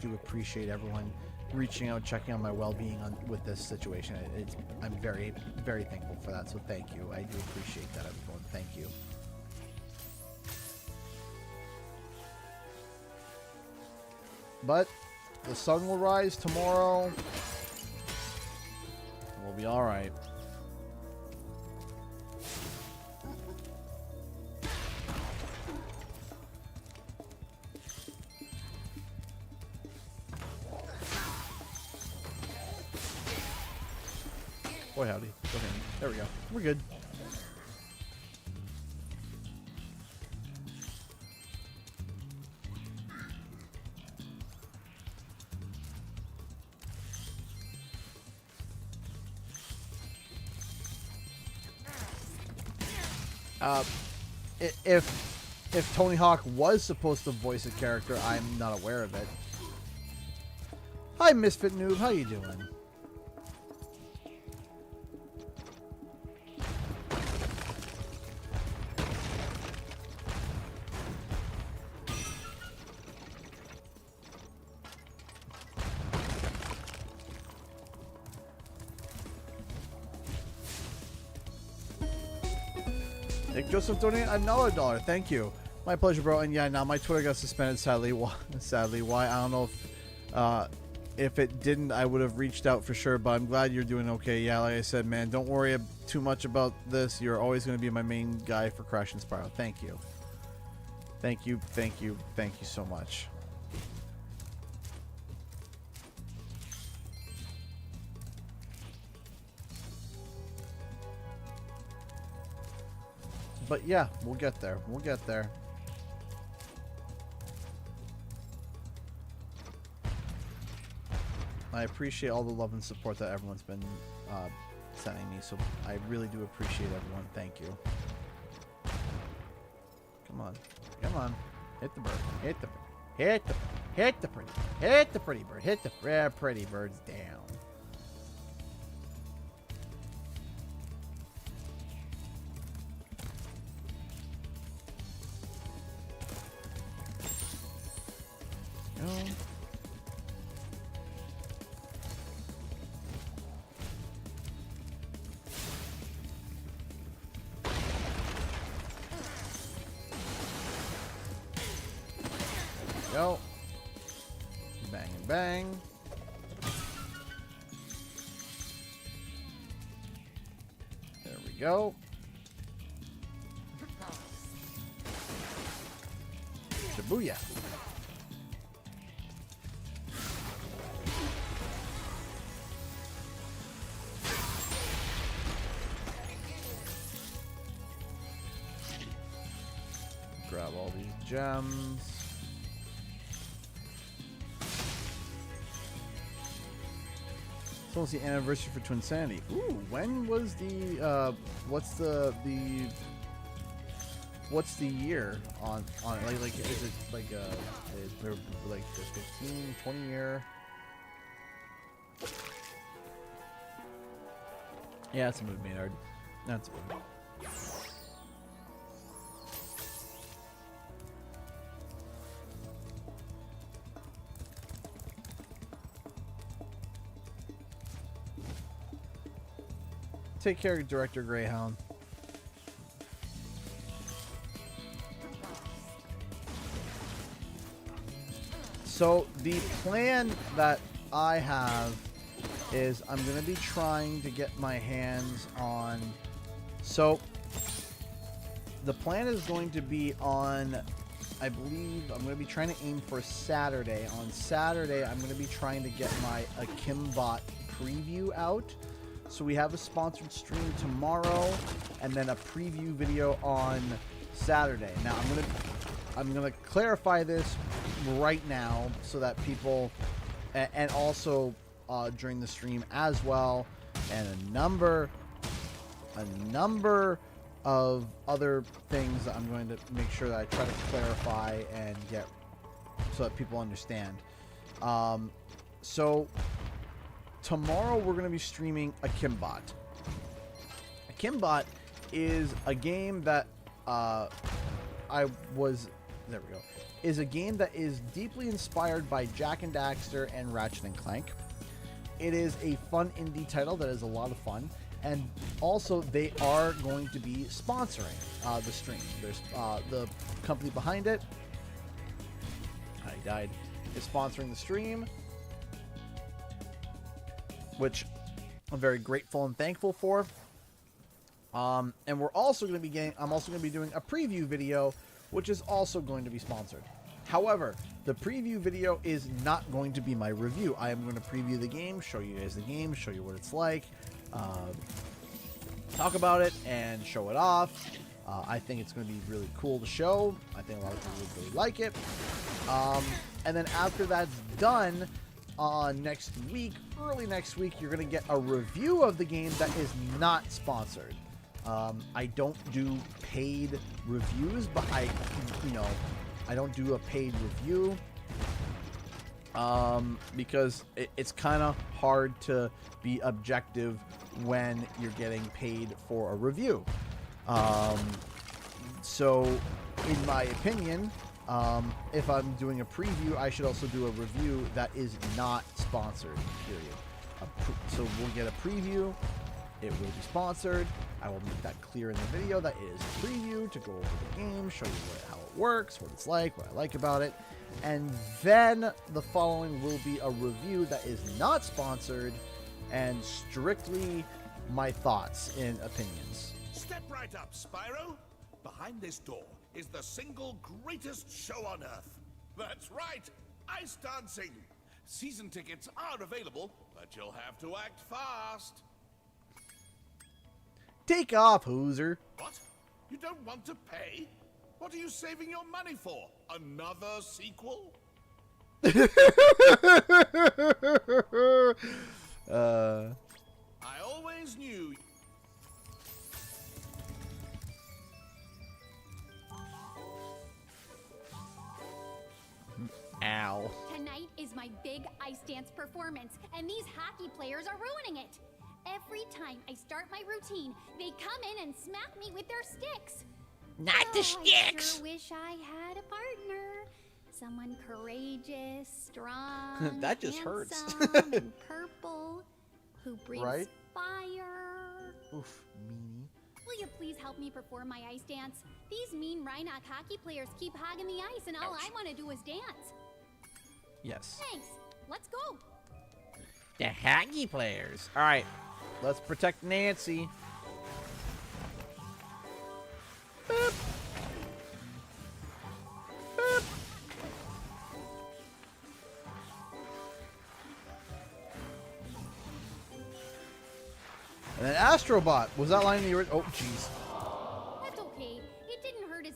do appreciate everyone reaching out, checking on my well-being with this situation. I'm very, very thankful for that. So thank you. I do appreciate that, everyone. Thank you. But The sun will rise tomorrow. We'll be all right. Boy, howdy. Go ahead. There we go. We're good. If Tony Hawk was supposed to voice a character, I'm not aware of it. Hi, Misfit Noob. How you doing? Nick Joseph donated another $1. Thank you. My pleasure, bro. And yeah, now my Twitter got suspended. Sadly, why? I don't know if it didn't, I would have reached out for sure. But I'm glad you're doing okay. Yeah, like I said, man, don't worry too much about this. You're always going to be my main guy for Crash and Spyro. Thank you. Thank you. Thank you. Thank you so much. But yeah, we'll get there. We'll get there. I appreciate all the love and support that everyone's been sending me, so I really do appreciate everyone. Thank you. Come on. Come on. Hit the bird. Hit the bird. Hit the bird. Hit the pretty bird. Hit the pretty bird. Hit the pretty birds down. Go. Bang and bang. There we go. Shibuya. Grab all these gems. It's almost the anniversary for Twinsanity. Ooh, when was the what's the year on like is it like like the 15, 20 year? Yeah, it's a movie, Maynard. That's a movie. Take care, Director Greyhound. So the plan that I have is I'm going to be trying to get my hands on... So the plan is going to be on, I believe, I'm going to be trying to aim for Saturday. On Saturday, I'm going to be trying to get my Akimbot preview out. So we have a sponsored stream tomorrow, and then a preview video on Saturday. Now I'm gonna clarify this right now so that people, and also during the stream as well, and a number of other things that I'm going to make sure that I try to clarify and get so that people understand. So tomorrow we're going to be streaming Akimbot. Akimbot is a game that is a game that is deeply inspired by Jak and Daxter and Ratchet and Clank. It is a fun indie title that is a lot of fun, and also they are going to be sponsoring the stream. There's the company behind it, I died, is sponsoring the stream. which I'm very grateful and thankful for. And we're also going to be I'm also going to be doing a preview video, which is also going to be sponsored. However, the preview video is not going to be my review. I am going to preview the game, show you guys the game, show you what it's like, talk about it, and show it off. I think it's going to be really cool to show. I think a lot of people would really like it. And then after that's done, next week, early next week, you're going to get a review of the game that is not sponsored. I don't do paid reviews, but I don't do a paid review because it's kind of hard to be objective when you're getting paid for a review. So, in my opinion, if I'm doing a preview, I should also do a review that is not sponsored, period. So we'll get a preview. It will be sponsored. I will make that clear in the video that it is a preview to go over the game, show you how it works, what it's like, what I like about it. And then the following will be a review that is not sponsored and strictly my thoughts and opinions. Step right up, Spyro. Behind this door is the single greatest show on Earth. That's right, ice dancing. Season tickets are available, but you'll have to act fast. Take off, Hooser. What? You don't want to pay? What are you saving your money for? Another sequel? I always knew. Ow. Tonight is my big ice dance performance, and these hockey players are ruining it. Every time I start my routine, they come in and smack me with their sticks. Not the sticks! I sure wish I had a partner. Someone courageous, strong, that just hurts. and purple, who breathes fire. Oof, meanie. Will you please help me perform my ice dance? These mean Reignited hockey players keep hogging the ice, and all I want to do is dance. Yes. Thanks. Let's go. The hockey players. All right. Let's protect Nancy. Boop. Boop. And then Astrobot. Was that line in the original? Oh, jeez. That's okay. It didn't hurt his...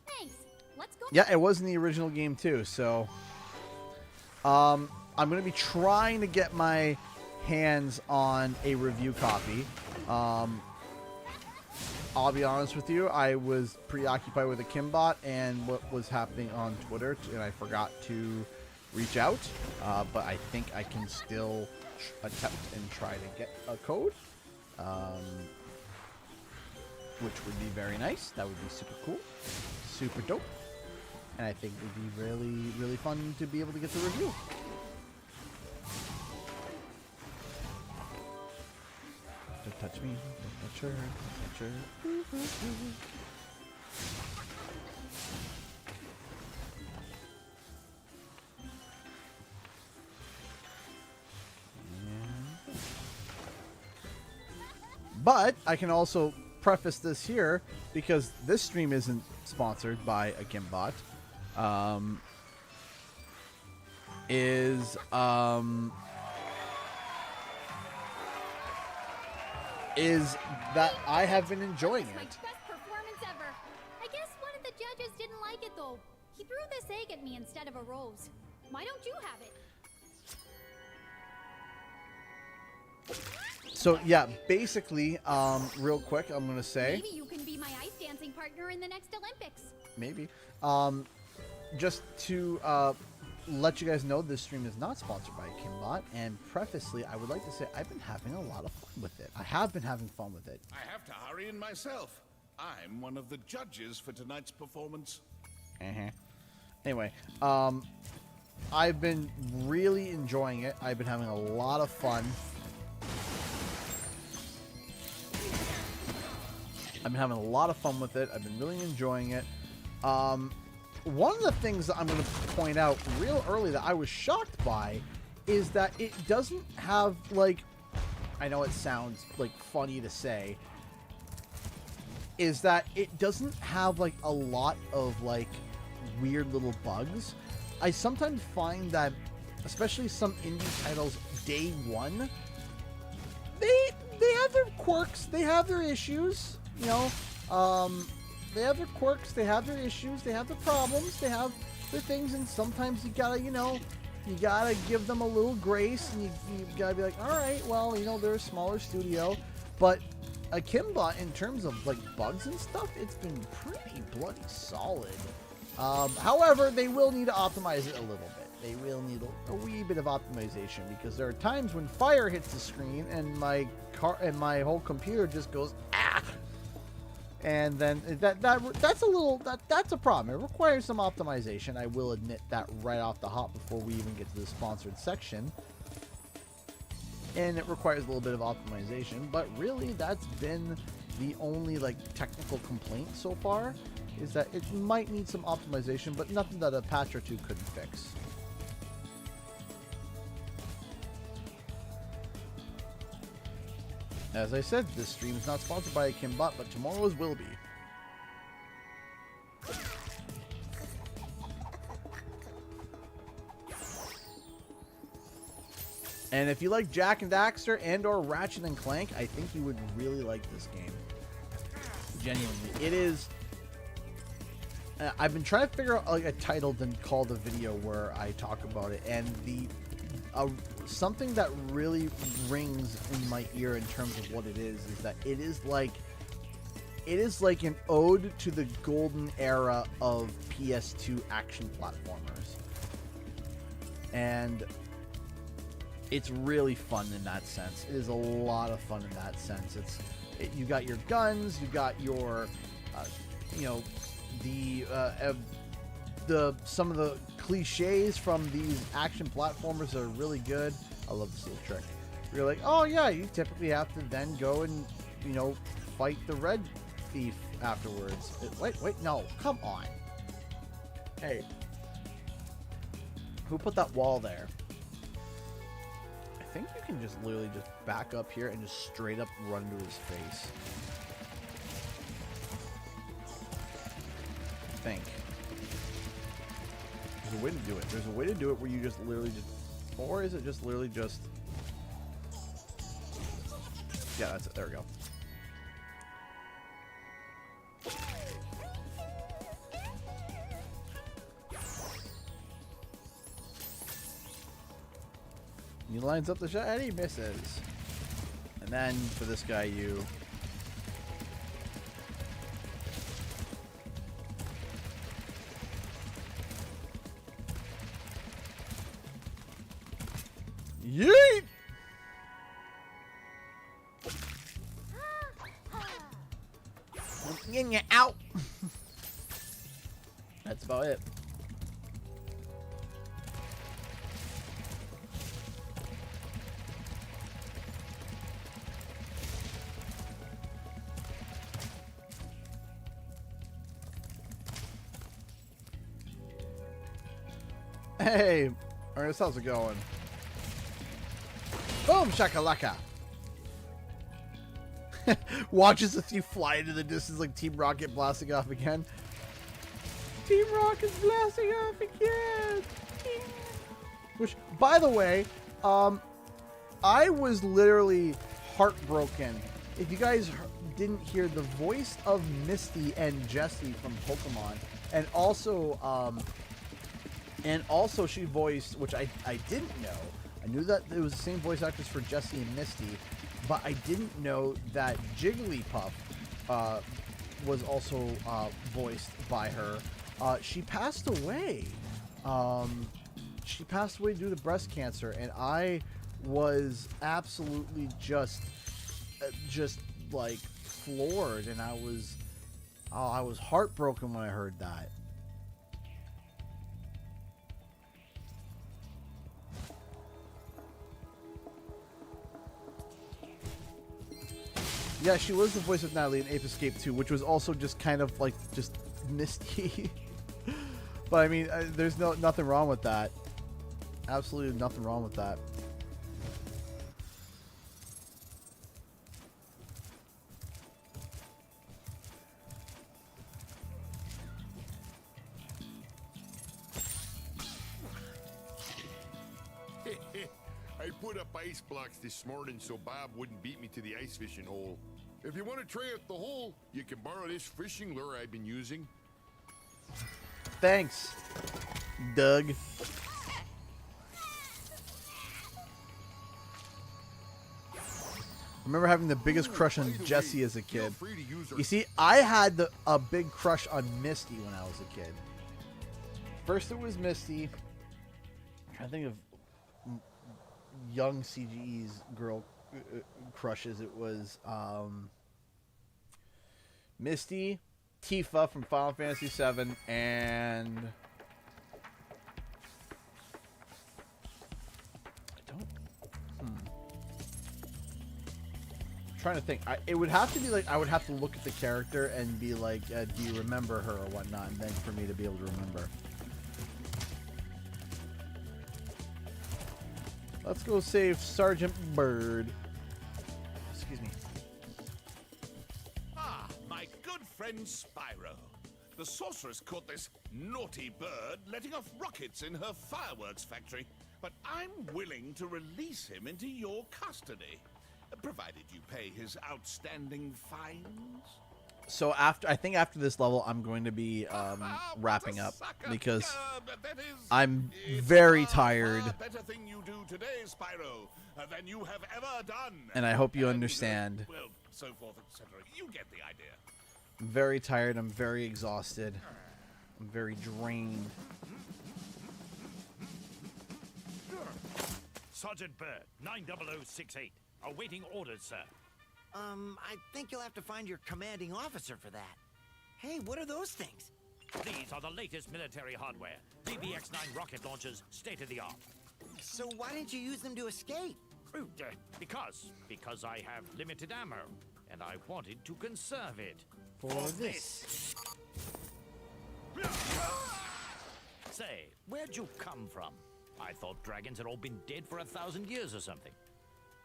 Thanks. Let's go. Yeah, it was in the original game too, so... I'm going to be trying to get my hands on a review copy. I'll be honest with you, I was preoccupied with a Kimbot and what was happening on Twitter, and I forgot to reach out. But I think I can still attempt and try to get a code. Which would be very nice. That would be super cool. Super dope. And I think it would be really, really fun to be able to get the review. Don't touch me. Don't touch her. Don't touch her. But I can also preface this here because this stream isn't sponsored by a Kimbot. Is that I have been enjoying My it. best performance ever. I guess one of the judges didn't like it though. He threw this egg at me instead of a rose. Why don't you have it? So yeah, basically, real quick, I'm gonna say Maybe you can be my ice dancing partner in the next Olympics. maybe, just to let you guys know, this stream is not sponsored by Kimbot. And prefacely, I would like to say I've been having a lot of fun with it. I have been having fun with it. I have to hurry in myself. I'm one of the judges for tonight's performance. Anyway, I've been really enjoying it. I've been having a lot of fun. I've been having a lot of fun with it. I've been really enjoying it. One of the things that I'm going to point out real early that I was shocked by is that it doesn't have, like, I know it sounds, like, funny to say, is that it doesn't have, like, a lot of, like, weird little bugs. I sometimes find that, especially some indie titles, day one, they have their quirks, they have their issues, you know, they have their quirks, they have their issues, they have their problems, they have their things, and sometimes you gotta, you know, you gotta give them a little grace, and you gotta be like, all right, well, you know, they're a smaller studio, but Akimbot, in terms of, like, bugs and stuff, it's been pretty bloody solid. However, they will need to optimize it a little bit. They will need a wee bit of optimization, because there are times when fire hits the screen and my whole computer just goes ah, and then that's a problem. It requires some optimization. I will admit that right off the hop before we even get to the sponsored section. And it requires a little bit of optimization, but really that's been the only, like, technical complaint so far, is that it might need some optimization, but nothing that a patch or two couldn't fix. As I said, this stream is not sponsored by Akimbot, but tomorrow's will be. And if you like Jak and Daxter and or Ratchet and Clank, I think you would really like this game. Genuinely. It is... I've been trying to figure out, like, a title to call the video where I talk about it, and something that really rings in my ear in terms of what it is that it is like an ode to the golden era of PS2 action platformers. And it's really fun in that sense. It is a lot of fun in that sense. You got your guns, you got your, you know, some of the cliches from these action platformers are really good. I love this little trick. You're like, oh yeah, you typically have to then go and, you know, fight the red thief afterwards. Wait, no, come on. Hey, who put that wall there? I think you can just literally just back up here and just straight up run into his face. I think. There's a way to do it. There's a way to do it where you just literally just... Or is it just literally just... Yeah, that's it. There we go. He lines up the shot and he misses. And then for this guy, you... Yeet! Getting out. That's about it. Hey, Ernest, how's it going? Boom, shakalaka. Watches a few fly into the distance like Team Rocket blasting off again. Team Rocket's blasting off again. Which, by the way, I was literally heartbroken. If you guys didn't hear, the voice of Misty and Jessie from Pokemon, and also she voiced, which I didn't know. I knew that it was the same voice actress for Jessie and Misty, but I didn't know that Jigglypuff was also voiced by her. She passed away. She passed away due to breast cancer, and I was absolutely just like floored, and I was heartbroken when I heard that. Yeah, she was the voice of Natalie in Ape Escape 2, which was also just kind of like just misty. But I mean, there's nothing wrong with that. Absolutely nothing wrong with that. I put up ice blocks this morning so Bob wouldn't beat me to the ice fishing hole. If you want to try out the hole, you can borrow this fishing lure I've been using. Thanks, Doug. I remember having the biggest crush on Jessie as a kid. You see, I had a big crush on Misty when I was a kid. First it was Misty. I'm trying to think of young CGE's girl crushes. It was Misty, Tifa from Final Fantasy VII, and I'm trying to think. It would have to be like I would have to look at the character and be like, do you remember her or whatnot, and then for me to be able to remember. Let's go save Sergeant Bird. Excuse me. Ah, my good friend Spyro. The sorceress caught this naughty bird letting off rockets in her fireworks factory, but I'm willing to release him into your custody, provided you pay his outstanding fines. So I think after this level, I'm going to be wrapping up because I'm very tired. Better thing you do today, Spyro, than you have ever done. And I hope you understand. Well, so forth, etc. You get the idea. I'm very tired. I'm very exhausted. I'm very drained. Sergeant Bird, 90068. Awaiting orders, sir. I think you'll have to find your commanding officer for that. Hey, what are those things? These are the latest military hardware. DBX-9 rocket launchers, state of the art. So why didn't you use them to escape? Because I have limited ammo, and I wanted to conserve it. For this. Say, where'd you come from? I thought dragons had all been dead for 1,000 years or something.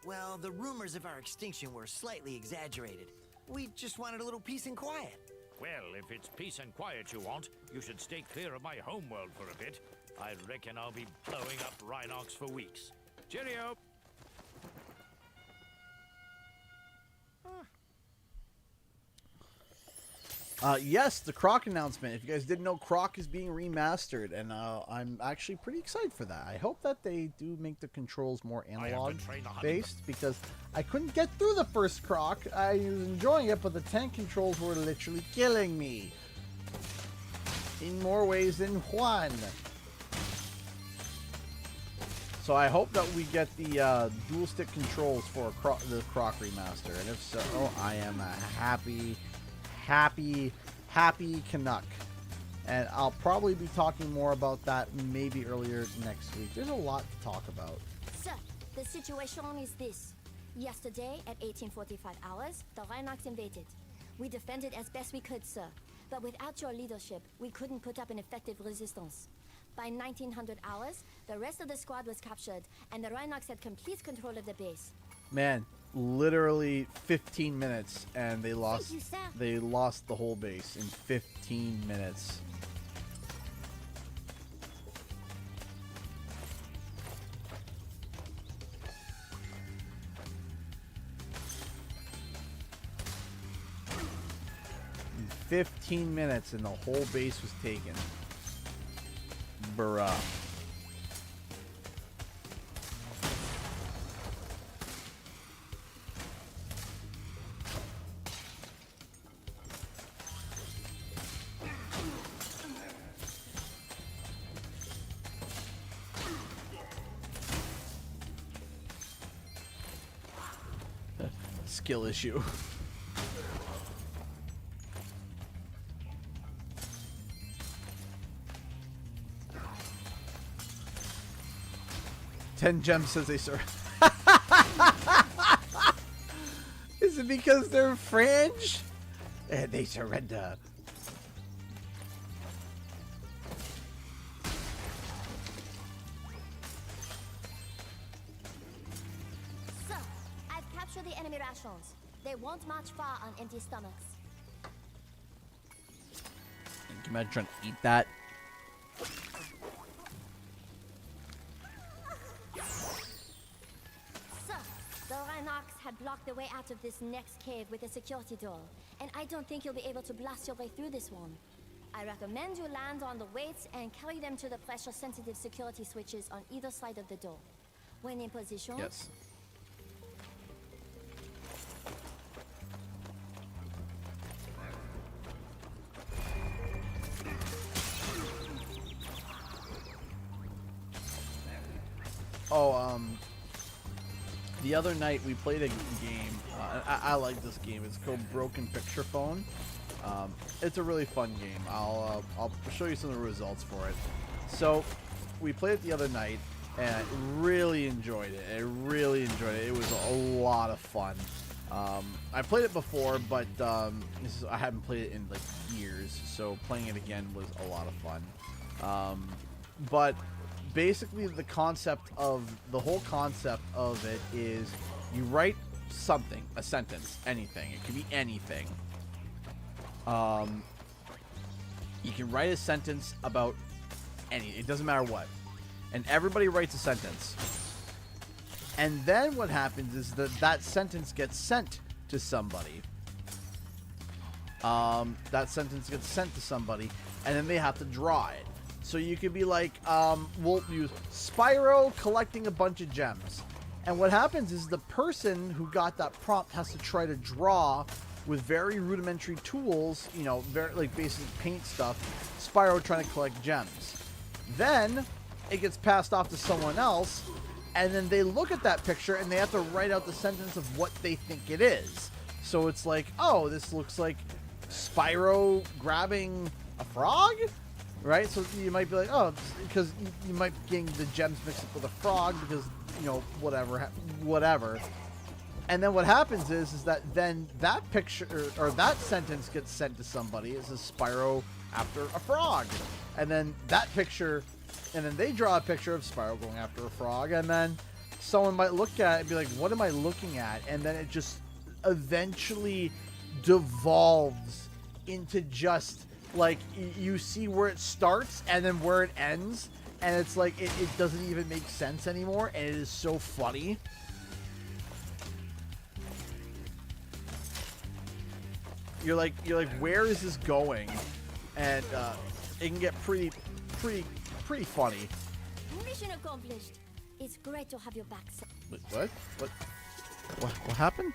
Well, the rumors of our extinction were slightly exaggerated. We just wanted a little peace and quiet. Well, if it's peace and quiet you want, you should stay clear of my homeworld for a bit. I reckon I'll be blowing up Rhinox for weeks. Cheerio! Yes, the Croc announcement. If you guys didn't know, Croc is being remastered, and I'm actually pretty excited for that. I hope that they do make the controls more analog-based, because I couldn't get through the first Croc. I was enjoying it, but the tank controls were literally killing me. In more ways than one. So I hope that we get the dual-stick controls for the Croc remaster, and if so, I am a happy Canuck. And I'll probably be talking more about that maybe earlier next week. There's a lot to talk about. Sir, the situation is this. Yesterday at 1845 hours, the Rhinox invaded. We defended as best we could, sir. But without your leadership, we couldn't put up an effective resistance. By 1900 hours, the rest of the squad was captured, and the Rhinox had complete control of the base. Man, literally 15 minutes, and they lost. They lost the whole base in 15 minutes. In 15 minutes, and the whole base was taken. Bruh. Skill issue. Ten gems says they surrender. Is it because they're French? And they surrender. enemy rations. They won't march far on empty stomachs. Can you imagine trying to eat that? Sir, the Rhinox had blocked the way out of this next cave with a security door, and I don't think you'll be able to blast your way through this one. I recommend you land on the weights and carry them to the pressure-sensitive security switches on either side of the door. When in position... Yes. Oh, the other night we played a game. I like this game. It's called Broken Picture Phone. It's a really fun game. I'll show you some of the results for it. So we played it the other night, and I really enjoyed it. It was a lot of fun. I played it before, but I haven't played it in like years. So playing it again was a lot of fun. But basically the whole concept of it is you write something, a sentence, anything. It could be anything. You can write a sentence about anything. It doesn't matter what. And everybody writes a sentence. And then what happens is that sentence gets sent to somebody. That sentence gets sent to somebody, and then they have to draw it. So you could be like, we'll use Spyro collecting a bunch of gems. And what happens is the person who got that prompt has to try to draw with very rudimentary tools, you know, very like basic paint stuff, Spyro trying to collect gems. Then it gets passed off to someone else, and then they look at that picture and they have to write out the sentence of what they think it is. So it's like, oh, this looks like Spyro grabbing a frog? Right? So you might be like, oh, because you might be getting the gems mixed up with a frog because, you know, whatever. And then what happens is that then that picture or that sentence gets sent to somebody. It says Spyro after a frog. And then that picture, and then they draw a picture of Spyro going after a frog. And then someone might look at it and be like, what am I looking at? And then it just eventually devolves into just like you see where it starts and then where it ends, and it's like it doesn't even make sense anymore, and it is so funny. You're like where is this going? And it can get pretty funny. Mission accomplished. It's great to have your back, sir. Wait, what happened?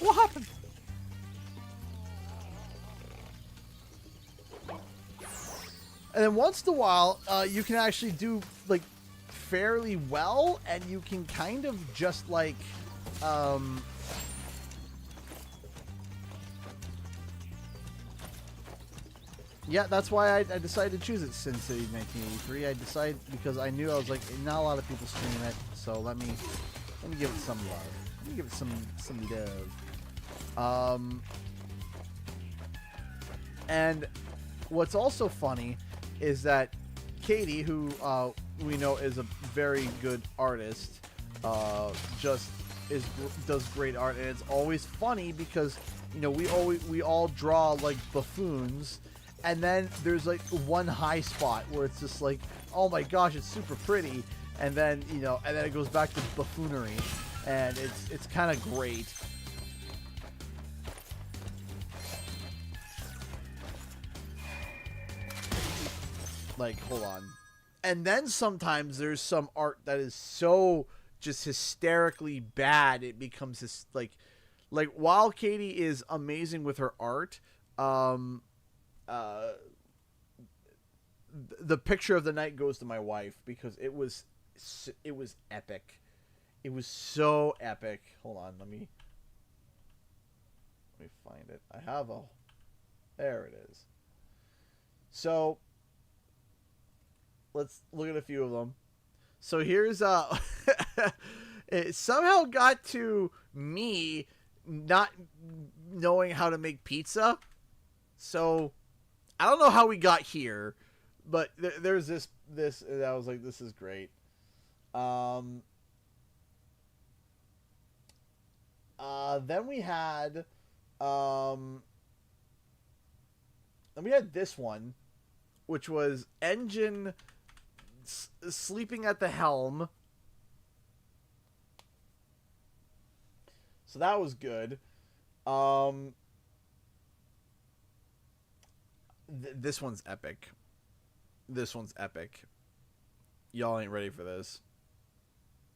What happened? And then once in a while, you can actually do like fairly well, and you can kind of just like, yeah, that's why I decided to choose it, Sin City 1983. I decided because I knew I was like, not a lot of people stream it, so let me give it some love. Let me give it some love. And what's also funny is that Katie, who we know is a very good artist, does great art, and it's always funny because, you know, we all draw like buffoons, and then there's like one high spot where it's just like, oh my gosh, it's super pretty, and then, you know, and then it goes back to buffoonery, and it's kind of great. Like, hold on. And then sometimes there's some art that is so just hysterically bad, it becomes this, like while Katie is amazing with her art, the picture of the night goes to my wife because it was epic. It was so epic. Hold on, let me find it. There it is. So let's look at a few of them. So here's it somehow got to me not knowing how to make pizza. So I don't know how we got here, but there's this and I was like, this is great. Then we had this one, which was Engine sleeping at the helm. So that was good. This one's epic. This one's epic. Y'all ain't ready for this.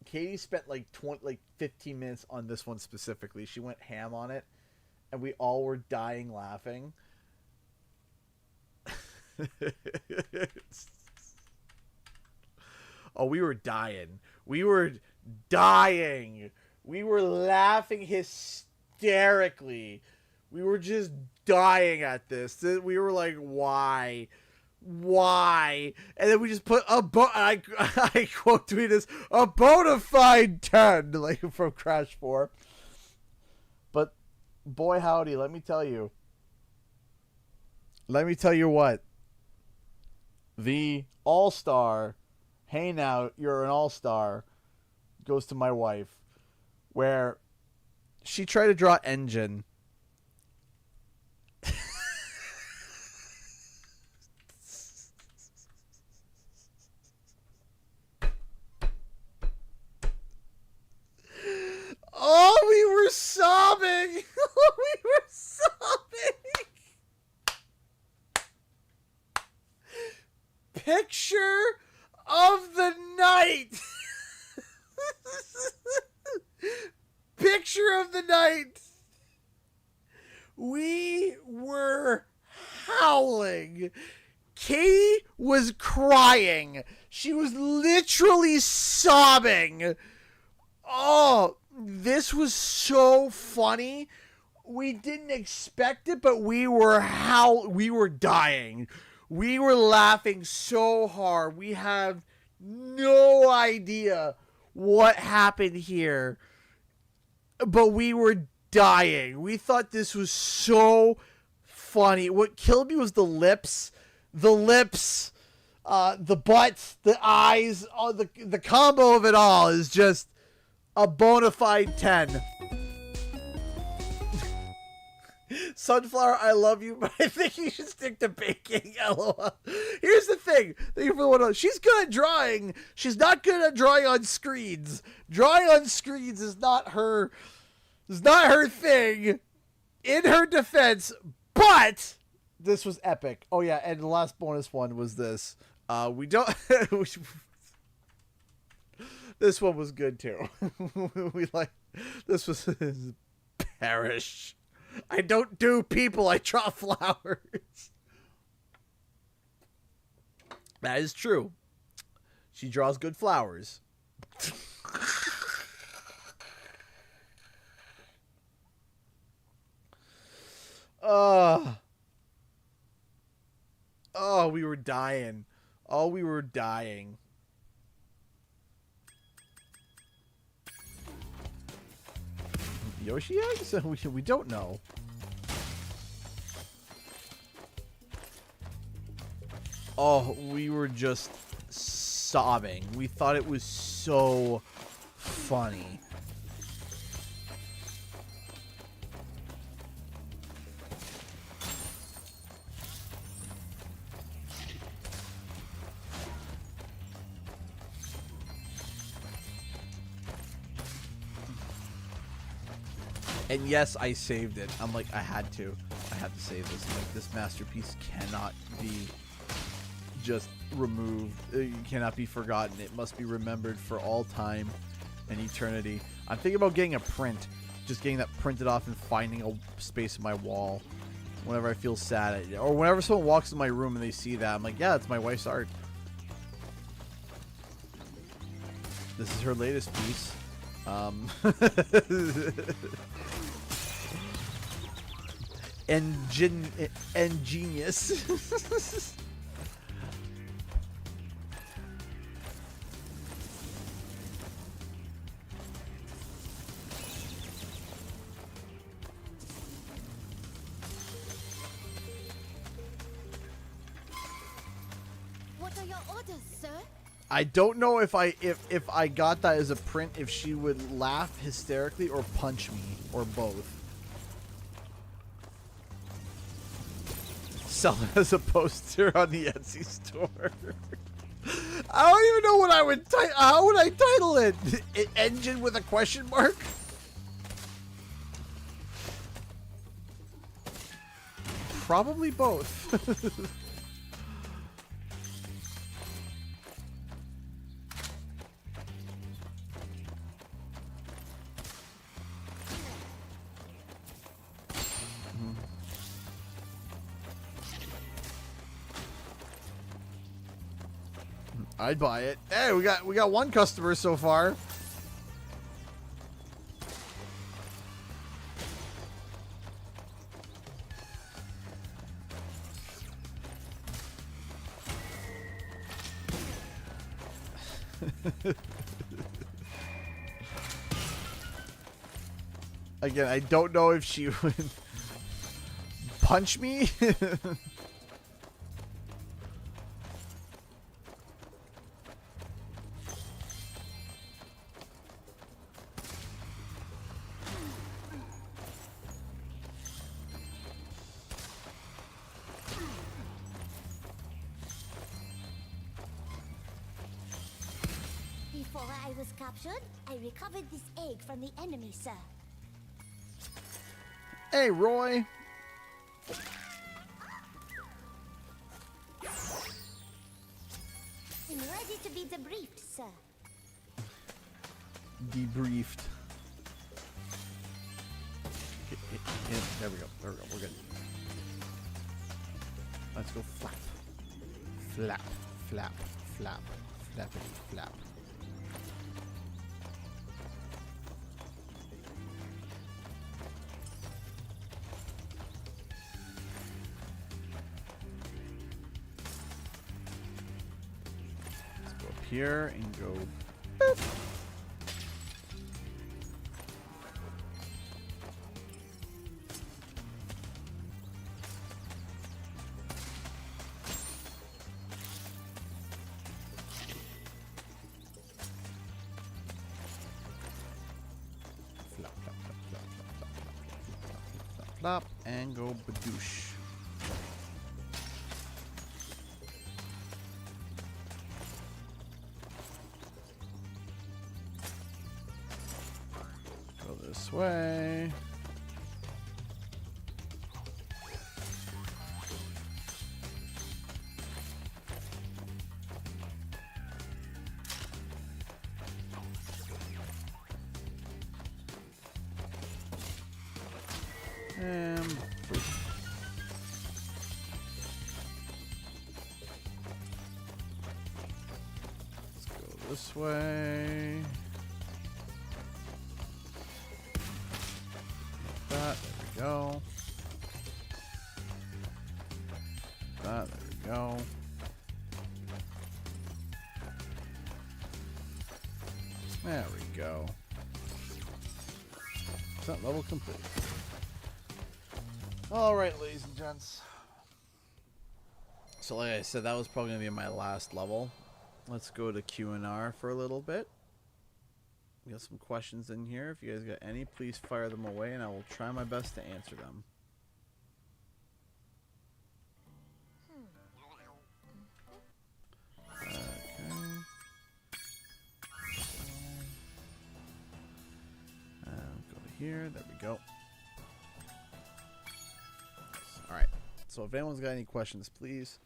Katie spent like 15 minutes on this one specifically. She went ham on it, and we all were dying laughing. Oh, we were dying. We were dying. We were laughing hysterically. We were just dying at this. We were like, why? Why? And then we just put I quote tweet this, a bona fide 10, like from Crash 4. But boy howdy, let me tell you what. The all-star, hey now, you're an all-star, goes to my wife, where she tried to draw Engine. Oh, we were sobbing. We were sobbing. Picture of the night. Picture of the night. We were howling. Katie was crying. She was literally sobbing. Oh, this was so funny. We didn't expect it, but we were dying. We were laughing so hard. We have no idea what happened here, but we were dying. We thought this was so funny. What killed me was the lips, the butts, the eyes. The combo of it all is just a bona fide 10. Sunflower, I love you, but I think you should stick to baking. LOL. Here's the thing. Thank you for the one. She's good at drawing. She's not good at drawing on screens. Drawing on screens is not her thing. In her defense, but this was epic. Oh yeah, and the last bonus one was this. We don't. This one was good too. This was perish. I don't do people, I draw flowers. That is true. She draws good flowers. Oh, we were dying. Oh, we were dying. Yoshi eggs? We don't know. Oh, we were just sobbing. We thought it was so funny. And yes, I saved it. I'm like, I had to save this. Like, this masterpiece cannot be just removed. It cannot be forgotten. It must be remembered for all time and eternity. I'm thinking about getting a print. Just getting that printed off and finding a space in my wall whenever I feel sad. Or whenever someone walks in my room and they see that, I'm like, yeah, it's my wife's art. This is her latest piece. Ingenious. What are your orders, sir? I don't know if I got that as a print, if she would laugh hysterically or punch me, or both. Sell it as a poster on the Etsy store. I don't even know what I would how would I title it? Engine with a question mark? Probably both. I'd buy it. Hey, we got one customer so far. Again, I don't know if she would punch me. Before I was captured, I recovered this egg from the enemy, sir. Hey, Roy. I'm ready to be debriefed, sir. Debriefed. There we go. There we go. We're good. Let's go flap. Flap. Flap. Flap. Flappity flap. Let's go up here and go boop. Flop and go badoosh. Go this way. And boop. Let's go this way. Like that, there we go. That, there we go. There we go. Is that level complete? All right, ladies and gents. So like I said, that was probably going to be my last level. Let's go to Q&R for a little bit. We got some questions in here. If you guys got any, please fire them away, and I will try my best to answer them. Okay. Go to here. There we go. Alright, so if anyone's got any questions, please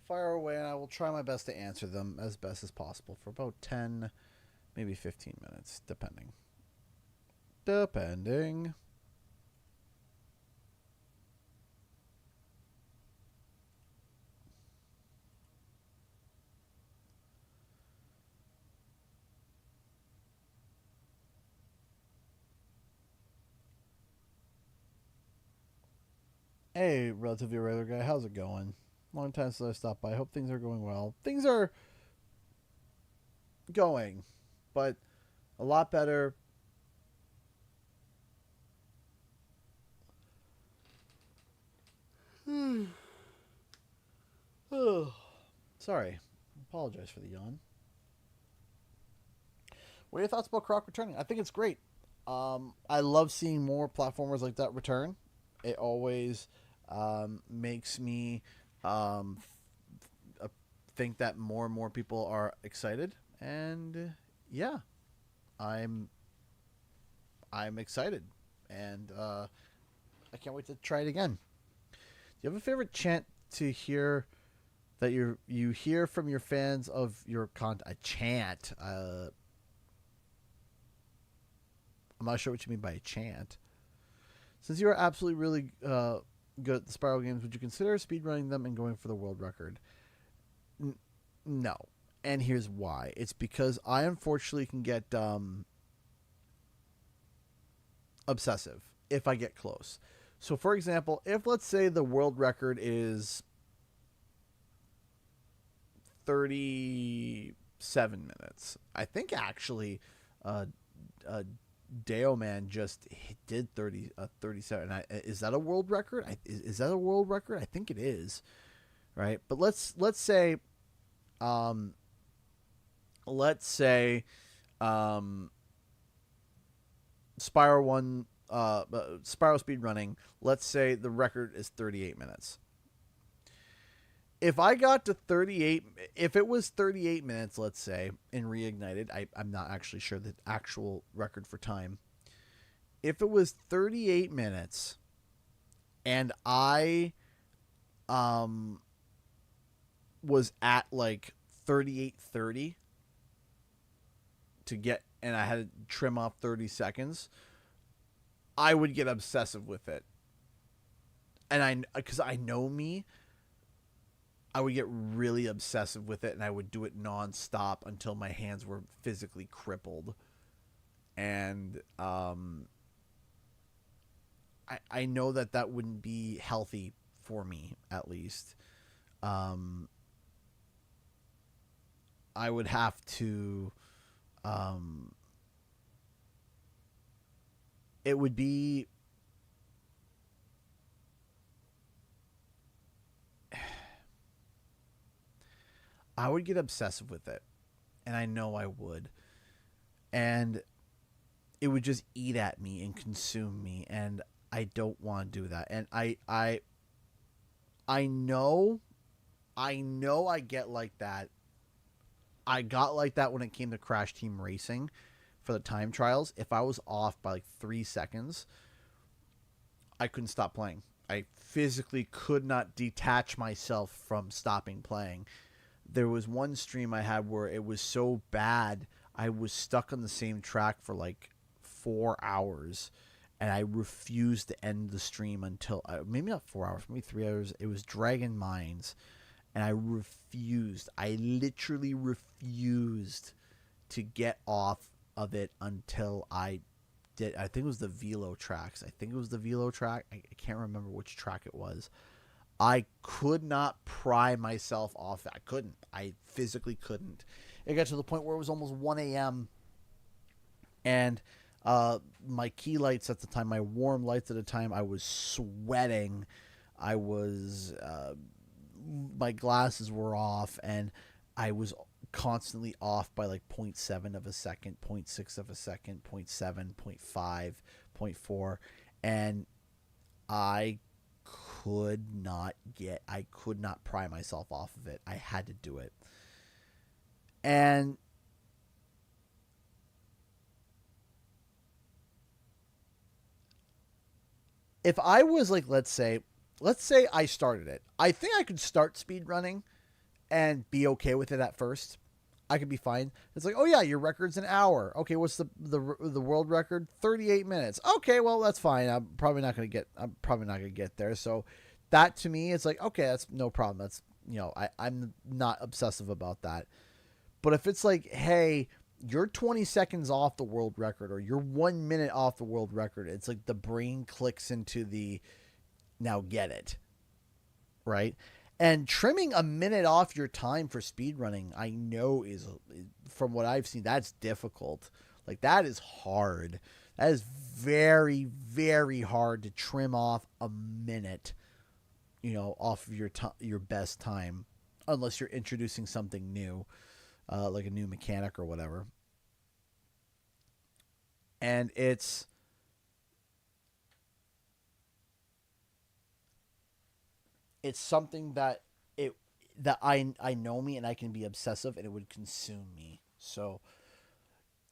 fire away and I will try my best to answer them as best as possible for about 10, maybe 15 minutes, depending. Hey, relatively regular guy, how's it going? Long time since I stopped by. I hope things are going well. Things are going, but a lot better. Oh, sorry. I apologize for the yawn. What are your thoughts about Croc returning? I think it's great. I love seeing more platformers like that return. It always makes me think that more and more people are excited, and yeah, I'm excited, and I can't wait to try it again. Do you have a favorite chant to hear that you hear from your fans of your content? A chant. I'm not sure what you mean by a chant. Since you are absolutely really good at the Spyro games, would you consider speedrunning them and going for the world record? No. And here's why. It's because I unfortunately can get obsessive if I get close. So, for example, if let's say the world record is 37 minutes, I think actually Deo Man just did 37. Is that a world record? Is that a world record? I think it is, right? But let's say Spyro won Spyro speedrunning. Let's say the record is 38 minutes. If I got to 38, if it was 38 minutes, let's say, in Reignited, I'm not actually sure the actual record for time. If it was 38 minutes and I was at like 38:30 to get, and I had to trim off 30 seconds, I would get obsessive with it. And because I know me, I would get really obsessive with it, and I would do it nonstop until my hands were physically crippled. And I know that wouldn't be healthy for me, at least. I would have to. It would be. I would get obsessive with it, and I know I would, and it would just eat at me and consume me, and I don't want to do that. And I know I get like that. I got like that when it came to Crash Team Racing for the time trials. If I was off by like 3 seconds, I couldn't stop playing. I physically could not detach myself from stopping playing. There was one stream I had where it was so bad, I was stuck on the same track for like 4 hours, and I refused to end the stream until, maybe not 4 hours, maybe 3 hours. It was Dragon Mines, and I refused. I literally refused to get off of it until I did. I think it was the Velo tracks. I can't remember which track it was. I could not pry myself off that. I couldn't. I physically couldn't. It got to the point where it was almost 1 a.m. And my key lights at the time, my warm lights at the time, I was sweating. I was, my glasses were off, and I was constantly off by like 0.7 of a second, 0.6 of a second, 0.7, 0.5, 0.4. And I could not pry myself off of it. I had to do it. And if I was like, let's say I started it, I think I could start speed running and be okay with it at first. I could be fine. It's like, oh yeah, your record's an hour. Okay, what's the world record? 38 minutes. Okay, well that's fine. I'm probably not gonna get there. So that to me, it's like, okay, that's no problem. That's, I'm not obsessive about that. But if it's like, hey, you're 20 seconds off the world record, or you're 1 minute off the world record, it's like the brain clicks into the, now get it, right? And trimming a minute off your time for speedrunning, I know is, from what I've seen, that's difficult. Like, that is hard. That is very, very hard to trim off a minute, off of your best time, unless you're introducing something new, like a new mechanic or whatever. And it's something that I know me, and I can be obsessive, and it would consume me. So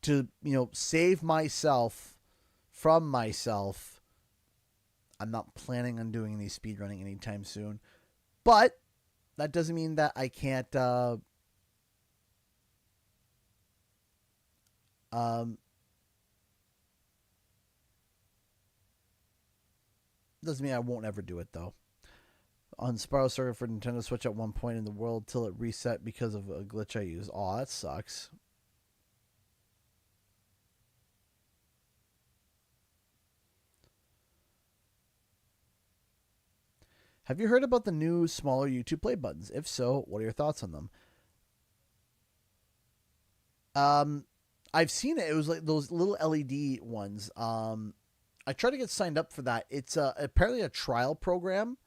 to save myself from myself, I'm not planning on doing any speedrunning anytime soon. But that doesn't mean that I can't doesn't mean I won't ever do it, though. On Spyro Circuit for Nintendo Switch at one point in the world till it reset because of a glitch I used. Aw, that sucks. Have you heard about the new smaller YouTube play buttons? If so, what are your thoughts on them? I've seen it. It was like those little LED ones. I tried to get signed up for that. It's apparently a trial program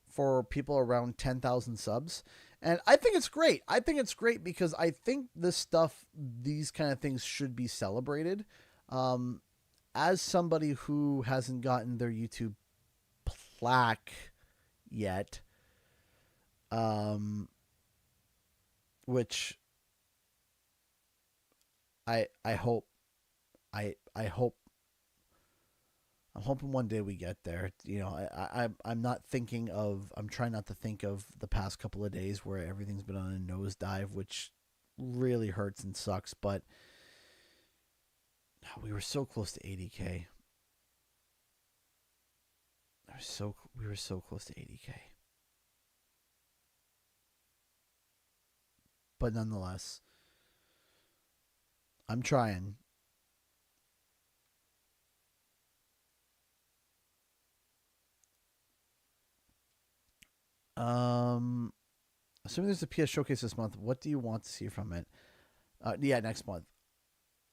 for people around 10,000 subs. And I think it's great. I think it's great because I think these kind of things should be celebrated. As somebody who hasn't gotten their YouTube plaque yet, which I hope I'm hoping one day we get there. I'm trying not to think of the past couple of days where everything's been on a nosedive, which really hurts and sucks. But we were so close to 80K. We were so close to 80K. But nonetheless, I'm trying. Assuming there's a PS showcase this month, what do you want to see from it? Yeah, next month.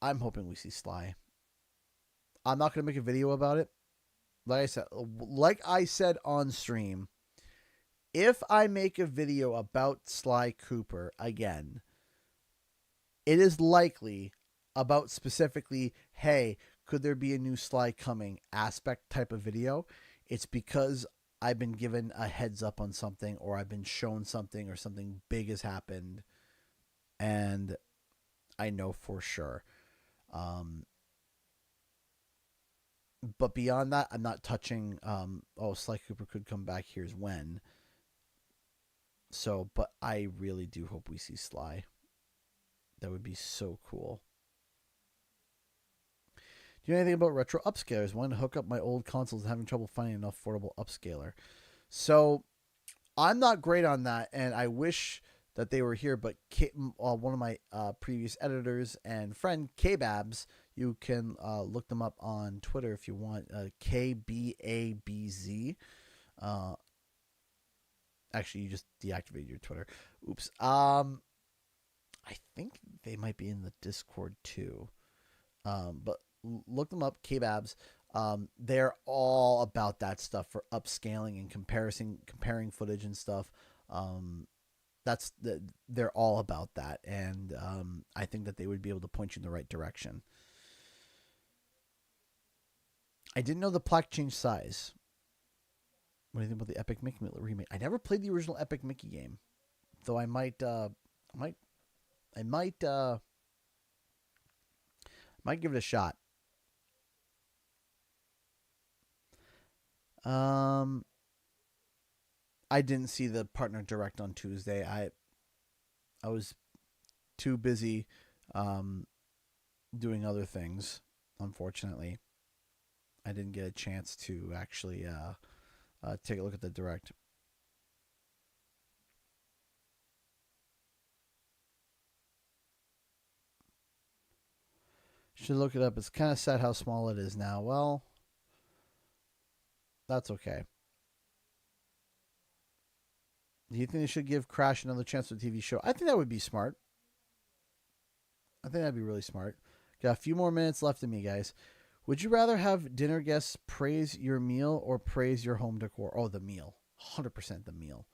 I'm hoping we see Sly. I'm not going to make a video about it. Like I said on stream, if I make a video about Sly Cooper again, it is likely about specifically, hey, could there be a new Sly coming aspect type of video. It's because I've been given a heads up on something, or I've been shown something, or something big has happened, and I know for sure. But beyond that, I'm not touching, Sly Cooper could come back, here's when. So, but I really do hope we see Sly. That would be so cool. Do you know anything about retro upscalers? Wanting to hook up my old consoles and having trouble finding enough affordable upscaler. So, I'm not great on that, and I wish that they were here, but one of my previous editors and friend, K-Babs, you can look them up on Twitter if you want, KBABZ. Actually, you just deactivated your Twitter. Oops. I think they might be in the Discord too. But look them up, K-Babs. They're all about that stuff for upscaling and comparing footage and stuff. They're all about that, and I think that they would be able to point you in the right direction. I didn't know the plaque changed size. What do you think about the Epic Mickey remake? I never played the original Epic Mickey game, though I might give it a shot. I didn't see the partner direct on Tuesday. I was too busy doing other things, unfortunately. I didn't get a chance to actually take a look at the direct. Should look it up. It's kind of sad how small it is now. Well, that's okay. Do you think they should give Crash another chance with a TV show? I think that would be smart. I think that'd be really smart. Got a few more minutes left in me, guys. Would you rather have dinner guests praise your meal or praise your home decor? Oh, the meal. 100% the meal.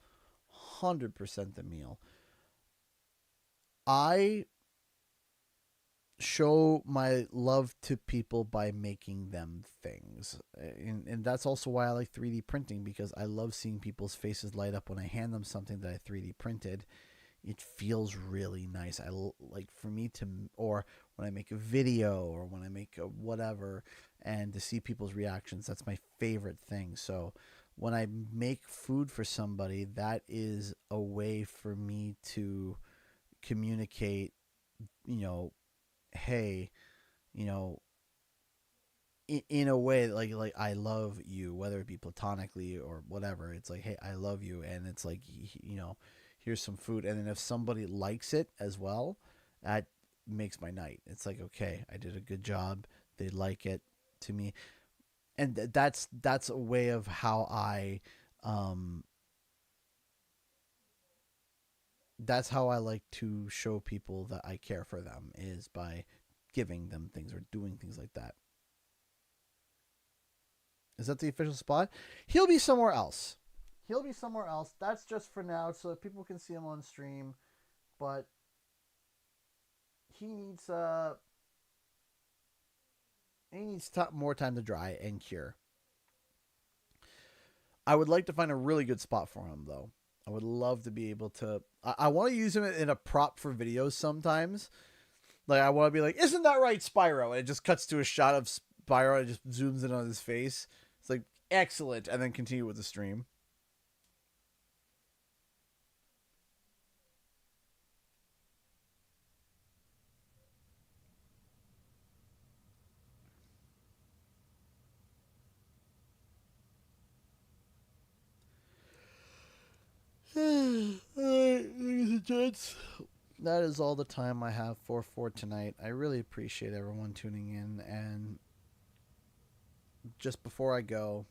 100% the meal. I show my love to people by making them things. And that's also why I like 3D printing, because I love seeing people's faces light up when I hand them something that I 3D printed. It feels really nice. I like, for me to, or when I make a video or when I make a whatever, and to see people's reactions, that's my favorite thing. So when I make food for somebody, that is a way for me to communicate, hey, you know, in a way, like I love you, whether it be platonically or whatever. It's like, hey, I love you, and it's like, here's some food, and then if somebody likes it as well, that makes my night. It's like, okay, I did a good job. They like it to me, and that's a way of how that's how I like to show people that I care for them, is by giving them things or doing things like that. Is that the official spot? He'll be somewhere else. That's just for now, so that people can see him on stream. But he needs more time to dry and cure. I would like to find a really good spot for him, though. I would love to be able to. I want to use him in a prop for videos sometimes. Like, I want to be like, "Isn't that right, Spyro?" And it just cuts to a shot of Spyro and it just zooms in on his face. It's like, excellent, and then continue with the stream. Alright, ladies and gents, that is all the time I have for tonight. I really appreciate everyone tuning in, and just before I go,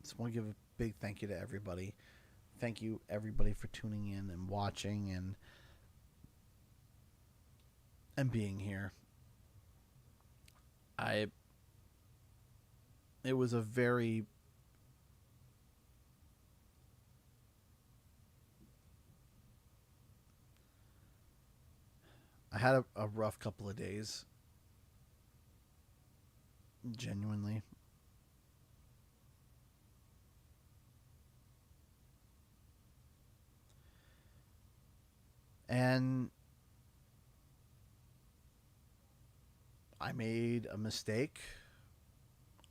just want to give a big thank you to everybody. Thank you, everybody, for tuning in and watching and being here. It was a very I had a rough couple of days. Genuinely. And I made a mistake.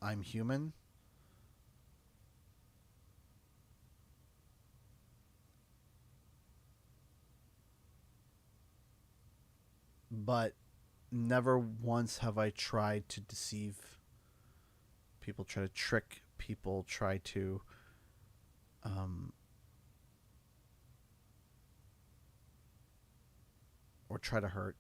I'm human. But never once have I tried to deceive people, try to trick people, try to or try to hurt.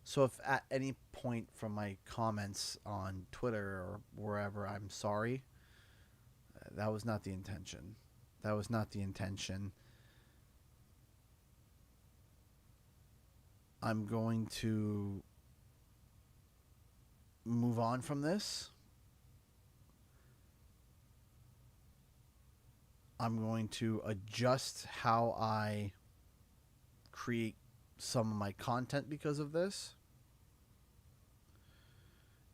So if at any point from my comments on Twitter or wherever I'm sorry, that was not the intention. That was not the intention. I'm going to move on from this. I'm going to adjust how I create some of my content because of this.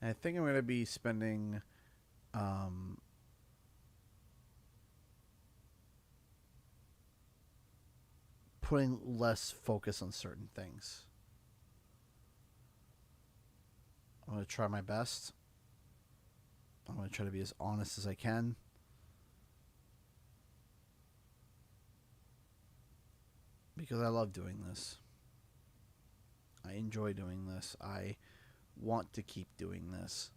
And I think I'm going to be spending putting less focus on certain things. I'm going to try my best. I'm going to try to be as honest as I can. Because I love doing this. I enjoy doing this. I want to keep doing this.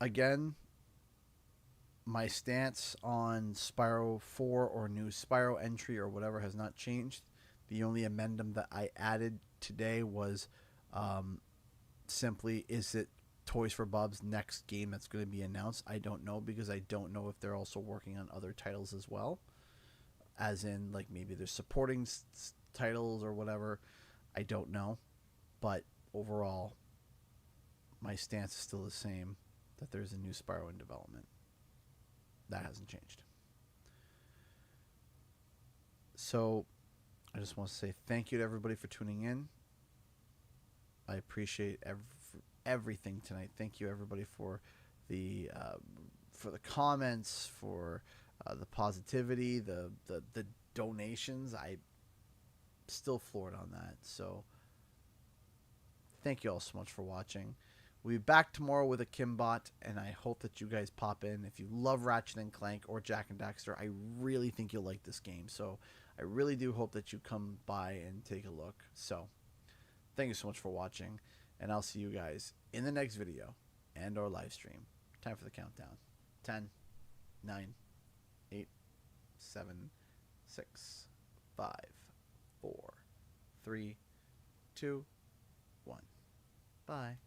Again, my stance on Spyro 4 or new Spyro entry or whatever has not changed. The only amendment that I added today was simply, is it Toys for Bob's next game that's going to be announced? I don't know, because I don't know if they're also working on other titles as well. As in, like, maybe they're supporting titles or whatever. I don't know. But overall, my stance is still the same, that there's a new Spyro in development. That hasn't changed. So I just want to say thank you to everybody for tuning in. I appreciate everything tonight. Thank you everybody for the comments, for the positivity, the donations. I still floored on that. So thank you all so much for watching. We'll be back tomorrow with a Kimbot, and I hope that you guys pop in. If you love Ratchet and Clank or Jak and Daxter, I really think you'll like this game. So I really do hope that you come by and take a look. So thank you so much for watching, and I'll see you guys in the next video and or live stream. Time for the countdown. 10, 9, 8, 7, 6, 5, 4, 3, 2, 1. Bye.